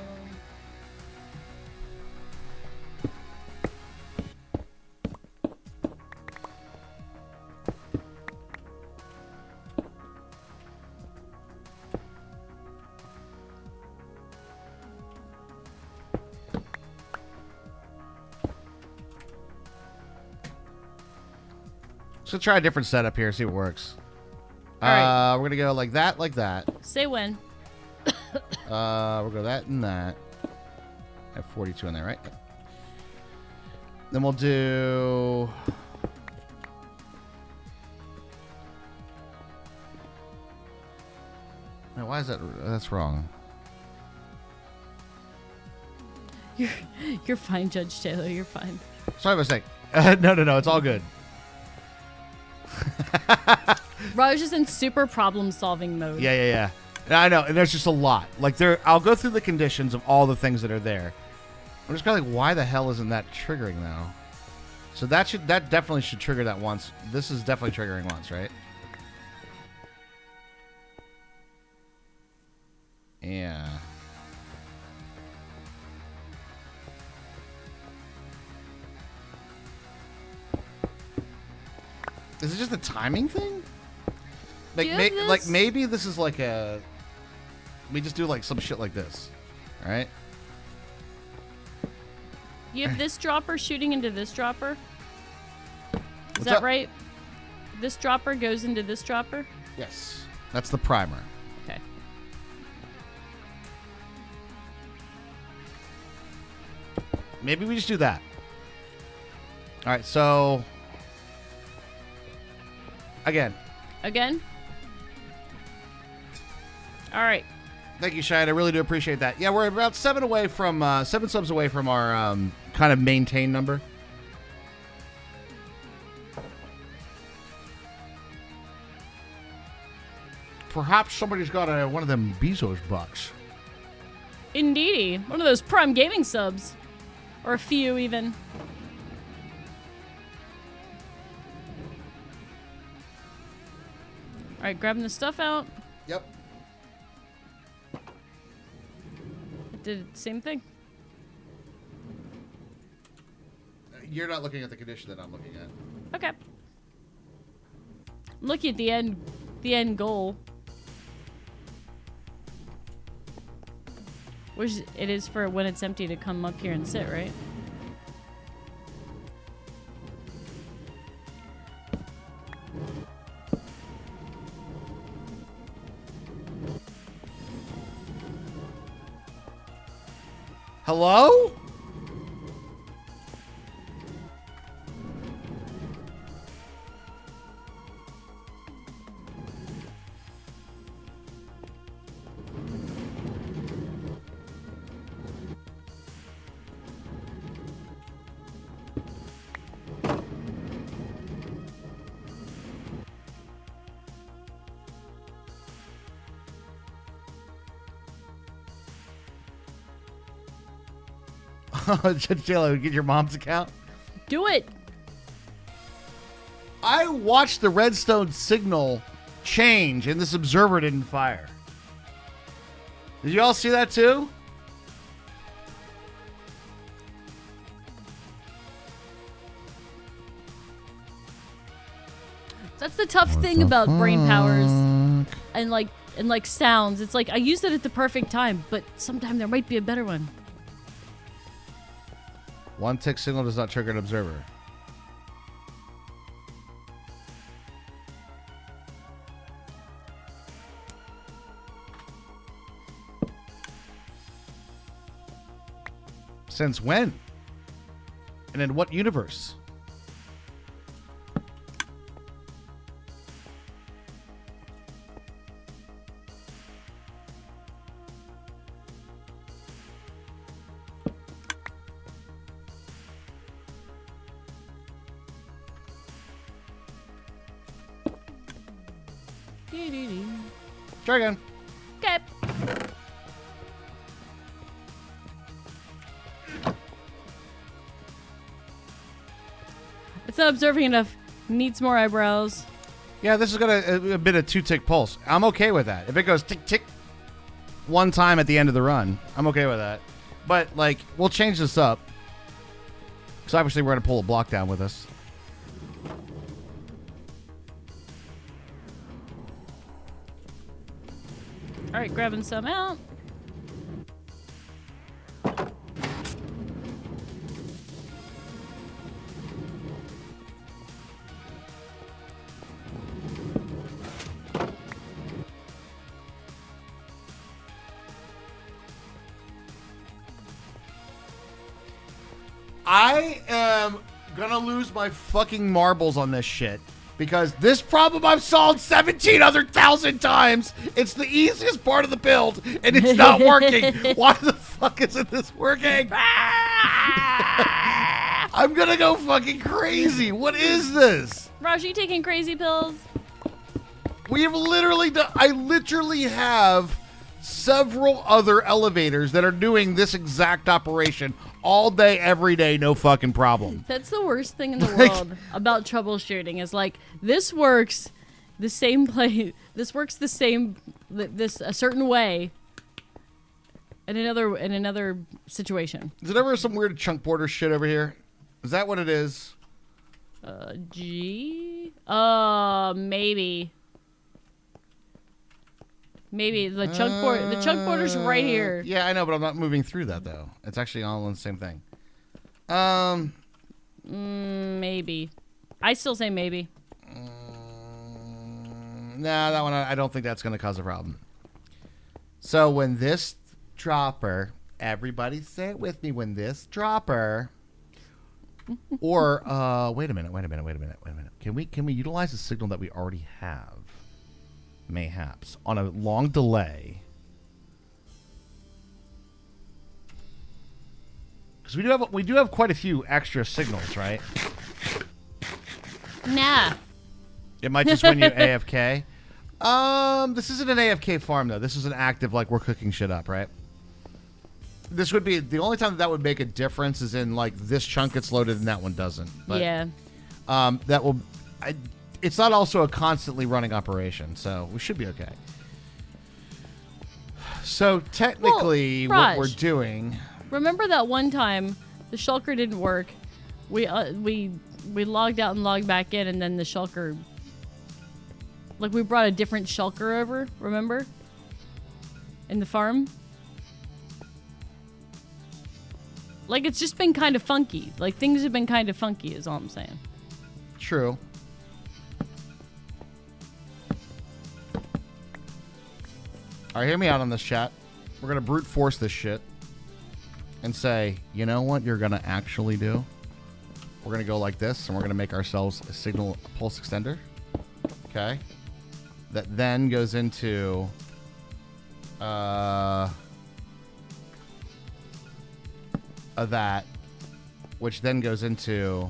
So try a different setup here, see what works. All right. We're gonna go like that, like that. Say when. We'll go that and that. I have 42 in there, right? Then we'll do. Now, why is that? That's wrong. You're fine, Judge Taylor. You're fine. Sorry about a sec. No. It's all good. Raj is in super problem-solving mode. Yeah. I know, and there's just a lot. Like I'll go through the conditions of all the things that are there, I'm just kind of like, why the hell isn't that triggering now? So that definitely should trigger that once. This is definitely triggering once, right? Yeah. Is it just a timing thing? Like, like maybe this is like a. We just do like some shit like this, all right? You have this dropper shooting into this dropper. Is What's that up? right? This dropper goes into this dropper. Yes, that's the primer. Okay. Maybe we just do that. All right, so again. All right. Thank you, Shine. I really do appreciate that. Yeah, we're about 7 subs away from our kind of maintain number. Perhaps somebody's got one of them Bezos bucks. Indeedy. One of those Prime Gaming subs. Or a few, even. Alright, grabbing the stuff out. Yep. Did the same thing. You're not looking at the condition that I'm looking at. Okay. I'm looking at the end goal. Which it is for when it's empty to come up here and sit, right? Hello? Judge J-Lo, get your mom's account. Do it! I watched the redstone signal change and this observer didn't fire. Did you all see that too? That's the tough thing about brain powers and like sounds. It's like I use it at the perfect time, but sometime there might be a better one. One tick signal does not trigger an observer. Since when? And in what universe? Try again. Okay. It's not observing enough. Needs more eyebrows. Yeah, this is gonna a bit of 2-tick pulse. I'm okay with that. If it goes tick tick one time at the end of the run, I'm okay with that. But like, we'll change this up. Because obviously we're gonna pull a block down with us. All right, grabbing some out. I am gonna lose my fucking marbles on this shit. Because this problem I've solved 17 other thousand times. It's the easiest part of the build, and it's not working. Why the fuck isn't this working? I'm gonna go fucking crazy. What is this? Raj, you taking crazy pills? We have literally done, I literally have several other elevators that are doing this exact operation all day, every day, no fucking problem. That's the worst thing in the world about troubleshooting is like this works the same play. This works the same. This a certain way. In another situation. Is it ever some weird chunk border shit over here? Is that what it is? Maybe. Maybe the chunk border's right here. Yeah, I know, but I'm not moving through that though. It's actually all in the same thing. Maybe. I still say maybe. Nah, that one I don't think that's going to cause a problem. So when this dropper, everybody say it with me, when this dropper, or wait a minute. Can we utilize a signal that we already have? Mayhaps on a long delay, because we do have quite a few extra signals, right? Nah. It might just when you AFK. This isn't an AFK farm though. This is an active, like we're cooking shit up, right? This would be the only time that would make a difference is in like this chunk gets loaded and that one doesn't. But, yeah. That will. It's not also a constantly running operation, so we should be okay. So technically, Raj, what we're doing. Remember that one time the shulker didn't work? We logged out and logged back in, and then the shulker. Like we brought a different shulker over. Remember? In the farm. Like it's just been kind of funky. Like things have been kind of funky, is all I'm saying. True. All right, hear me out on this, chat. We're going to brute force this shit and say, you know what you're going to actually do? We're going to go like this, and we're going to make ourselves a signal pulse extender. Okay? That then goes into... that, which then goes into...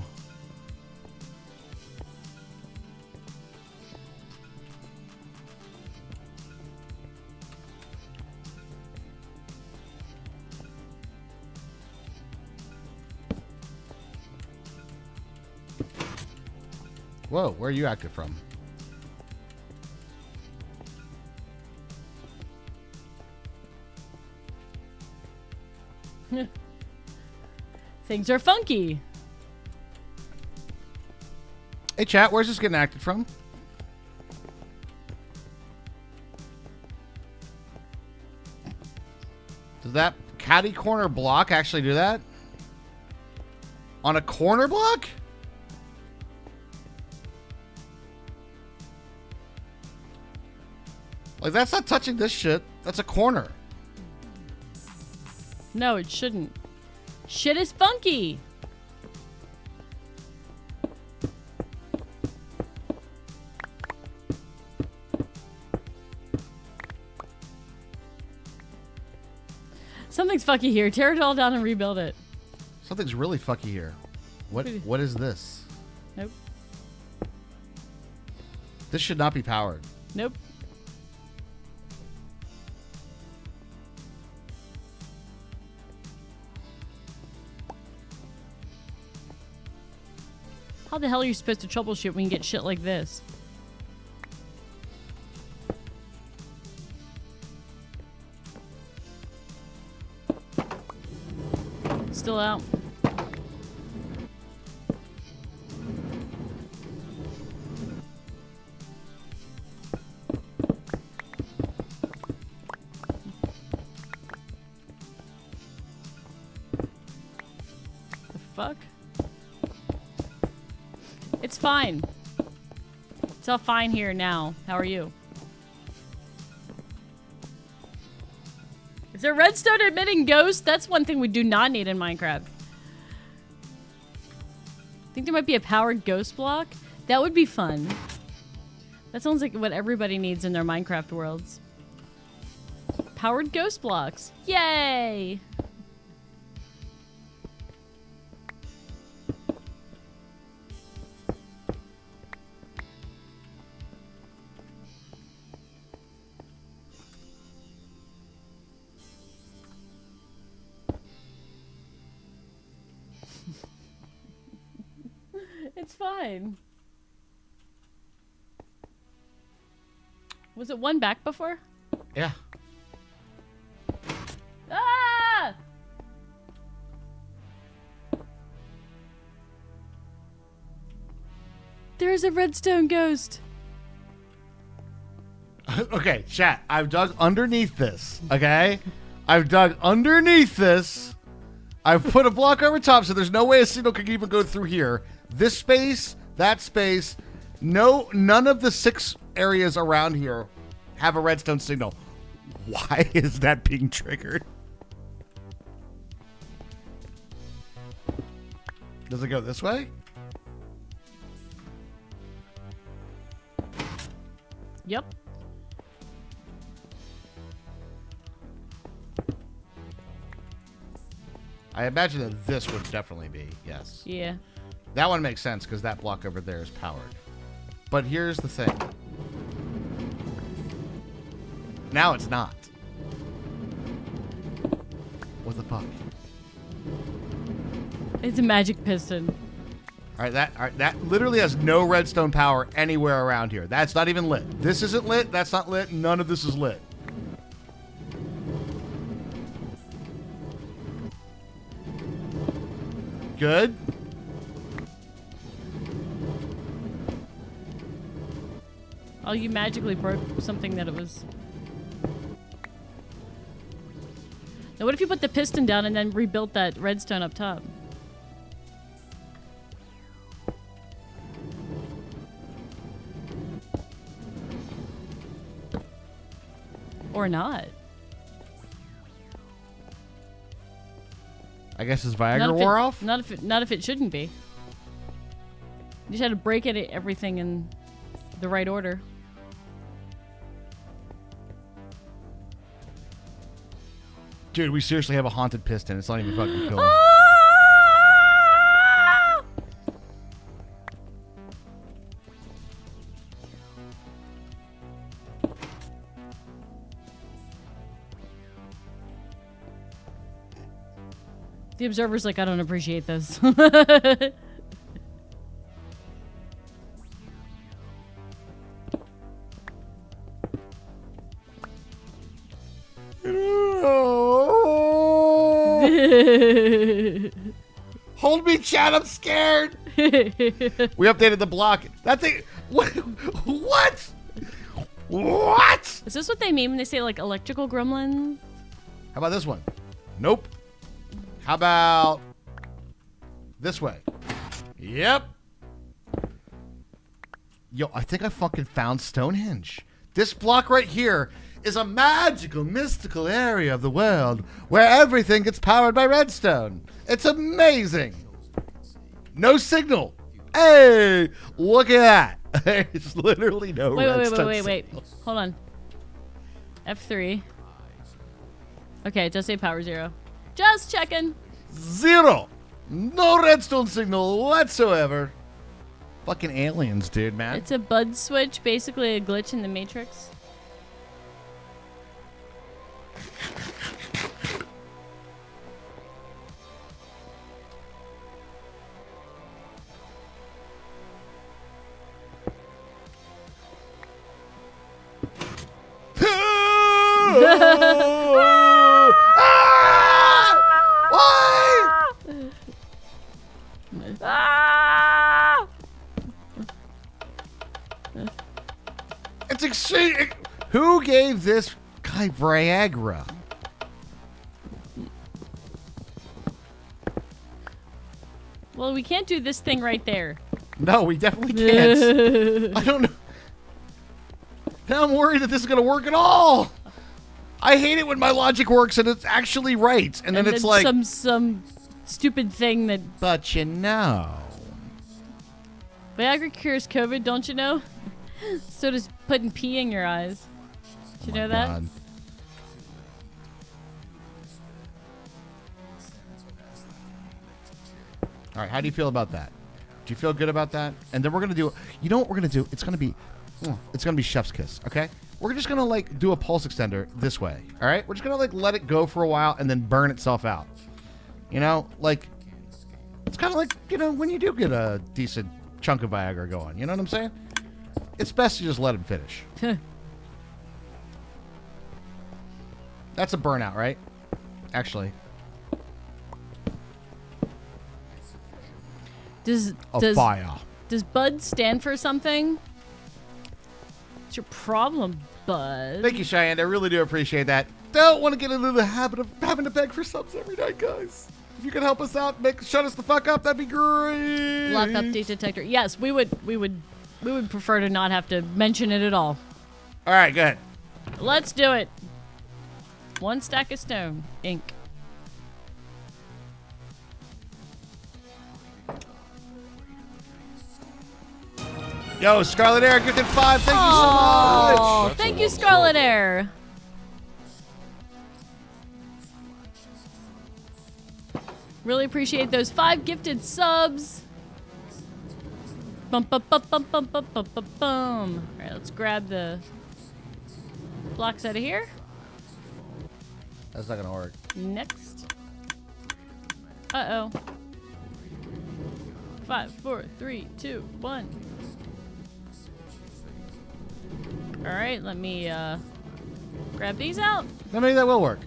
Whoa, where are you active from? Things are funky. Hey, chat, where's this getting active from? Does that catty corner block actually do that? On a corner block? Like, that's not touching this shit. That's a corner. No, it shouldn't. Shit is funky. Something's funky here. Tear it all down and rebuild it. Something's really fucky here. What is this? Nope. This should not be powered. Nope. How the hell are you supposed to troubleshoot when you get shit like this? Still out. The fuck? It's fine. It's all fine here now. How are you? Is there redstone emitting ghosts? That's one thing we do not need in Minecraft. I think there might be a powered ghost block. That would be fun. That sounds like what everybody needs in their Minecraft worlds. Powered ghost blocks. Yay! It's fine. Was it one back before? Yeah. Ah! There's a redstone ghost. Okay, chat. I've dug underneath this. Okay? I've dug underneath this. I've put a block over top so there's no way a signal could even go through here. This space, that space. No, none of the 6 areas around here have a redstone signal. Why is that being triggered? Does it go this way? Yep. I imagine that this would definitely be, yes. Yeah. That one makes sense because that block over there is powered. But here's the thing. Now it's not. What the fuck? It's a magic piston. All right, that literally has no redstone power anywhere around here. That's not even lit. This isn't lit. That's not lit. None of this is lit. Good. Oh, you magically broke something that it was. Now, what if you put the piston down and then rebuilt that redstone up top? Or not. I guess his Viagra wore off? Not if it shouldn't be. You just had to break everything in the right order. Dude, we seriously have a haunted piston. It's not even fucking cool. The observer's like, I don't appreciate this. Hold me, chat. I'm scared. We updated the block. That thing. What? What? Is this what they mean when they say like electrical gremlins? How about this one? Nope. How about this way? Yep. Yo, I think I fucking found Stonehenge. This block right here is a magical, mystical area of the world where everything gets powered by redstone. It's amazing. No signal. Hey, look at that. There's literally no redstone Wait. signal. Hold on. F3. Okay, it does say power 0. Just checking. 0. No redstone signal whatsoever. Fucking aliens, dude, man. It's a bud switch, basically a glitch in the Matrix. It's extreme. Who gave this guy Viagra? Well, we can't do this thing right there. No, we definitely can't. I don't know. Now I'm worried that this is going to work at all. I hate it when my logic works and it's actually right. And then it's like some stupid thing that... But you know. Viagra cures COVID, don't you know? So does putting pee in your eyes. Did you know that? God. All right, how do you feel about that? Do you feel good about that? And then we're gonna do. You know what we're gonna do? It's gonna be chef's kiss. Okay. We're just gonna like do a pulse extender this way. All right. We're just gonna like let it go for a while and then burn itself out. You know, like it's kind of like when you do get a decent chunk of Viagra going. You know what I'm saying? It's best to just let him finish. That's a burnout, right? Actually. Does Fire. Does Bud stand for something? What's your problem, Bud? Thank you, Cheyenne. I really do appreciate that. Don't want to get into the habit of having to beg for subs every night, guys. If you could help us out, shut us the fuck up, that'd be great. Block update detector. Yes, we would prefer to not have to mention it at all. All right, good. Let's do it. 1 stack of stone, ink. Yo, Scarlet Air gifted 5. Thank you so Oh, much. thank you, Scarlet Air. Really appreciate those 5 gifted subs. Bum, bum, bum, bum, bum, bum, bum, bum, bum. All right, let's grab the blocks out of here. That's not gonna work. Next. Uh-oh. 5, 4, 3, 2, 1. All right, let me grab these out. No, maybe that will work.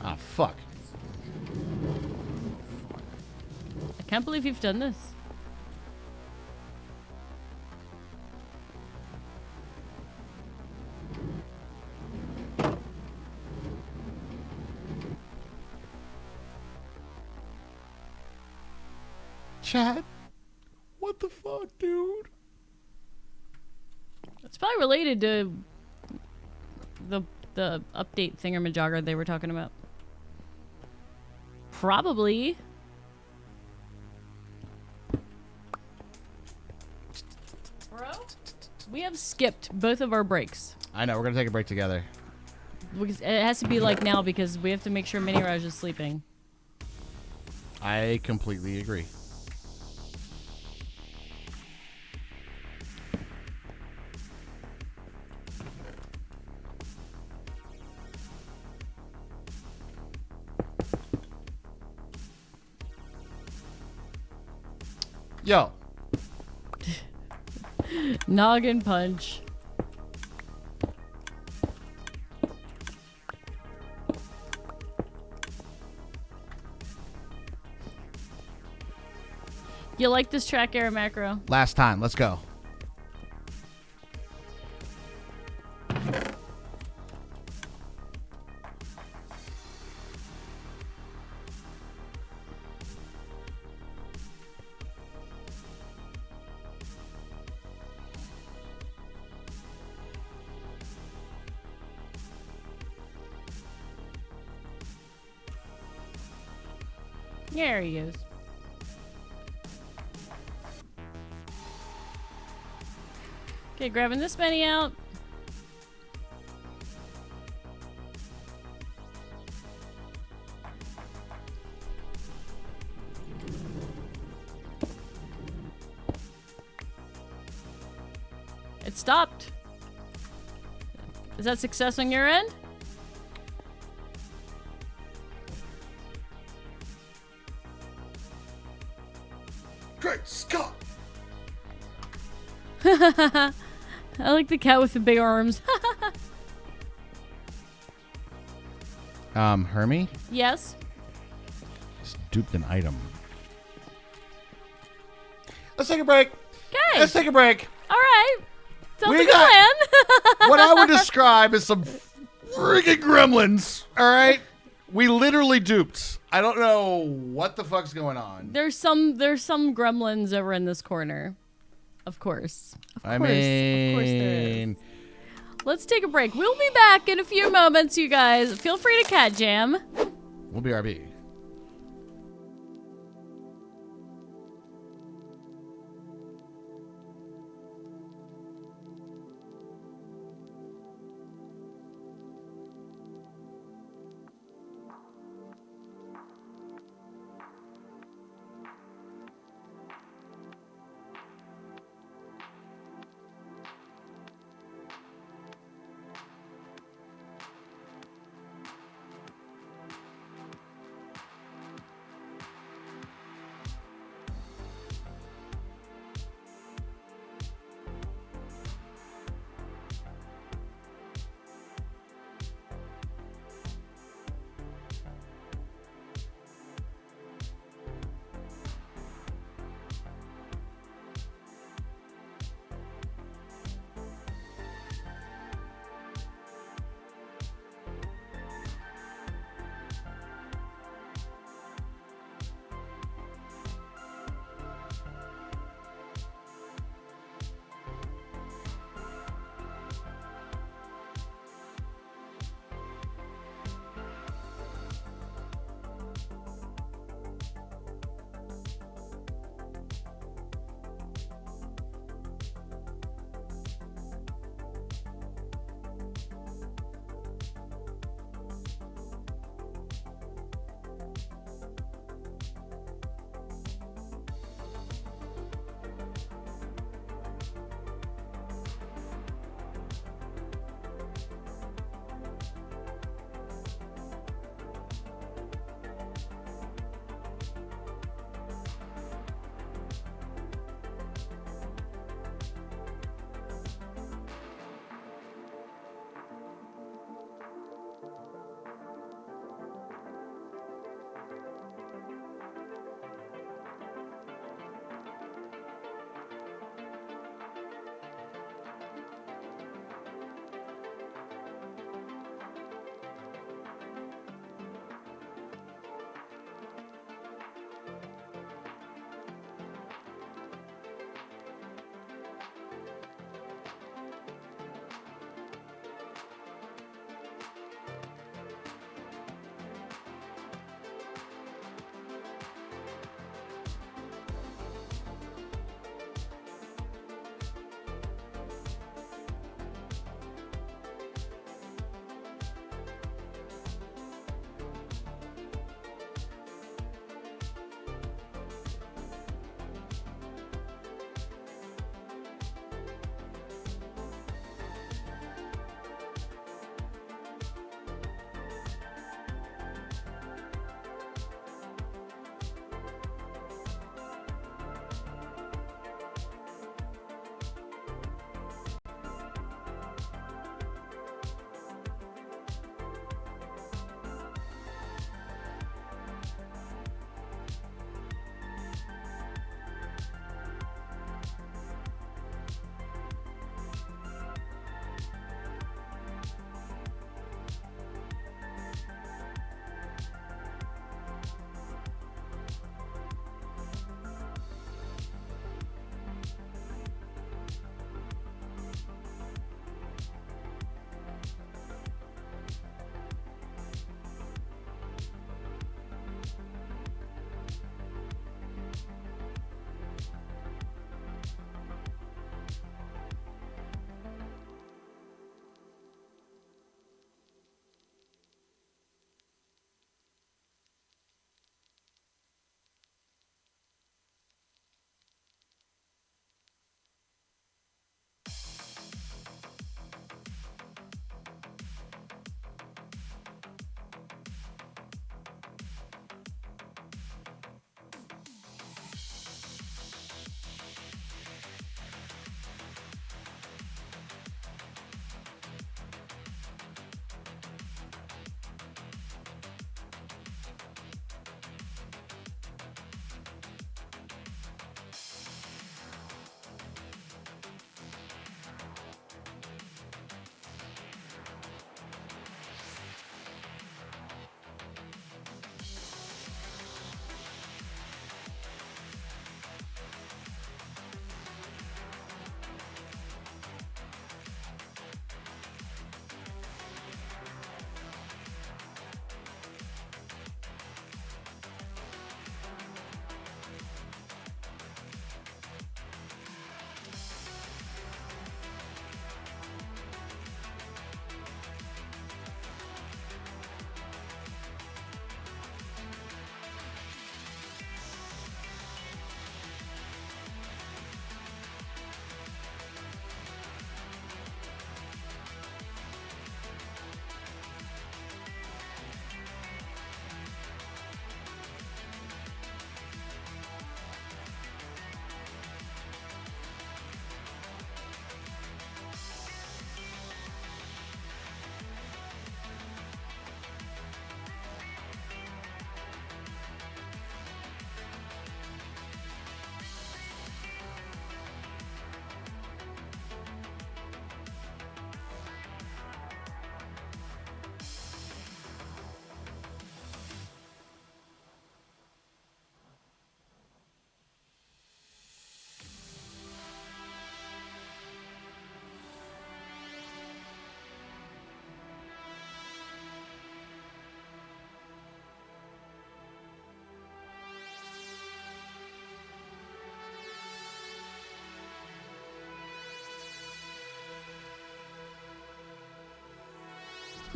Ah, fuck. I can't believe you've done this. Chat? What the fuck, dude? It's probably related to the update thingamajogger they were talking about. Probably. Bro, we have skipped both of our breaks. I know, we're gonna take a break together. Because it has to be like now because we have to make sure Mini Raj is sleeping. I completely agree. Yo. Noggin punch. You like this track, Air Macro? Last time, let's go. There he goes. Okay, grabbing this many out. It stopped. Is that success on your end? Great Scott! I like the cat with the big arms. Hermie? Yes. Just duped an item. Let's take a break. Okay. Let's take a break. All right. Sounds We like a got- plan. What I would describe as some freaking gremlins. All right? We literally duped. I don't know what the fuck's going on. There's some gremlins over in this corner. Of course. Of course there is. Let's take a break. We'll be back in a few moments, you guys. Feel free to cat jam. We'll be RB.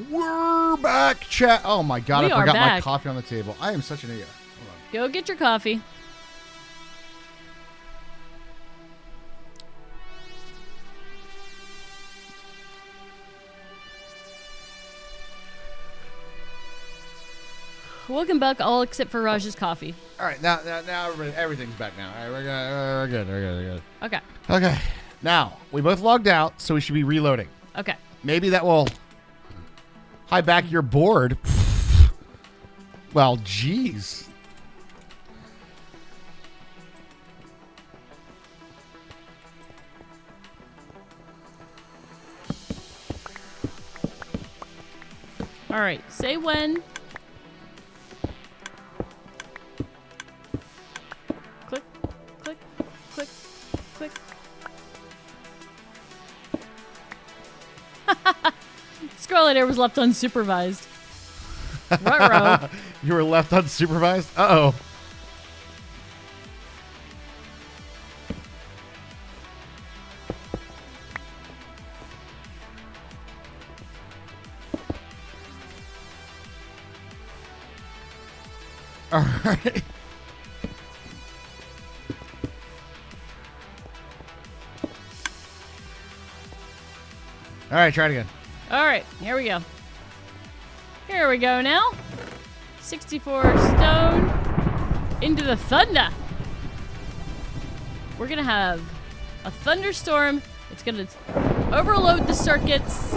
We're back, chat. Oh my god, We I are forgot my back. coffee on the table. I am such an idiot. Go get your coffee. Welcome back, all except for Raj's coffee. All right, now everything's back now. All right, we're good. Okay. Okay, now we both logged out, so we should be reloading. Okay. Maybe that will hide back your board. Well, jeez. All right. Say when. Click, click, click, click. Scarlet was left unsupervised. Ruh-roh. You were left unsupervised? Uh-oh. All right. All right, try it again. All right, here we go. Here we go now. 64 stone into the thunder. We're going to have a thunderstorm. It's going to overload the circuits.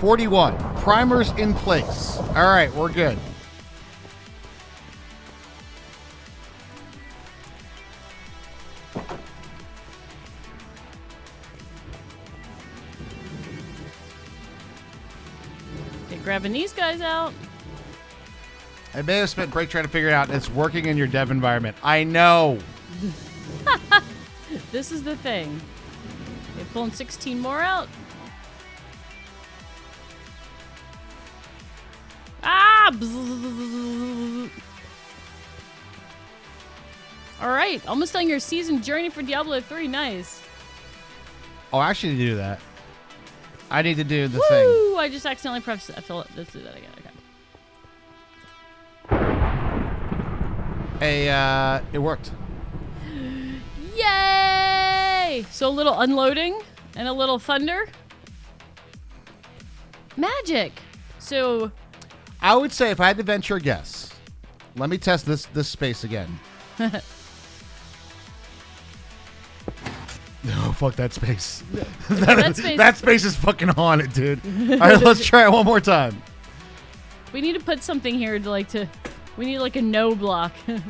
41. Primers in place. All right, we're good. Okay, grabbing these guys out. I may have spent break trying to figure it out, and it's working in your dev environment. I know. This is the thing. Okay, pulling 16 more out. Ah! Bzzz. All right, almost on your season journey for Diablo 3. Nice. Oh, I actually need to do that. I need to do the thing. Woo! I just accidentally pressed. Let's do that again. Okay. It worked. Yay! So a little unloading and a little thunder. Magic. So I would say if I had to venture a guess, let me test this space again. No, fuck that space. that space is fucking haunted, dude. All right, let's try it one more time. we need to put something here to we need like a no block. No.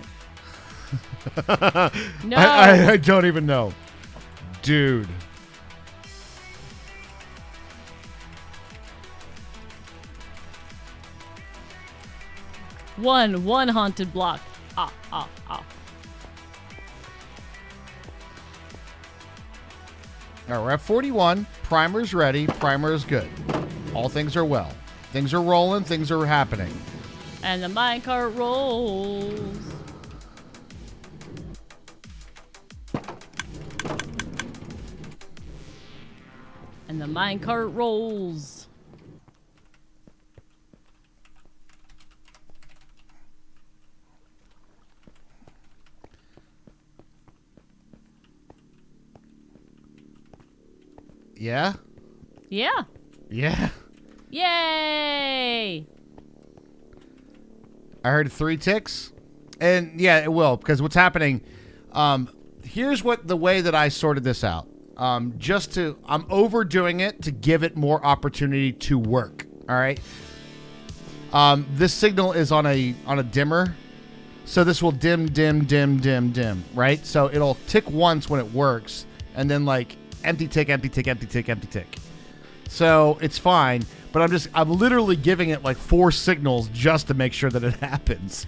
I don't even know. Dude. One haunted block. Ah. All right, we're at 41. Primer's ready. Primer is good. All things are well. Things are rolling. Things are happening. And the minecart rolls. And the minecart rolls. Yeah? Yeah. Yeah. Yay! I heard 3 ticks. And yeah, it will, because what's happening, here's what the way that I sorted this out. I'm overdoing it to give it more opportunity to work. All right. This signal is on a dimmer, so this will dim, right? So it'll tick once when it works, and then like empty tick. So it's fine, but I'm literally giving it like 4 signals just to make sure that it happens.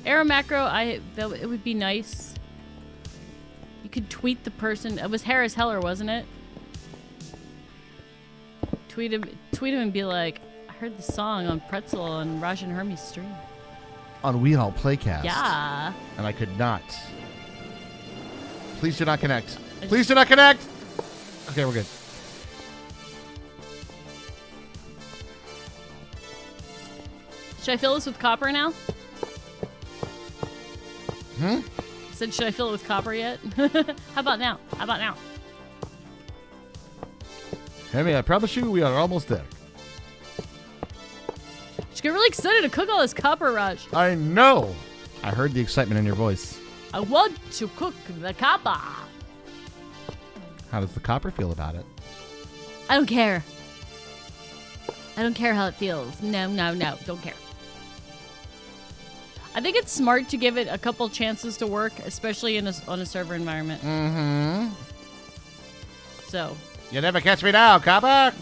Arrow macro, it would be nice. You could tweet the person. It was Harris Heller, wasn't it? Tweet him and be like, I heard the song on Pretzel on Raj and Hermie's stream. On We All Playcast. Yeah. And I could not. Please do not connect. Please do not connect. Okay, we're good. Should I fill this with copper now? I said, should I fill it with copper yet? How about now? How about now? Hammy, I promise you we are almost there. Just get really excited to cook all this copper, Raj. I know. I heard the excitement in your voice. I want to cook the copper. How does the copper feel about it? I don't care. I don't care how it feels. No, don't care. I think it's smart to give it a couple chances to work, especially on a server environment. Mm-hmm. So. You never catch me now, copper.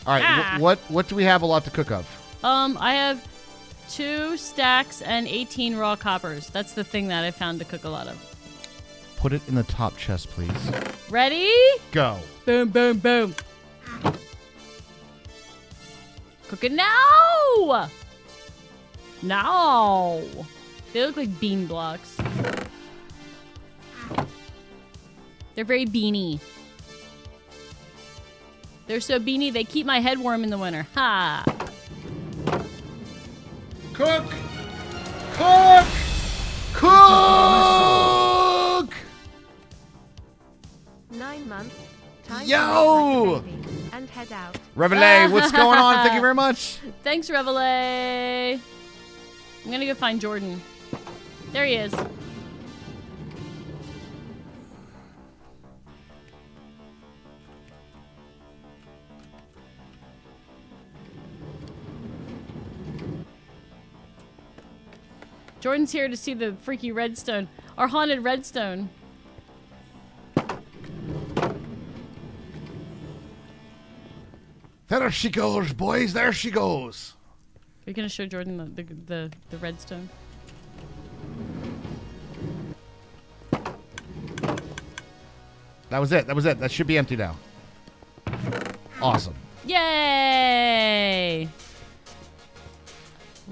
All right, what do we have a lot to cook of? I have 2 stacks and 18 raw coppers. That's the thing that I found to cook a lot of. Put it in the top chest, please. Ready? Go. Boom, boom, boom. Cook it now! Now! They look like bean blocks. They're very beany. They're so beany, they keep my head warm in the winter. Ha! Cook! Cook! Cook! 9 months. Time Yo! to make like a baby and head out. Reveille, what's going on? Thank you very much. Thanks, Reveille. I'm gonna go find Jordan. There he is. Jordan's here to see the freaky redstone. Our haunted redstone. There she goes, boys. There she goes. Are you gonna show Jordan the redstone? That was it. That was it. That should be empty now. Awesome. Yay!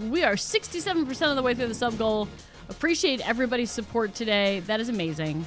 We are 67% of the way through the sub goal. Appreciate everybody's support today. That is amazing.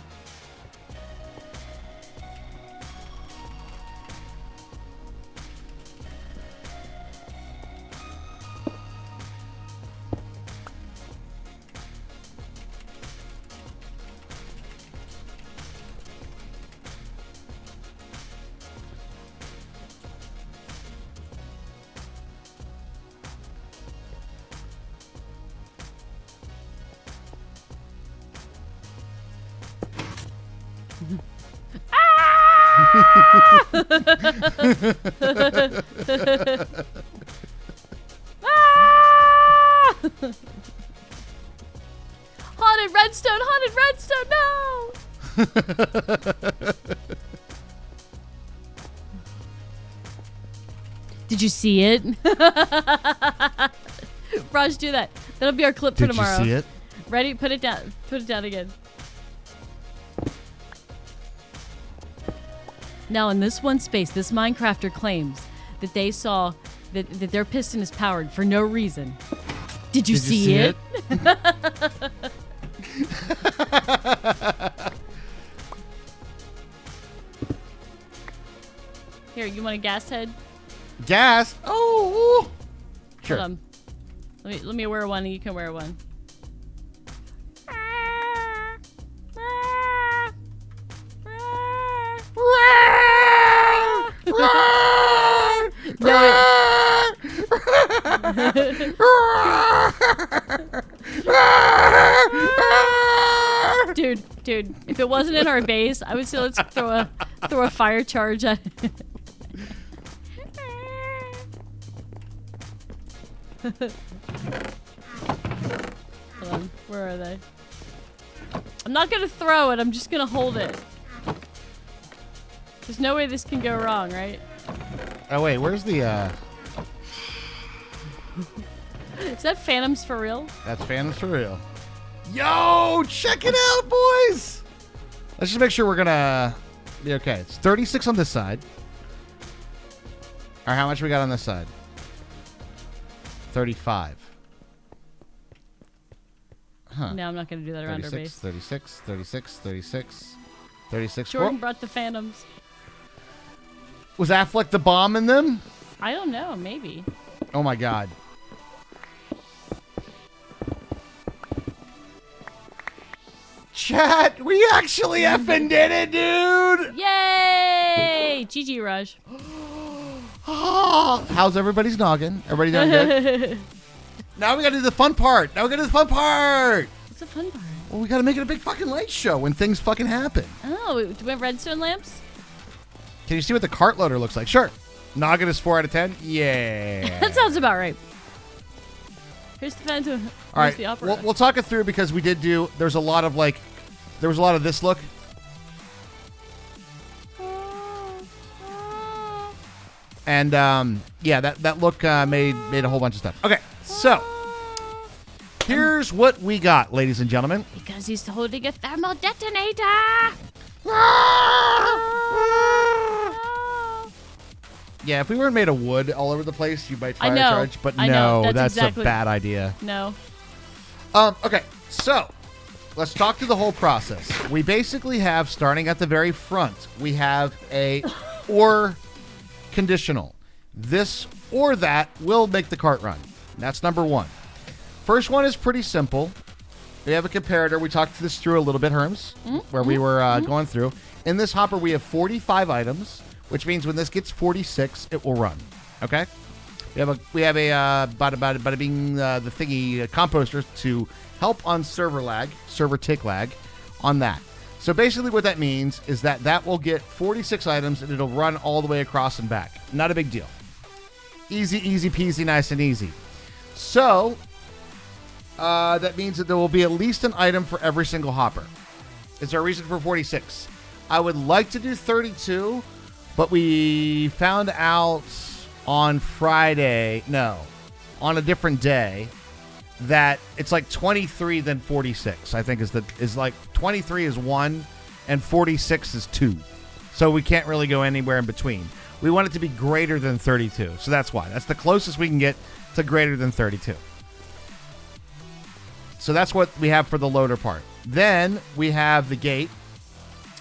Haunted redstone! Haunted redstone! No! Did you see it? Raj, do that. That'll be our clip for tomorrow. Did you see it? Ready? Put it down. Put it down again. Now, in this one space, this Minecrafter claims that they saw that their piston is powered for no reason. Did you see it? Here, you want a gas head? Gas? Oh, sure. Hold on. Let me wear one and you can wear one. Dude, if it wasn't in our base, I would say let's throw a fire charge at it. Hold on, where are they? I'm not gonna throw it, I'm just gonna hold it. There's no way this can go wrong, right? Oh wait, where's the Is that Phantoms for real? That's Phantoms for real. Yo, check it out, boys. Let's just make sure we're gonna be okay. It's 36 on this side. All right, how much we got on this side? 35. Huh. No, I'm not gonna do that around our base. 36, 36, 36, 36. Jordan Oh, brought the Phantoms. was Affleck the bomb in them? I don't know, maybe. Oh my god. Chat, we actually effing did it, dude! Yay! GG, Raj. Oh, how's everybody's noggin? Everybody doing good? Now we gotta do the fun part. What's the fun part? Well, we gotta make it a big fucking light show when things fucking happen. Oh, do we have redstone lamps? Can you see what the cart loader looks like? Sure. Noggin is 4 out of 10? Yeah. That sounds about right. Here's the phantom. All right, The opera. we'll talk it through because we did do, there was a lot of this look. And, yeah, that look made a whole bunch of stuff. Okay, so here's what we got, ladies and gentlemen. Because he's holding a thermal detonator. Yeah, if we weren't made of wood all over the place, you might I fire know. charge. But I know. no, That's that's exactly- a bad idea. No. Okay, so let's talk through the whole process. We basically have, starting at the very front, we have a or conditional. This or that will make the cart run. That's number one. First one is pretty simple. We have a comparator. We talked this through a little bit, Herms, where we were going through. In this hopper, we have 45 items, which means when this gets 46, it will run. Okay? We have a bada bing the thingy composter to help on server tick lag on that. So basically what that means is that will get 46 items and it'll run all the way across and back. Not a big deal. Easy peasy, nice and easy. So that means that there will be at least an item for every single hopper. Is there a reason for 46? I would like to do 32, but we found out on Friday, on a different day, that it's like 23 then 46. I think is like 23 is 1 and 46 is 2. So we can't really go anywhere in between. We want it to be greater than 32. So that's why. That's the closest we can get to greater than 32. So that's what we have for the loader part. Then we have the gate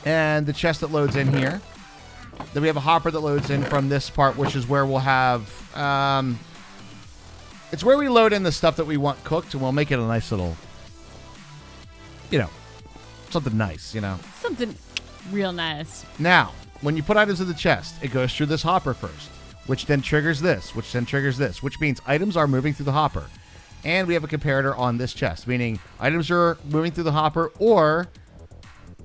and the chest that loads in here. Then we have a hopper that loads in from this part, which is where we'll have... it's where we load in the stuff that we want cooked, and we'll make it a nice little... something nice, Something real nice. Now, when you put items in the chest, it goes through this hopper first, which then triggers this, which means items are moving through the hopper. And we have a comparator on this chest, meaning items are moving through the hopper or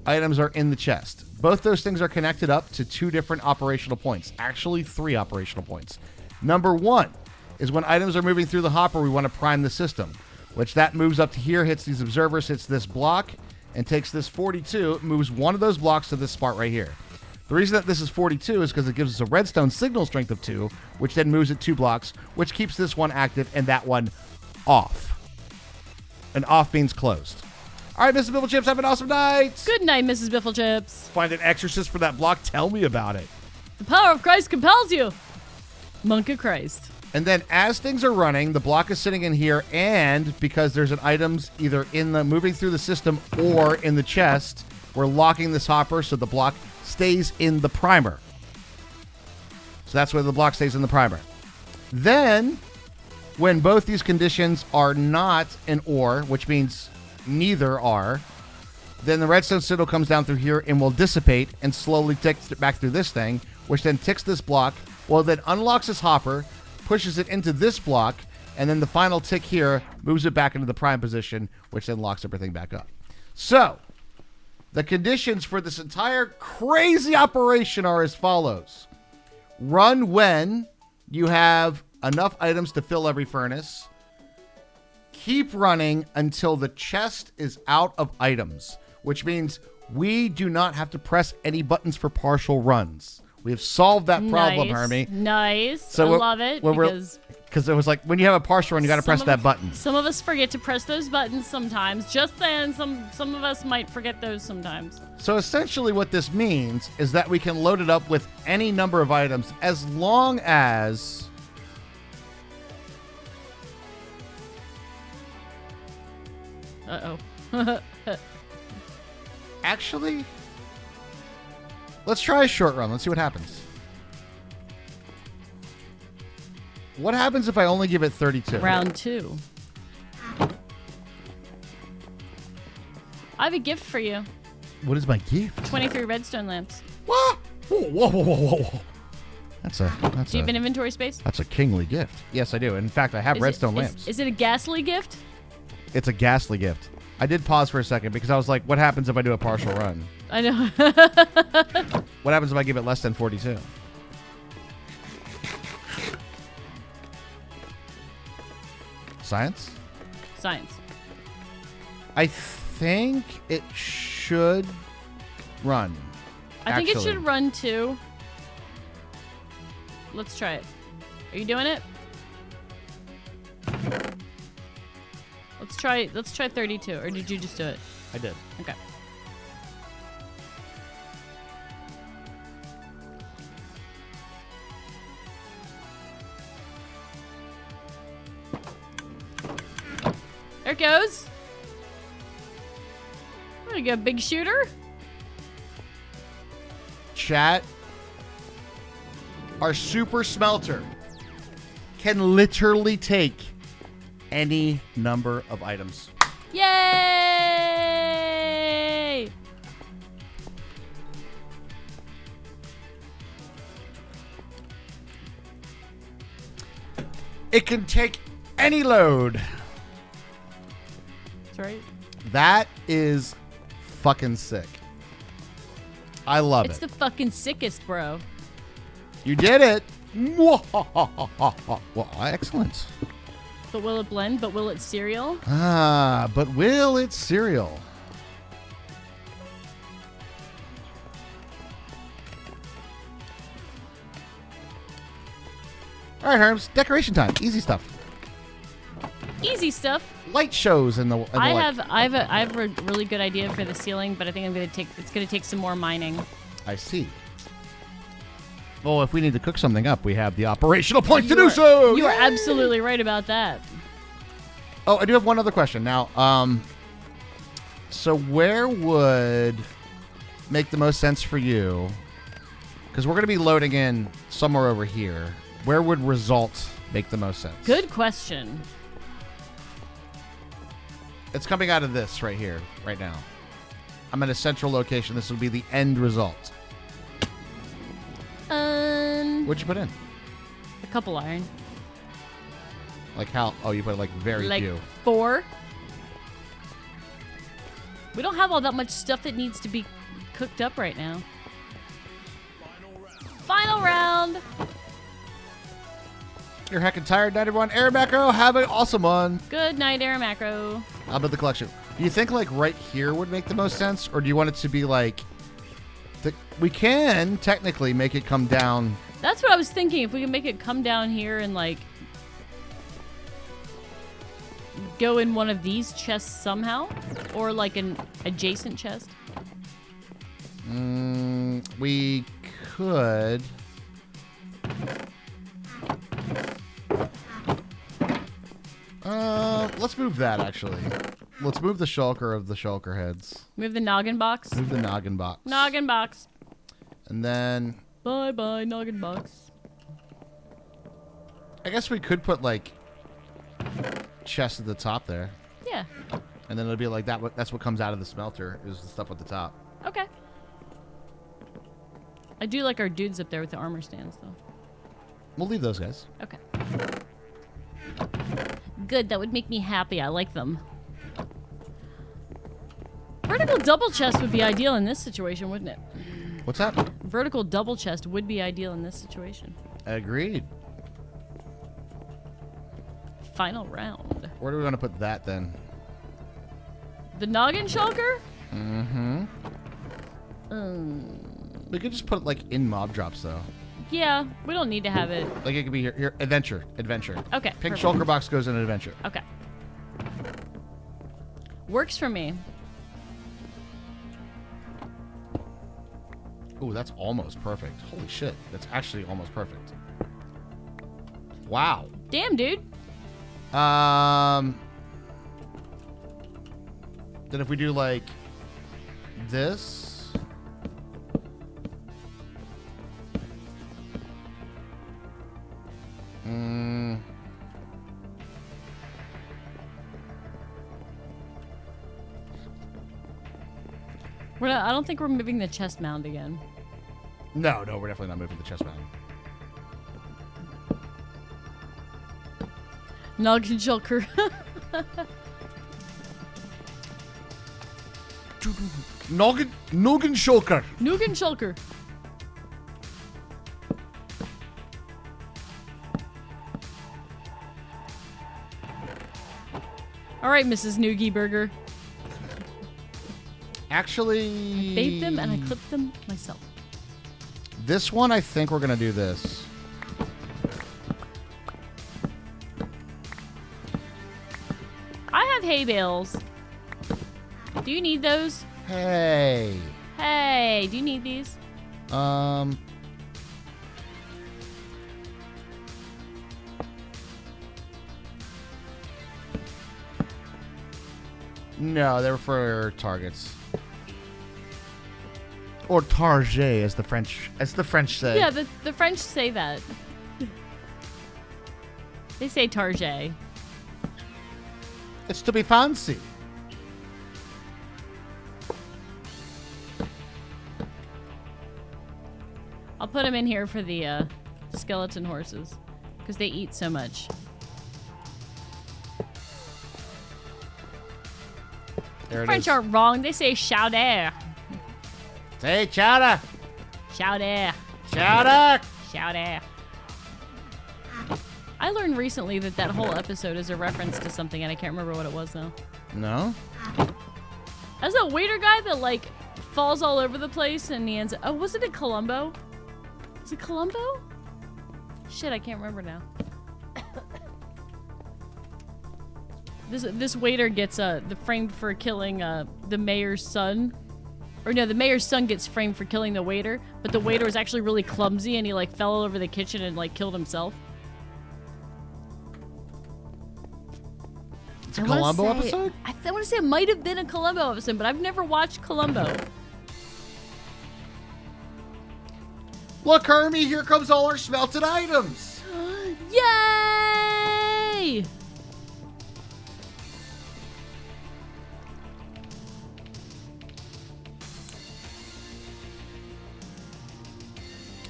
items are in the chest. Both those things are connected up to 2 different operational points. Actually, 3 operational points. Number 1 is when items are moving through the hopper, we want to prime the system, which that moves up to here, hits these observers, hits this block, and takes this 42, moves one of those blocks to this spot right here. The reason that this is 42 is because it gives us a redstone signal strength of 2, which then moves it 2 blocks, which keeps this one active and that one off. And off means closed. All right, Mrs. Biffle Chips, have an awesome night. Good night, Mrs. Biffle Chips. Find an exorcist for that block. Tell me about it. The power of Christ compels you. Monk of Christ. And then as things are running, the block is sitting in here, and because there's an items either in the moving through the system or in the chest, we're locking this hopper so the block stays in the primer. So that's where the block stays in the primer. Then, when both these conditions are not an or, which means neither are, then the redstone signal comes down through here and will dissipate and slowly tick back through this thing, which then ticks this block, well then unlocks this hopper, pushes it into this block, and then the final tick here moves it back into the prime position, which then locks everything back up. So, the conditions for this entire crazy operation are as follows. Run when you have enough items to fill every furnace. Keep running until the chest is out of items, which means we do not have to press any buttons for partial runs. We have solved that problem, Hermie. Nice. So I love it because it was like when you have a partial run, you got to press that button. Some of us forget to press those buttons sometimes. Just then, some of us might forget those sometimes. So essentially what this means is that we can load it up with any number of items as long as... Uh-oh. Actually, let's try a short run. Let's see what happens. What happens if I only give it 32? Round 2. I have a gift for you. What is my gift? 23 redstone lamps. What? Whoa. That's Do you have an a inventory space? that's a kingly gift. Yes, I do. In fact, I have redstone lamps. Is it a ghastly gift? It's a ghastly gift. I did pause for a second because I was like, what happens if I do a partial run? I know. What happens if I give it less than 42? Science? Science. I think it should run. I think it actually. should run too. Let's try it. Are you doing it? Let's try 32, or did you just do it? I did. Okay. There it goes. There you go, big shooter. Chat. Our super smelter can literally take any number of items. Yay! It can take any load. That's right. That is fucking sick. I love It's it. the fucking sickest, bro. You did it. Well, excellent. But will it blend? But will it cereal? But will it cereal? All right, Herms. Decoration time. Easy stuff. Easy stuff. Light shows in the. In the I light. have a really good idea for the ceiling, but I think it's gonna take some more mining. I see. Well, if we need to cook something up, we have the operational points to do so. You are Yay! absolutely right about that. Oh, I do have one other question now. So where would make the most sense for you? Because we're going to be loading in somewhere over here. Where would result make the most sense? Good question. It's coming out of this right here, right now. I'm at a central location. This will be the end result. What'd you put in? A couple iron. Like how? Oh, you put like very Like few. 4. We don't have all that much stuff that needs to be cooked up right now. Final round. You're heckin' tired, night everyone. Air Macro, have an awesome one. Good night, Air Macro. How about the collection? Do you think like right here would make the most sense, or do you want it to be like? We can technically make it come down. That's what I was thinking. If we can make it come down here and like go in one of these chests somehow, or like an adjacent chest. We could. Let's move that actually. Let's move the shulker of the shulker heads. Move the noggin box. Move the noggin box. Noggin box. And then Bye bye, noggin box. I guess we could put like chest at the top there. Yeah. And then it'll be like that. That's what comes out of the smelter is the stuff at the top. Okay. I do like our dudes up there with the armor stands, though. We'll leave those guys. Okay. Good, that would make me happy. I like them. Vertical double chest would be ideal in this situation, wouldn't it? What's that? Vertical double chest would be ideal in this situation. Agreed. Final round. Where do we want to put that then? The noggin shulker? Mm-hmm. We could just put it like in mob drops though. Yeah, we don't need to have it. Like it could be here. Adventure. Okay. Pink perfect. shulker box goes in adventure. Okay. Works for me. Ooh, that's almost perfect. Holy shit. That's actually almost perfect. Wow. Damn, dude. Then if we do like this. I don't think we're moving the chest mound again. No, we're definitely not moving the chest mound. Noggin shulker. Noggin shulker. Noggin shulker. All right, Mrs. Noogie Burger. Actually, I baked them and I clipped them myself. This one, I think we're gonna do this. I have hay bales. Do you need those? Hey. Hey, do you need these? No, they were for targets. Or target, as the French say. Yeah, the French say that. They say target. It's to be fancy. I'll put them in here for the skeleton horses because they eat so much. There The French aren't wrong. They say chowder. Say chowder. Chowder. Chowder. Chowder. I learned recently that whole episode is a reference to something, and I can't remember what it was now. No? As a waiter guy that, like, falls all over the place and he ends up... Oh, was it in Columbo? Was it Columbo? Shit, I can't remember now. This waiter gets the framed for killing the mayor's son. Or no, the mayor's son gets framed for killing the waiter, but the waiter was actually really clumsy and he, like, fell all over the kitchen and, like, killed himself. It's a Columbo episode? I want to say it might have been a Columbo episode, but I've never watched Columbo. Look, Hermie, here comes all our smelted items. Yay!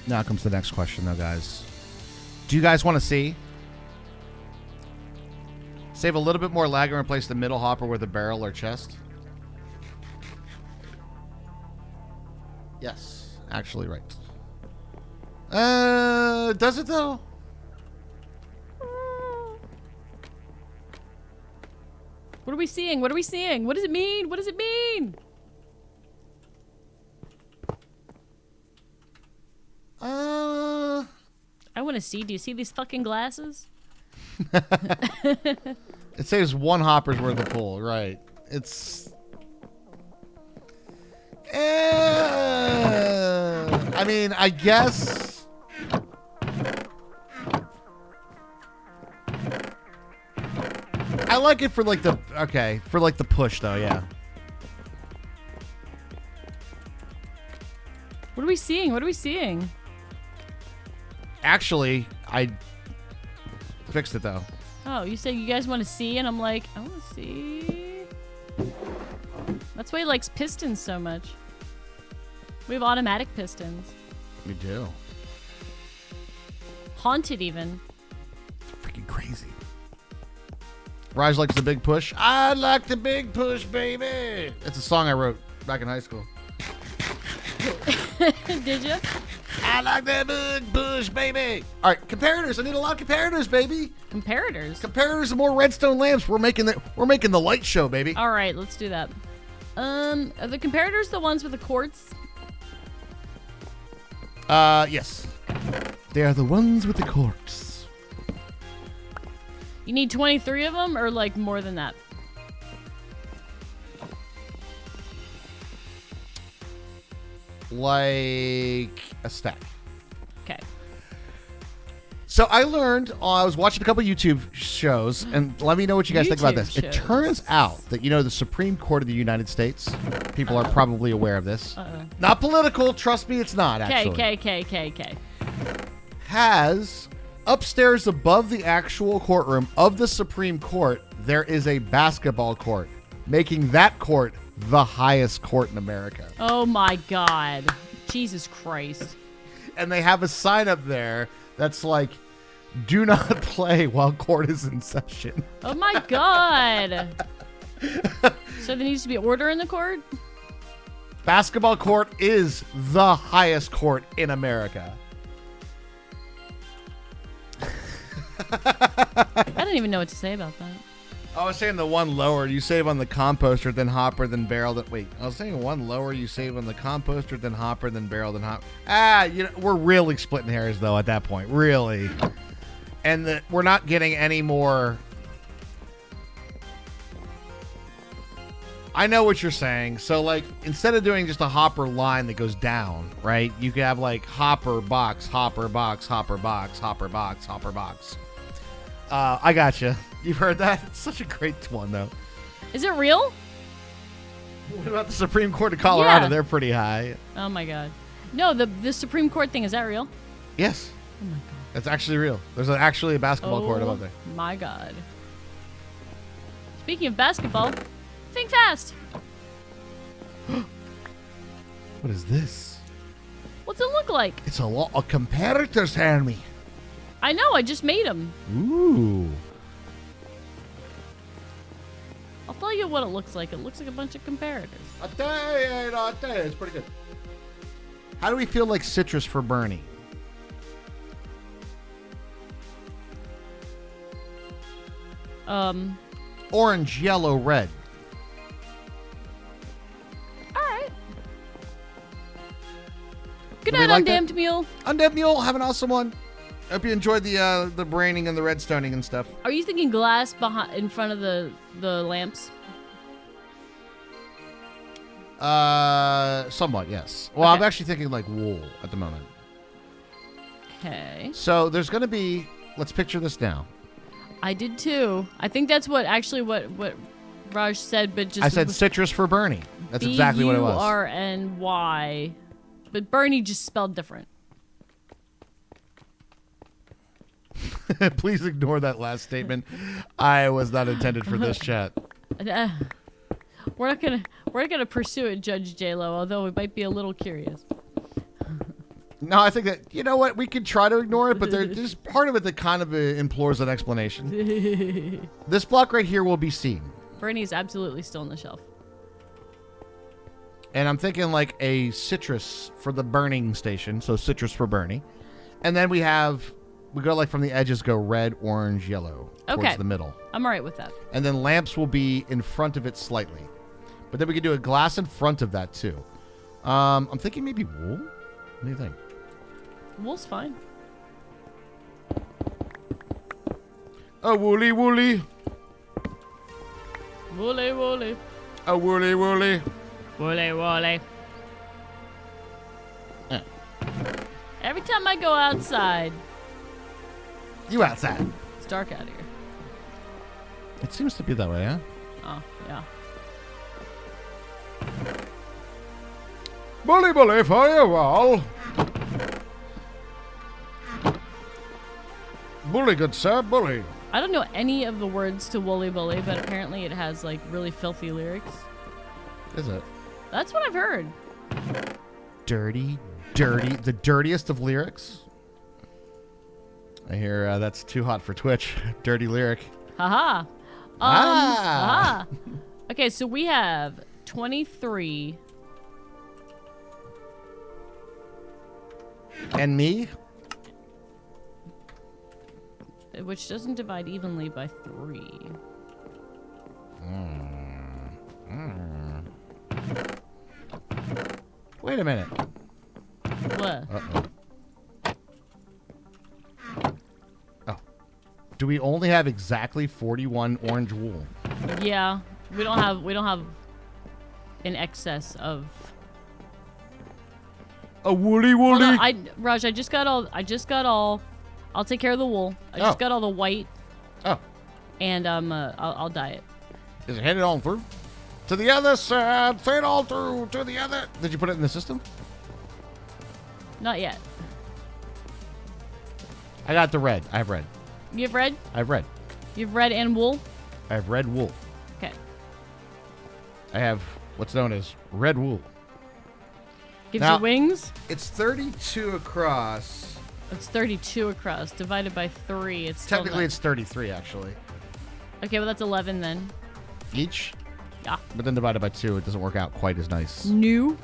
Now comes the next question, though, guys. Do you guys want to see? Save a little bit more lag and replace the middle hopper with a barrel or chest? Yes, actually right. Does it though? What are we seeing? What are we seeing? What does it mean? What does it mean? I want to see. Do you see these fucking glasses? It saves one hopper's worth of pull, right? It's... I mean, I guess... I like it for like the... Okay, for like the push though, yeah. What are we seeing? What are we seeing? Actually, I fixed it though. Oh, you say you guys want to see, and I'm like, I want to see. That's why he likes pistons so much. We have automatic pistons. We do. Haunted even. Freaking crazy. Raj likes the big push. I like the big push, baby. It's a song I wrote back in high school. Did you? I like that big push, baby. All right, comparators. I need a lot of comparators, baby. Comparators. Comparators and more redstone lamps. We're making the light show, baby. All right, let's do that. Are the comparators the ones with the quartz? Yes. They are the ones with the quartz. You need 23 of them, or like more than that? Like a stack. Okay. So I learned, I was watching a couple YouTube shows, and let me know what you guys think about this. YouTube It shows. turns out that, the Supreme Court of the United States, people are probably aware of this. Not political, trust me, it's not, actually. Okay. Has, upstairs above the actual courtroom of the Supreme Court, there is a basketball court making that court the highest court in America. Oh my God. Jesus Christ. And they have a sign up there that's like, do not play while court is in session. Oh my God. So there needs to be order in the court? Basketball court is the highest court in America. I don't even know what to say about that. I was saying the one lower, you save on the composter, then hopper, then barrel. Wait, I was saying one lower, you save on the composter, then hopper, then barrel, then hopper. We're really splitting hairs, though, at that point. Really. And we're not getting any more... I know what you're saying. So, like, instead of doing just a hopper line that goes down, right, you could have, like, hopper, box, hopper, box, hopper, box, hopper, box, hopper, box. I gotcha. You've heard that? It's such a great one, though. Is it real? What about the Supreme Court of Colorado? Yeah. They're pretty high. Oh my God. No, the Supreme Court thing, is that real? Yes. Oh my God. That's actually real. There's actually a basketball court above there. My God. Speaking of basketball, think fast. What is this? What's it look like? It's a competitor's hand me. I know, I just made them. Ooh. I'll tell you what it looks like. It looks like a bunch of comparators. I tell you, it's pretty good. How do we feel like citrus for Bernie? Orange, yellow, red. All right. Good Do we night, like that? Undammed Mule. Undammed Mule, have an awesome one. Hope you enjoyed the braining and the redstoning and stuff. Are you thinking glass behind in front of the lamps? Somewhat, yes. Well, Okay. I'm actually thinking like wool at the moment. Okay. So there's going to be, let's picture this now. I did too. I think that's what Raj said, but just I said citrus for Bernie. That's exactly what it was. Burny, but Bernie just spelled different. Please ignore that last statement. I was not intended for this chat. We're not gonna pursue it, Judge J-Lo, although we might be a little curious. No, I think that, you know what, we could try to ignore it, but there's part of it that kind of implores an explanation. This block right here will be seen. Bernie is absolutely still on the shelf. And I'm thinking like a citrus for the burning station, so citrus for Bernie. And then we go like from the edges, go red, orange, yellow Okay. towards the middle. I'm all right with that. And then lamps will be in front of it slightly. But then we could do a glass in front of that too. I'm thinking maybe wool. What do you think? Wool's fine. A woolly woolly. Woolly, woolly. A woolly woolly. Woolly, woolly. Every time I go outside, You outside. it's dark out here. It seems to be that way, huh? Oh, yeah. Bully bully firewall. Bully, good sir, bully. I don't know any of the words to Woolly Bully, but apparently it has, like, really filthy lyrics. Is it? That's what I've heard. Dirty, the dirtiest of lyrics. I hear that's too hot for Twitch. Dirty lyric. Haha. Haha. Okay, so we have 23. And me? Which doesn't divide evenly by 3. Wait a minute. What? Uh-oh. Oh. Do we only have exactly 41 orange wool? Yeah, we don't have an excess of. A woolly Hold woolly? on, Raj, I just got all. I'll take care of the wool. I just got all the white. Oh. And I'll dye it. Is it headed on through? To the other side, fade all through, to the other. Did you put it in the system? Not yet. I got the red. I have red. You have red? I have red. You have red and wool? I have red wool. Okay. I have what's known as red wool. Gives Now- you wings. It's 32 across. It's 32 across, divided by 3. It's still Technically, not- it's 33 actually. Okay, well that's 11 then. Each. Yeah. But then divided by 2, it doesn't work out quite as nice. New.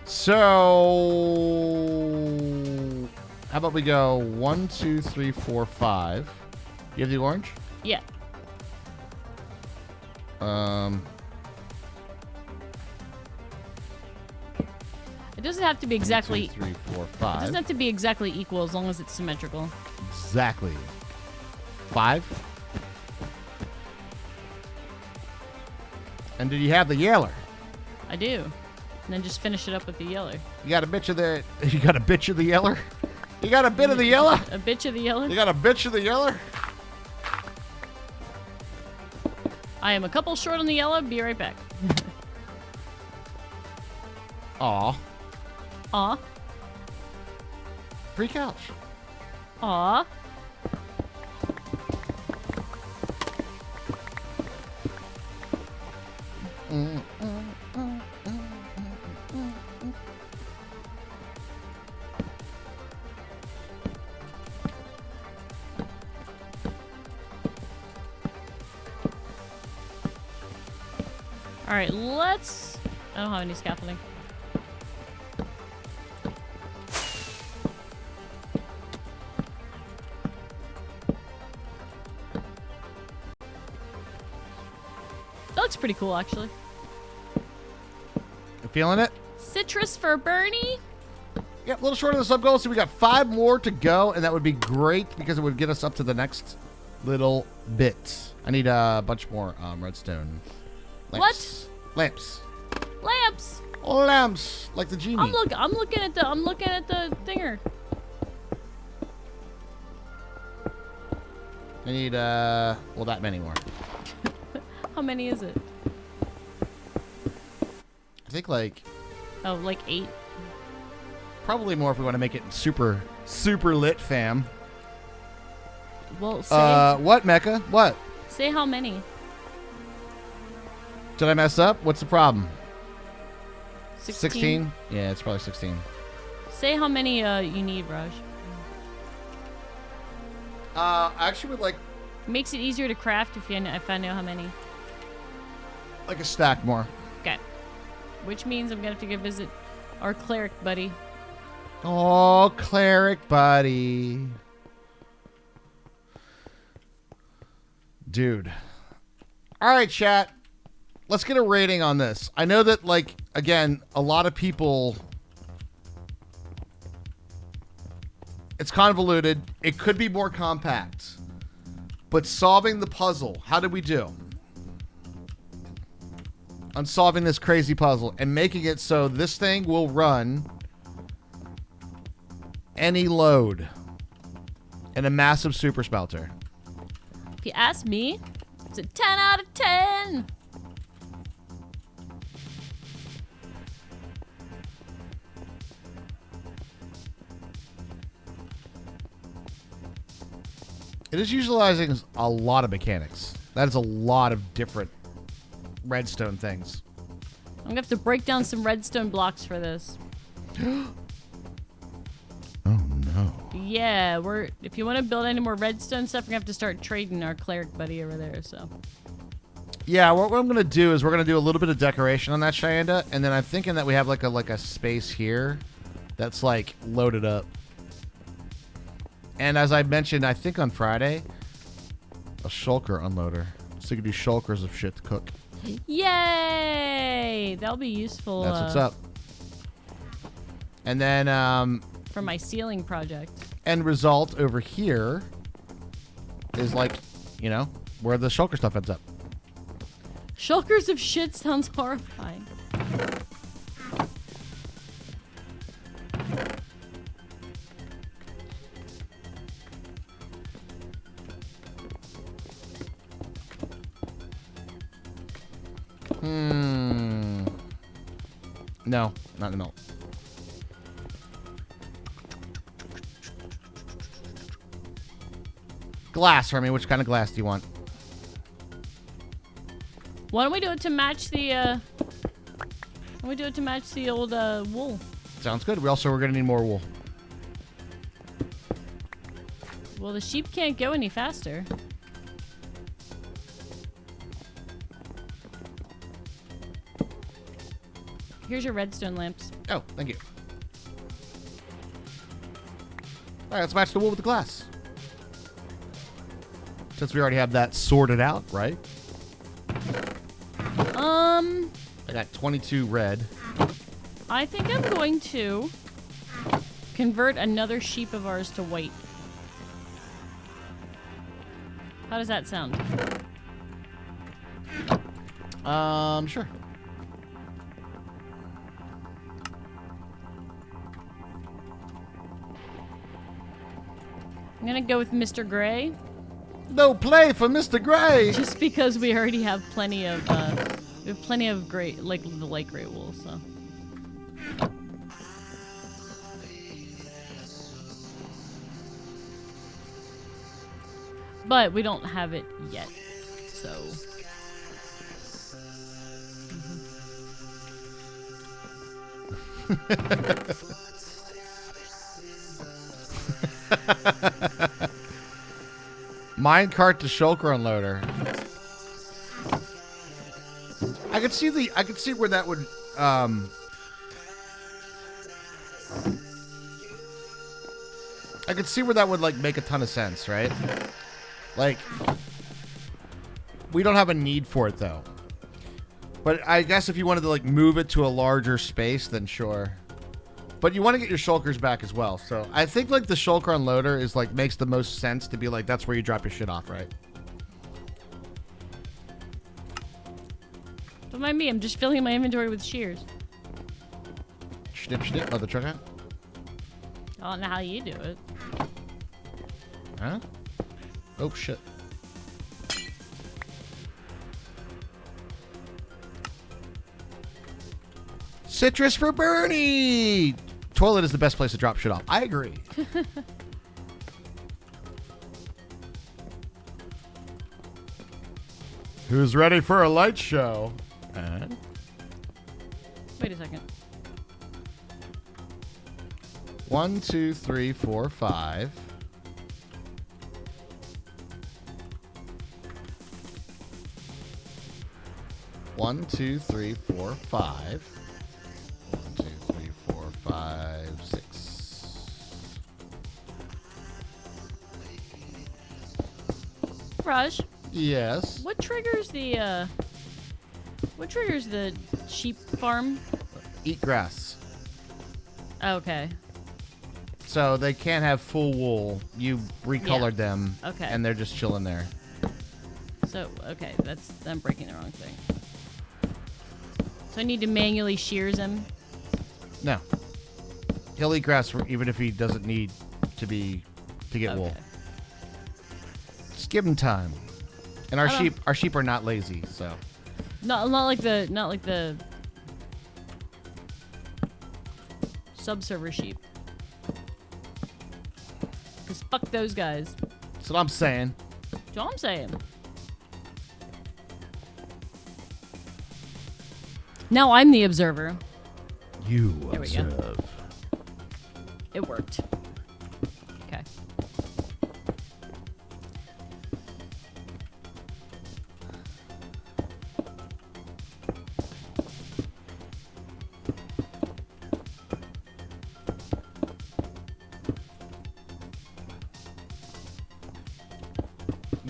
So, how about we go 1, 2, 3, 4, 5. You have the orange? Yeah. It doesn't have to be exactly. 1, 2, 3, 4, It 5. doesn't have to be exactly equal as long as it's symmetrical. Exactly. 5. And did you have the yeller? I do. And then just finish it up with the yeller. You got a bitch of the. You got a bitch of the yeller. You got a bit of the yeller. A bitch of the yeller. You got a bitch of the yeller. I am a couple short on the yellow. Be right back. Aw. Aw. Free couch. Aw. All right, let's. I don't have any scaffolding. That looks pretty cool, actually. You feeling it? Citrus for Bernie. Yep, a little short of the sub goal, so we got 5 more to go, and that would be great because it would get us up to the next little bit. I need a bunch more redstone. Lamps. Lamps. Lamps. Lamps, like the genie. I'm looking at the thinger. I need well, that many more. How many is it? I think like Oh, like 8. probably more if we want to make it super lit, fam. Well, say What, Mecca? What? say how many? Did I mess up? What's the problem? 16? Yeah, it's probably 16. Say how many you need, Raj. I actually would like Makes it easier to craft if I know how many. a stack more. Okay. Which means I'm gonna have to go visit our cleric buddy. Oh, cleric buddy. Dude. All right, chat. Let's get a rating on this. I know that, like, again, a lot of people... It's convoluted. It could be more compact. But solving the puzzle, how did we do? On solving this crazy puzzle and making it so this thing will run any load in a massive super smelter. If you ask me, it's a 10 out of 10. It is utilizing a lot of mechanics. That is a lot of different redstone things. I'm gonna have to break down some redstone blocks for this. Oh no. Yeah, if you want to build any more redstone stuff, we're gonna have to start trading our cleric buddy over there, so. Yeah, what I'm gonna do is we're gonna do a little bit of decoration on that Shayenda, and then I'm thinking that we have like a space here that's like loaded up. And as I mentioned, I think on Friday, a shulker unloader, so you can do shulkers of shit to cook. Yay! That'll be useful. That's what's up. And then For my ceiling project. end result over here is like, you know, where the shulker stuff ends up. Shulkers of shit sounds horrifying. No, not in the milk. Glass, Hermie. Which kind of glass do you want? Why don't we do it to match the? Why don't we do it to match the old wool? Sounds good. We're gonna need more wool. Well, the sheep can't go any faster. Here's your redstone lamps. Oh, thank you. All right, let's match the wool with the glass. Since we already have that sorted out, right? I got 22 red. I think I'm going to convert another sheep of ours to white. How does that sound? Sure. I'm gonna go with Mr. Gray, No play for Mr. Gray. just because we already have plenty of gray, like the light gray wool. So. But we don't have it yet, so. Minecart to shulker unloader. I could see where that would I could see where that would like make a ton of sense, right? Like we don't have a need for it though. But I guess if you wanted to like move it to a larger space, then sure. But you want to get your shulkers back as well. So I think like the shulker unloader is like makes the most sense to be like that's where you drop your shit off, right? Don't mind me, I'm just filling my inventory with shears. Snip, snip. Oh, the truck out? I don't know how you do it. Huh? Oh, shit. Citrus for Bernie! Toilet is the best place to drop shit off. I agree. Who's ready for a light show? Wait a second. 1, 2, 3, 4, 5. One, two, three, four, 5. 1, 2, 3, 4, 5, 6. Raj, Yes. what triggers the sheep farm? Eat grass. Okay. So they can't have full wool. You recolored Yeah. them. Okay. And they're just chilling there. So, okay, I'm breaking the wrong thing. So I need to manually shears him. No. He'll eat grass even if he doesn't need to get wool. Okay. Just give him time. And our I don't- sheep are not lazy, so. Not like the subserver sheep. Cause fuck those guys. That's what I'm saying. That's all I'm saying. Now I'm the observer. You There we go. observe. It worked. Okay.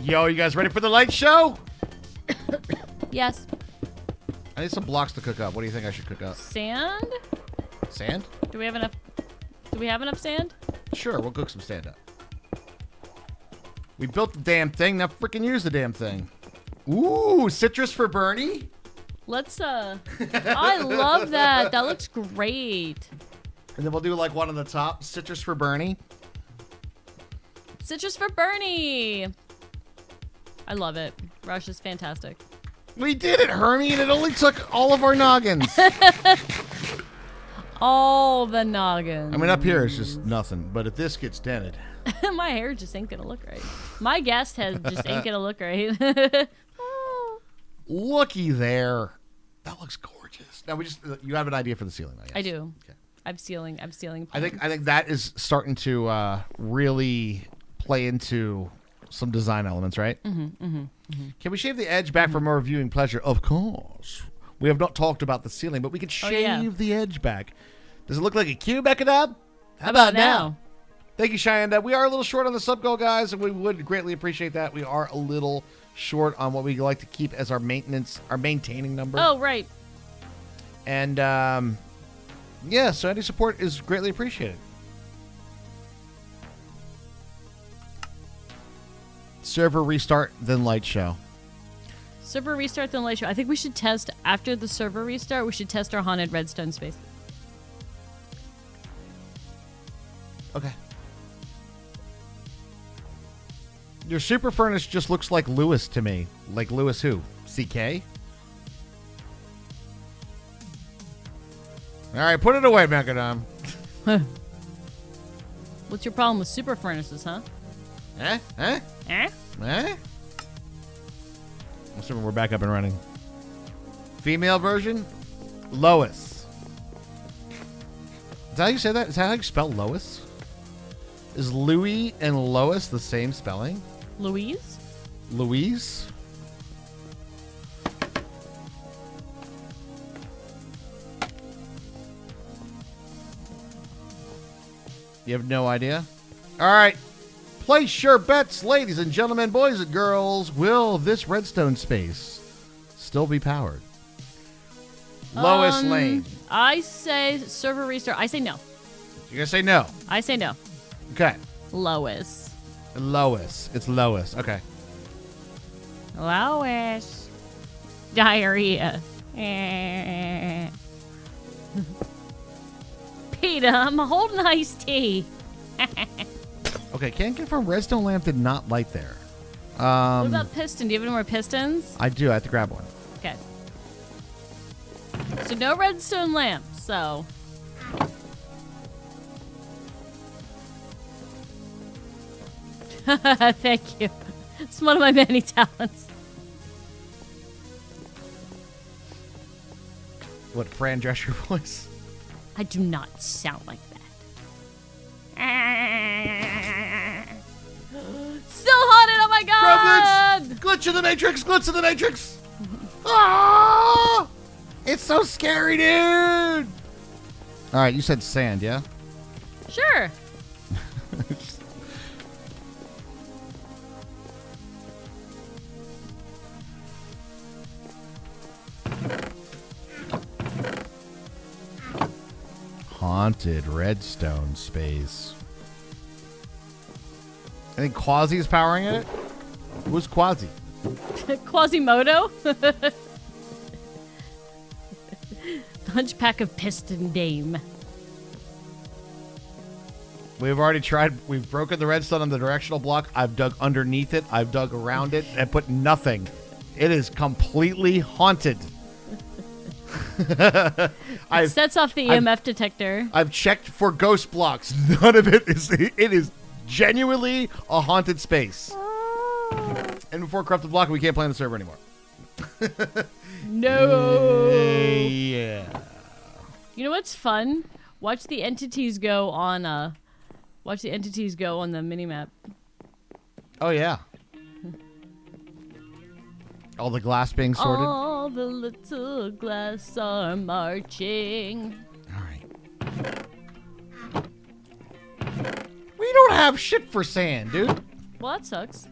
Yo, you guys ready for the light show? Yes. I need some blocks to cook up. What do you think I should cook up? Sand? Sand? Do we have enough? Do we have enough sand? Sure, we'll cook some sand up. We built the damn thing. Now freaking use the damn thing. Ooh, citrus for Bernie? Let's I love that. That looks great. And then we'll do like one on the top. Citrus for Bernie. Citrus for Bernie. I love it. Rush is fantastic. We did it, Hermie, and it only took all of our noggins. All the noggins. I mean, up here it's just nothing. But if this gets dented. My hair just ain't gonna look right. My guest has just ain't gonna look right. Oh. Looky there. That looks gorgeous. Now you have an idea for the ceiling, I guess. I do. Okay. I'm ceiling. I think that is starting to really play into some design elements, right? Can we shave the edge back for more viewing pleasure? Of course. We have not talked about the ceiling, but we can shave the edge back. Does it look like a cube, Ekadab? How about now? Thank you, Cheyenne. We are a little short on the sub goal, guys, and we would greatly appreciate that. We are a little short on what we like to keep as our maintaining number. Oh, right. And, yeah, so any support is greatly appreciated. Server restart, then light show. Server restart, then light show. I think we should test, after the server restart, we should test our haunted redstone space. Okay. Your super furnace just looks like Lewis to me. Like Lewis who? CK? All right, put it away, Macadam. What's your problem with super furnaces, huh? Eh? Eh? Eh? Eh? I'm assuming we're back up and running. Female version? Lois. Is that how you say that? Is that how you spell Lois? Is Louis and Lois the same spelling? Louise? Louise? You have no idea? All right. Place your bets, ladies and gentlemen, boys and girls. Will this redstone space still be powered? Lois Lane. I say server restart. I say no. You're going to say no? I say no. Okay. Lois. Lois. It's Lois. Okay. Lois. Diarrhea. Peter, I'm holding iced tea. Okay, can't confirm redstone lamp did not light there. What about piston? Do you have any more pistons? I do. I have to grab one. Okay. So no redstone lamp, so... Thank you. It's one of my many talents. What, Fran Drescher voice? I do not sound like that. Still haunted, oh my god! Gremlins! Glitch in the Matrix! Glitch in the Matrix! Ah! It's so scary, dude! Alright, you said sand, yeah? Sure. Haunted redstone space. I think Quasi's powering it. Who's Quasi? Quasimodo? Hunchback of Piston Dame. We've already tried. We've broken the redstone on the directional block. I've dug underneath it. I've dug around it and put nothing. It is completely haunted. It sets off the EMF detector. I've checked for ghost blocks. None of it is. It is genuinely a haunted space. And before corrupted block, we can't play on the server anymore. No. Yeah. You know what's fun? Watch the entities go on. Watch the entities go on the minimap. Oh yeah. All the glass being sorted. All the little glass are marching. All right. We don't have shit for sand, dude. Well, that sucks.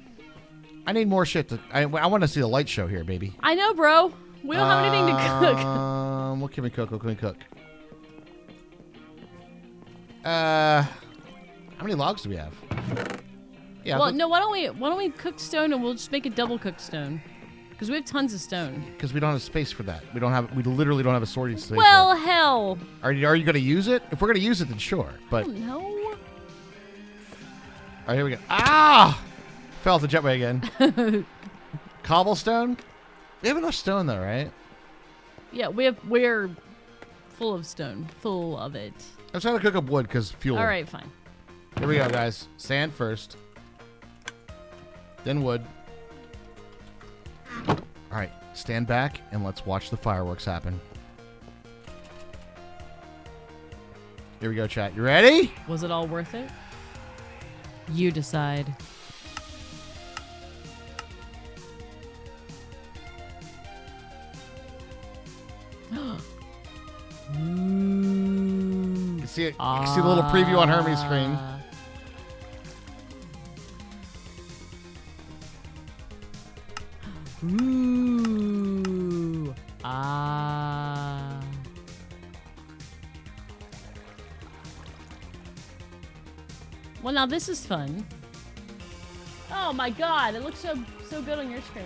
I need more shit. I want to see the light show here, baby. I know, bro. We don't have anything to cook. What can we cook? What can we cook? How many logs do we have? Yeah. Well, no. Why don't we cook stone and we'll just make a double cooked stone? Because we have tons of stone. Because we don't have space for that. We literally don't have a sorting space. Well, hell. Are you going to use it? If we're going to use it, then sure. But. No. All right, here we go. Ah! Fell off the jetway again. Cobblestone? We have enough stone though, right? Yeah, we're full of stone. Full of it. I'm trying to cook up wood because fuel. All right, fine. Here we go, guys. Sand first. Then wood. All right. stand back and let's watch the fireworks happen. Here we go, chat. You ready? Was it all worth it? You decide. You can see it. You can see the little preview on Hermie's screen. Ooh. Ah. Well, now this is fun. Oh my god, it looks so good on your screen.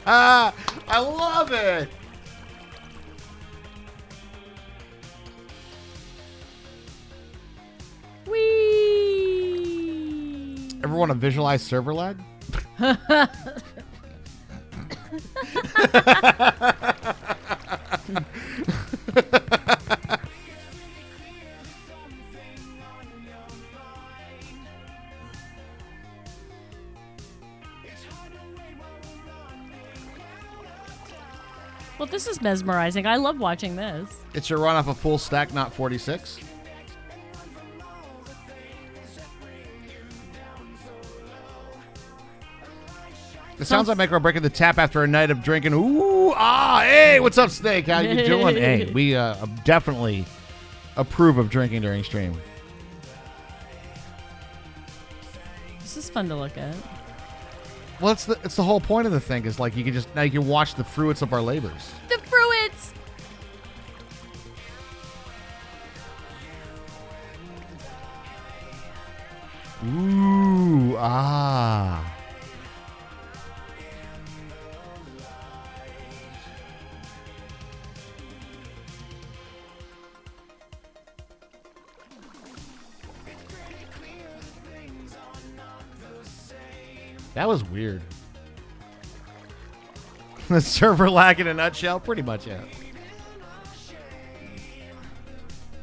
I love it. Whee! Ever want to visualize server lag? Well, this is mesmerizing. I love watching this. It's your run off a full stack, not 46. It sounds like Micro breaking the tap after a night of drinking. Ooh, hey, what's up, Snake? How you doing? Hey, we definitely approve of drinking during stream. This is fun to look at. Well, it's the whole point of the thing is like you can watch the fruits of our labors. The fruits. Ooh, ah. That was weird. The server lag in a nutshell? Pretty much, yeah.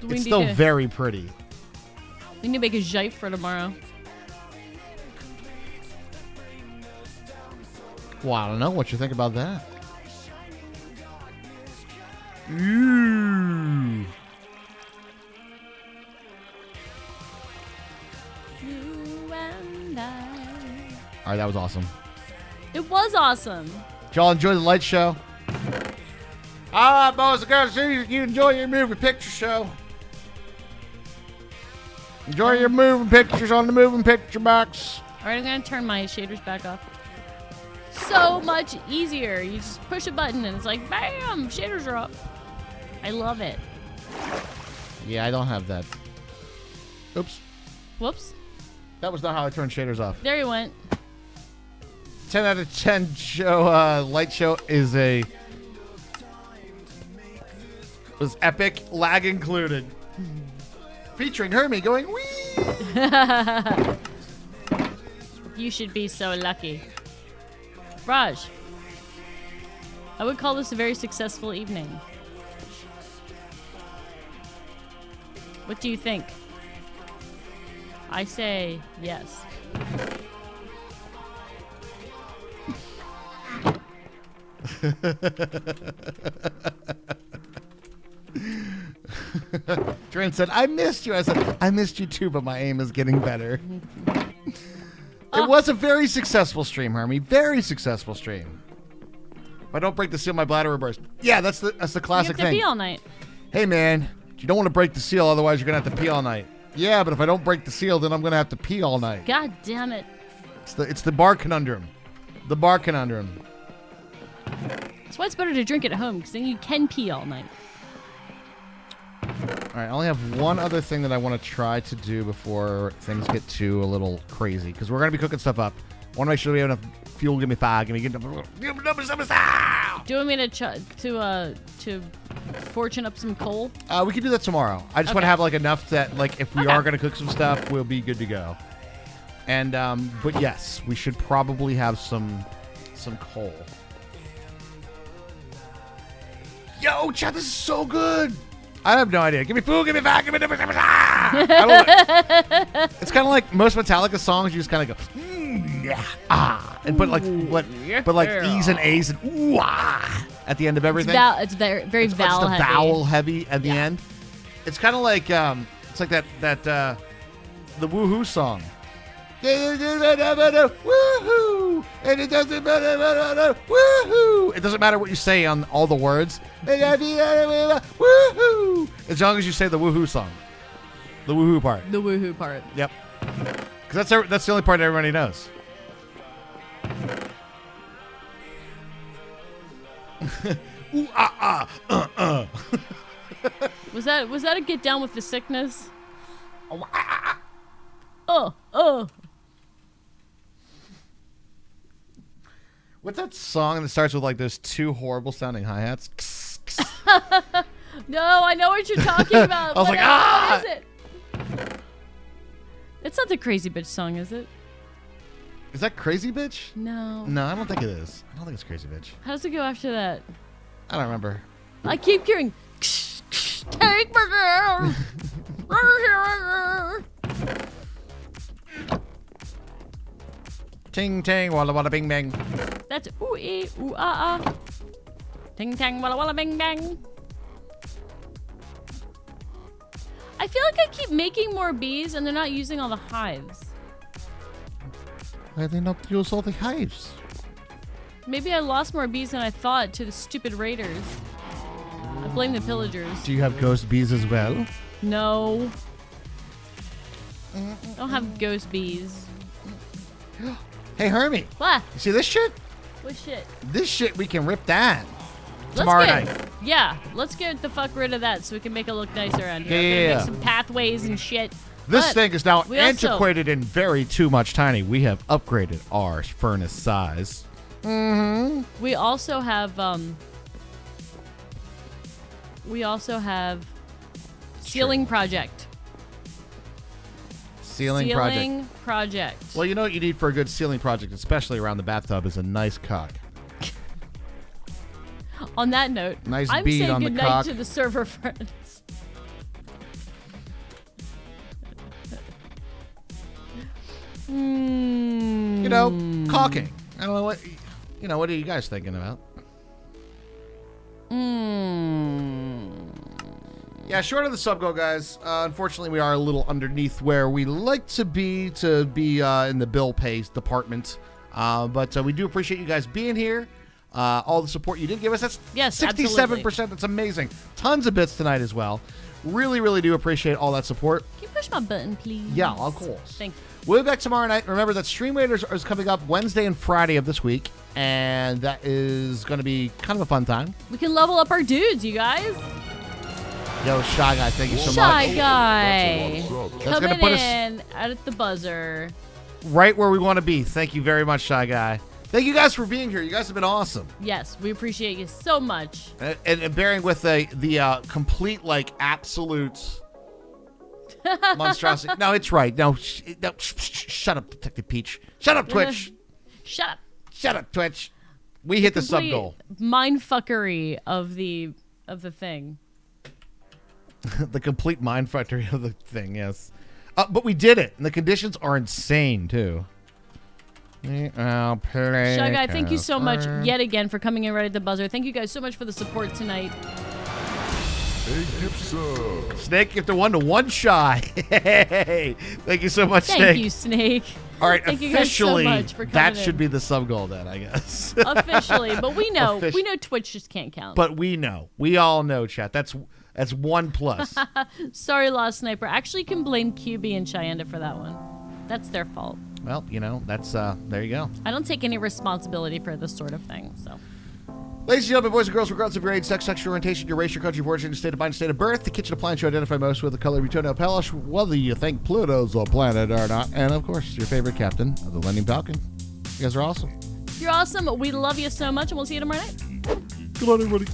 It's still very pretty. We need to make a jive for tomorrow. Well, I don't know what you think about that. Ooh. All right, that was awesome. It was awesome. Did y'all enjoy the light show? All right, boys and girls, you enjoy your movie picture show. Enjoy your moving pictures on the moving picture box. All right, I'm going to turn my shaders back off. So much easier. You just push a button and it's like, bam, shaders are up. I love it. Yeah, I don't have that. Oops. Whoops. That was not how I turned shaders off. There you went. 10 out of 10 show, light show is was epic, lag included. Featuring Hermie going, wee! You should be so lucky. Raj, I would call this a very successful evening. What do you think? I say yes. Trent said, I missed you. I said, I missed you too, but my aim is getting better. It was a very successful stream, Hermie. Very successful stream. If I don't break the seal, my bladder will burst. Yeah, that's the classic You have to thing. pee all night. Hey, man, you don't want to break the seal, otherwise you're going to have to pee all night. Yeah, but if I don't break the seal, then I'm going to have to pee all night. God damn it. It's the bar conundrum. The bar conundrum. That's why it's better to drink at home, because then you can pee all night. All right, I only have one other thing that I want to try to do before things get too a little crazy, because we're going to be cooking stuff up. I want to make sure we have enough fuel. Give me five. Give me Do you want me to fortune up some coal? we can do that tomorrow. I just want to have like enough that like if we are going to cook some stuff, we'll be good to go. And but yes, we should probably have some coal. Yo, chat, this is so good. I have no idea. Give me food, give me fat, give me... I don't know. It's kind of like most Metallica songs. You just kind of go, and put like E's and A's and ooh, ah, at the end of everything. It's very It's vowel just a heavy. vowel heavy at the end. It's kind of like it's like that the Woohoo song. Woohoo! And it doesn't matter. Woohoo! It doesn't matter what you say on all the words. Woohoo! As long as you say the woohoo song, the woohoo part. The woohoo part. Yep. Because that's the only part everybody knows. Ooh ah ah Was that a get down with the sickness? Oh. What's that song that starts with like those two horrible sounding hi-hats? No, I know what you're talking about. I was like, ah! What is it? It's not the Crazy Bitch song, is it? Is that Crazy Bitch? No. No, I don't think it is. I don't think it's Crazy Bitch. How does it go after that? I don't remember. I keep hearing, take me down. Ting tang walla walla bing bang. That's ooh ee ooh ah ah. Ting tang walla walla bing bang. I feel like I keep making more bees and they're not using all the hives. Why they not use all the hives? Maybe I lost more bees than I thought to the stupid raiders. I blame the pillagers. Do you have ghost bees as well? No. I don't have ghost bees. Hey Hermie, What? you see this shit? What shit? This shit we can rip that tomorrow night. Yeah, let's get the fuck rid of that so we can make it look nice around here. Yeah, I'm gonna yeah. make some pathways and shit. This But thing is now we also- antiquated and very too much tiny. We have upgraded our furnace size. We also have ceiling project. Ceiling project. Well, you know what you need for a good ceiling project, especially around the bathtub, is a nice cock. On that note, Nice I'm bead saying on the goodnight cock. to the server friends. You know, caulking. I don't know what. You know, what are you guys thinking about? Yeah, short of the sub goal, guys. Unfortunately, we are a little underneath where we like to be in the bill pays department. But we do appreciate you guys being here. All the support you did give us. That's Yes, 67%. That's amazing. Tons of bits tonight as well. Really, really do appreciate all that support. Can you push my button, please? Yeah, of course. Thank you. We'll be back tomorrow night. Remember that Stream Raiders is coming up Wednesday and Friday of this week, and that is going to be kind of a fun time. We can level up our dudes, you guys. Yo, Shy Guy, thank you so Shy much. Guy. That's Coming gonna put us in at the buzzer. right where we want to be. Thank you very much, Shy Guy. Thank you guys for being here. You guys have been awesome. Yes, we appreciate you so much. And bearing with the complete, like, absolute monstrosity. No, it's right. No, shut up, Detective Peach. Shut up, Twitch. Shut up. Shut up, Twitch. We hit the sub goal. Mindfuckery of the thing. The complete mindfuckery of the thing, yes. But we did it, and the conditions are insane, too. Shy Guy, thank you so much yet again for coming in right at the buzzer. Thank you guys so much for the support tonight. Snake, if the 1-to-1 Shy. Hey, thank you so much, Snake. Thank you, Snake. All right, Thank you guys so officially, much for coming that in. should be the sub goal then, I guess. Officially, but we know Twitch just can't count. But we know. We all know, chat. That's 1 plus. Sorry, Lost Sniper. Actually, you can blame QB and Cheyenda for that one. That's their fault. Well, you know, that's, there you go. I don't take any responsibility for this sort of thing, so. Ladies and gentlemen, boys and girls, regardless of your age, sex, sexual orientation, your race, your country of origin, your state of mind, state of birth, the kitchen appliance you identify most with, the color of your toenail polish, whether you think Pluto's a planet or not, and of course, your favorite captain of the Landing Falcon. You guys are awesome. You're awesome. We love you so much, and we'll see you tomorrow night. Good night, everybody.